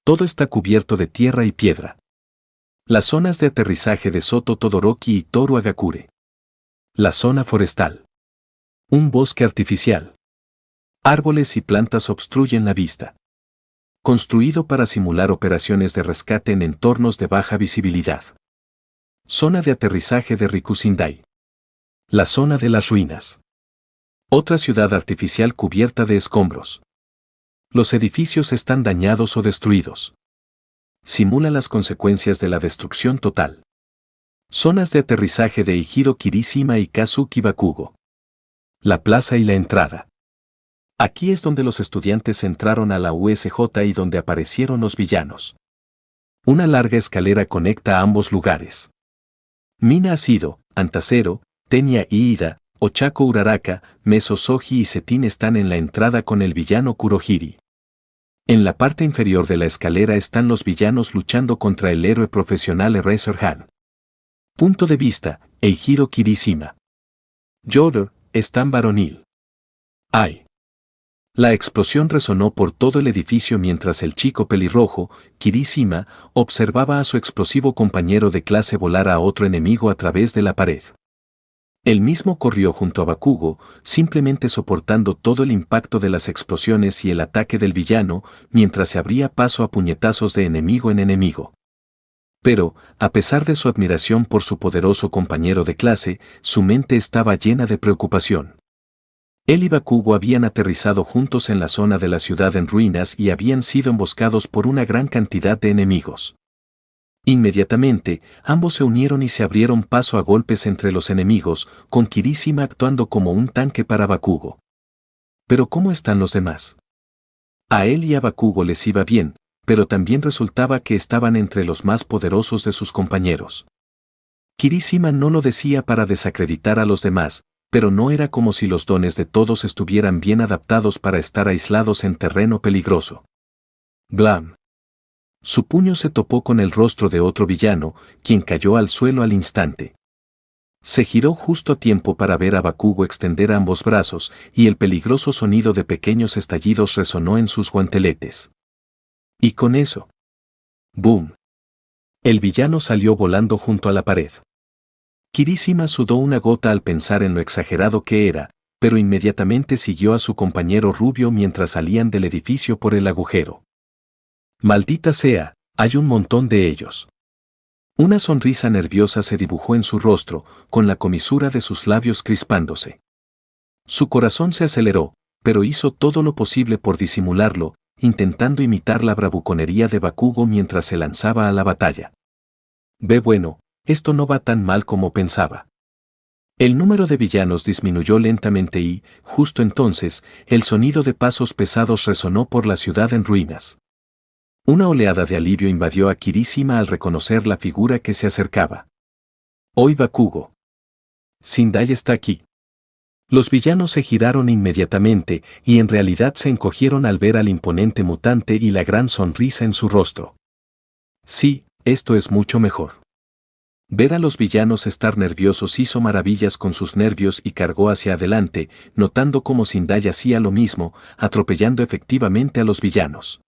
Todo está cubierto de tierra y piedra. Las zonas de aterrizaje de Soto Todoroki y Toru Agakure. La zona forestal. Un bosque artificial. Árboles y plantas obstruyen la vista. Construido para simular operaciones de rescate en entornos de baja visibilidad. Zona de aterrizaje de Rikusindai. La zona de las ruinas. Otra ciudad artificial cubierta de escombros. Los edificios están dañados o destruidos. Simula las consecuencias de la destrucción total. Zonas de aterrizaje de Eijiro Kirishima y Kazuki Bakugo. La plaza y la entrada. Aquí es donde los estudiantes entraron a la USJ y donde aparecieron los villanos. Una larga escalera conecta a ambos lugares. Mina Asido, Antasero, Tenya Iida, Ochako Uraraka, Meso Soji y Setin están en la entrada con el villano Kurohiri. En la parte inferior de la escalera están los villanos luchando contra el héroe profesional Eraserhead. Punto de vista, Eijiro Kirishima. Yoru, Stan varonil. ¡Ay! La explosión resonó por todo el edificio mientras el chico pelirrojo, Kirishima, observaba a su explosivo compañero de clase volar a otro enemigo a través de la pared. Él mismo corrió junto a Bakugo, simplemente soportando todo el impacto de las explosiones y el ataque del villano, mientras se abría paso a puñetazos de enemigo en enemigo. Pero, a pesar de su admiración por su poderoso compañero de clase, su mente estaba llena de preocupación. Él y Bakugo habían aterrizado juntos en la zona de la ciudad en ruinas y habían sido emboscados por una gran cantidad de enemigos. Inmediatamente, ambos se unieron y se abrieron paso a golpes entre los enemigos, con Kirishima actuando como un tanque para Bakugo. Pero ¿cómo están los demás? A él y a Bakugo les iba bien, pero también resultaba que estaban entre los más poderosos de sus compañeros. Kirishima no lo decía para desacreditar a los demás, pero no era como si los dones de todos estuvieran bien adaptados para estar aislados en terreno peligroso. Blam. Su puño se topó con el rostro de otro villano, quien cayó al suelo al instante. Se giró justo a tiempo para ver a Bakugo extender ambos brazos, y el peligroso sonido de pequeños estallidos resonó en sus guanteletes. Y con eso. ¡Boom! El villano salió volando junto a la pared. Kirishima sudó una gota al pensar en lo exagerado que era, pero inmediatamente siguió a su compañero rubio mientras salían del edificio por el agujero. Maldita sea, hay un montón de ellos. Una sonrisa nerviosa se dibujó en su rostro, con la comisura de sus labios crispándose. Su corazón se aceleró, pero hizo todo lo posible por disimularlo, intentando imitar la bravuconería de Bakugo mientras se lanzaba a la batalla. Bueno, esto no va tan mal como pensaba. El número de villanos disminuyó lentamente y, justo entonces, el sonido de pasos pesados resonó por la ciudad en ruinas. Una oleada de alivio invadió a Kirishima al reconocer la figura que se acercaba. Hoy Bakugo. Sindai está aquí. Los villanos se giraron inmediatamente y en realidad se encogieron al ver al imponente mutante y la gran sonrisa en su rostro. Sí, esto es mucho mejor. Ver a los villanos estar nerviosos hizo maravillas con sus nervios y cargó hacia adelante, notando cómo Sindai hacía lo mismo, atropellando efectivamente a los villanos.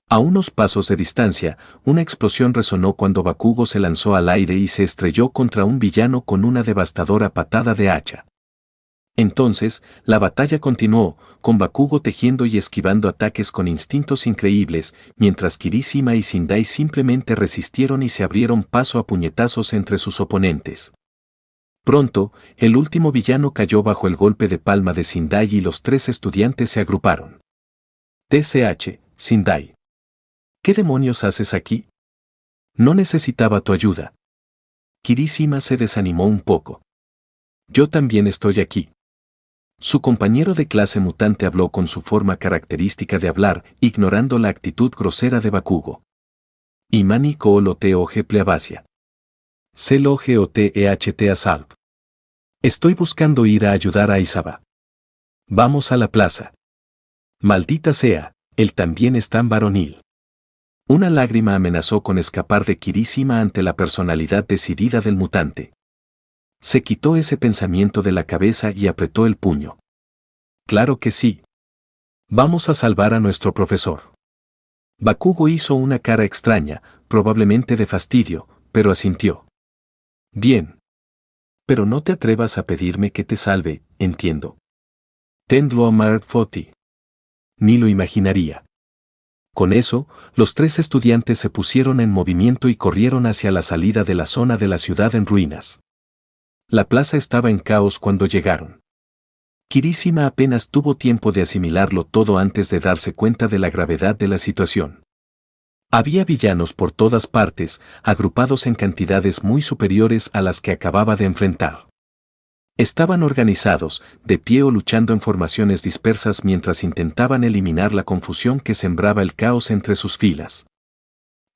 A unos pasos de distancia, una explosión resonó cuando Bakugo se lanzó al aire y se estrelló contra un villano con una devastadora patada de hacha. Entonces, la batalla continuó, con Bakugo tejiendo y esquivando ataques con instintos increíbles, mientras Kirishima y Sindai simplemente resistieron y se abrieron paso a puñetazos entre sus oponentes. Pronto, el último villano cayó bajo el golpe de palma de Sindai y los tres estudiantes se agruparon. TCH, Sindai. ¿Qué demonios haces aquí? No necesitaba tu ayuda. Kirishima se desanimó un poco. Yo también estoy aquí. Su compañero de clase mutante habló con su forma característica de hablar, ignorando la actitud grosera de Bakugo. Imani koolote pleabasia. Celogeoteht asalp. Estoy buscando ir a ayudar a Isaba. Vamos a la plaza. Maldita sea, él también es tan varonil. Una lágrima amenazó con escapar de Kirishima ante la personalidad decidida del mutante. Se quitó ese pensamiento de la cabeza y apretó el puño. Claro que sí. Vamos a salvar a nuestro profesor. Bakugo hizo una cara extraña, probablemente de fastidio, pero asintió. Bien. Pero no te atrevas a pedirme que te salve, entiendo. Tendlo amar foti. Ni lo imaginaría. Con eso, los tres estudiantes se pusieron en movimiento y corrieron hacia la salida de la zona de la ciudad en ruinas. La plaza estaba en caos cuando llegaron. Kirishima apenas tuvo tiempo de asimilarlo todo antes de darse cuenta de la gravedad de la situación. Había villanos por todas partes, agrupados en cantidades muy superiores a las que acababa de enfrentar. Estaban organizados, de pie o luchando en formaciones dispersas mientras intentaban eliminar la confusión que sembraba el caos entre sus filas.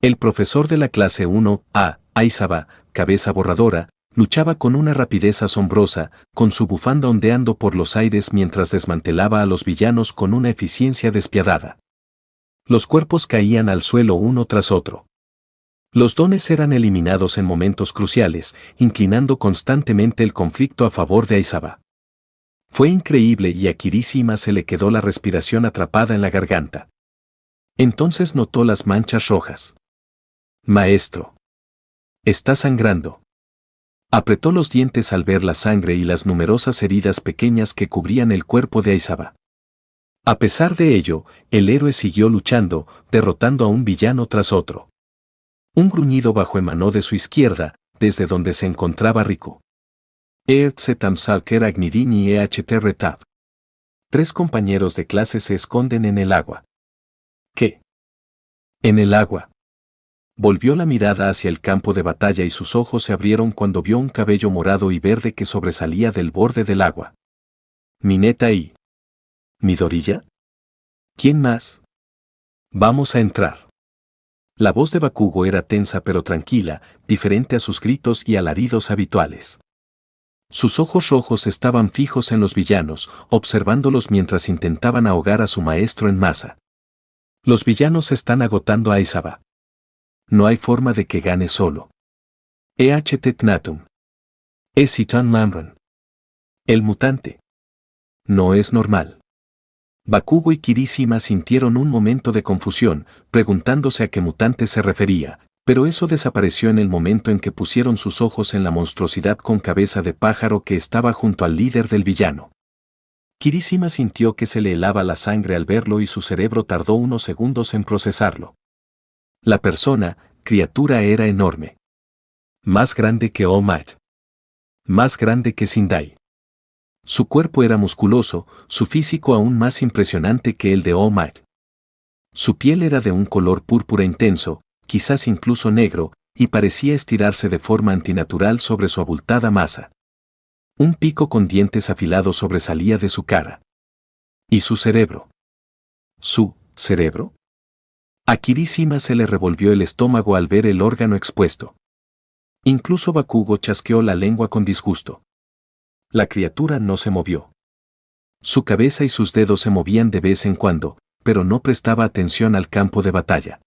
El profesor de la clase 1A, Aizaba, cabeza borradora, luchaba con una rapidez asombrosa, con su bufanda ondeando por los aires mientras desmantelaba a los villanos con una eficiencia despiadada. Los cuerpos caían al suelo uno tras otro. Los dones eran eliminados en momentos cruciales, inclinando constantemente el conflicto a favor de Aizaba. Fue increíble y a Kirishima se le quedó la respiración atrapada en la garganta. Entonces notó las manchas rojas. Maestro. Está sangrando. Apretó los dientes al ver la sangre y las numerosas heridas pequeñas que cubrían el cuerpo de Aizaba. A pesar de ello, el héroe siguió luchando, derrotando a un villano tras otro. Un gruñido bajo emanó de su izquierda, desde donde se encontraba Riku. Eartsetamsalker Agnidin y Eht Retab. Tres compañeros de clase se esconden en el agua. ¿Qué? ¿En el agua? Volvió la mirada hacia el campo de batalla y sus ojos se abrieron cuando vio un cabello morado y verde que sobresalía del borde del agua. ¿Mineta y Midoriya? ¿Quién más? Vamos a entrar. La voz de Bakugo era tensa pero tranquila, diferente a sus gritos y alaridos habituales. Sus ojos rojos estaban fijos en los villanos, observándolos mientras intentaban ahogar a su maestro en masa. Los villanos están agotando a Aizawa. No hay forma de que gane solo. EHT Tnatum. Es Citan Lamron. El mutante. No es normal. Bakugo y Kirishima sintieron un momento de confusión, preguntándose a qué mutante se refería, pero eso desapareció en el momento en que pusieron sus ojos en la monstruosidad con cabeza de pájaro que estaba junto al líder del villano. Kirishima sintió que se le helaba la sangre al verlo y su cerebro tardó unos segundos en procesarlo. La criatura era enorme. Más grande que All Might. Más grande que Sindai. Su cuerpo era musculoso, su físico aún más impresionante que el de All Might. Su piel era de un color púrpura intenso, quizás incluso negro, y parecía estirarse de forma antinatural sobre su abultada masa. Un pico con dientes afilados sobresalía de su cara. ¿Y su cerebro? ¿Su cerebro? A Kirishima se le revolvió el estómago al ver el órgano expuesto. Incluso Bakugo chasqueó la lengua con disgusto. La criatura no se movió. Su cabeza y sus dedos se movían de vez en cuando, pero no prestaba atención al campo de batalla.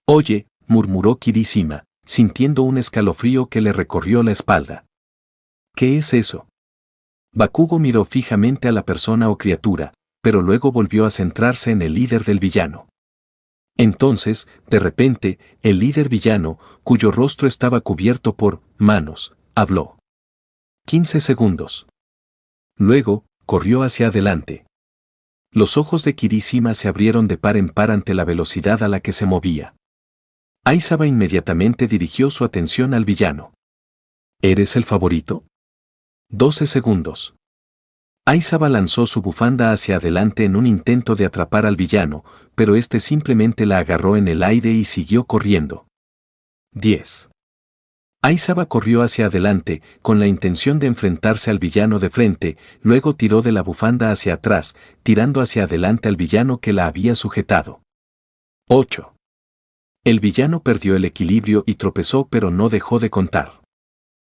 «Oye», murmuró Kirishima, sintiendo un escalofrío que le recorrió la espalda. «¿Qué es eso?» Bakugo miró fijamente a la persona o criatura, pero luego volvió a centrarse en el líder del villano. Entonces, de repente, el líder villano, cuyo rostro estaba cubierto por manos, habló. 15 segundos. Luego, corrió hacia adelante. Los ojos de Kirishima se abrieron de par en par ante la velocidad a la que se movía. Aizawa inmediatamente dirigió su atención al villano. ¿Eres el favorito? 12 segundos. Aizawa lanzó su bufanda hacia adelante en un intento de atrapar al villano, pero este simplemente la agarró en el aire y siguió corriendo. 10. Aizawa corrió hacia adelante, con la intención de enfrentarse al villano de frente, luego tiró de la bufanda hacia atrás, tirando hacia adelante al villano que la había sujetado. 8. El villano perdió el equilibrio y tropezó pero no dejó de contar.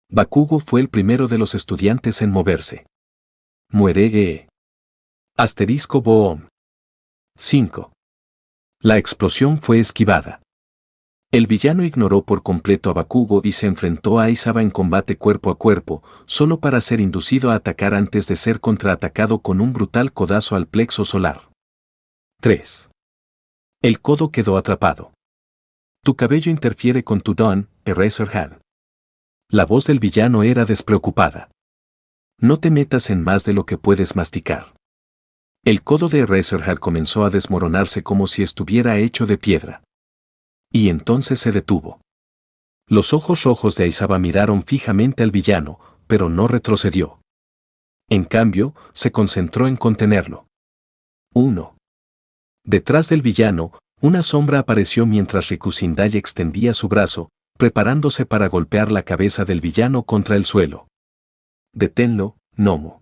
Bakugo fue el primero de los estudiantes en moverse. Muere. Asterisco boom. 5. La explosión fue esquivada. El villano ignoró por completo a Bakugo y se enfrentó a Aizawa en combate cuerpo a cuerpo, solo para ser inducido a atacar antes de ser contraatacado con un brutal codazo al plexo solar. 3. El codo quedó atrapado. Tu cabello interfiere con tu don, Eraserhead. La voz del villano era despreocupada. No te metas en más de lo que puedes masticar. El codo de Eraserhead comenzó a desmoronarse como si estuviera hecho de piedra. Y entonces se detuvo. Los ojos rojos de Aizawa miraron fijamente al villano, pero no retrocedió. En cambio, se concentró en contenerlo. 1. Detrás del villano, una sombra apareció mientras Rikusindai extendía su brazo, preparándose para golpear la cabeza del villano contra el suelo. Deténlo, Nomu.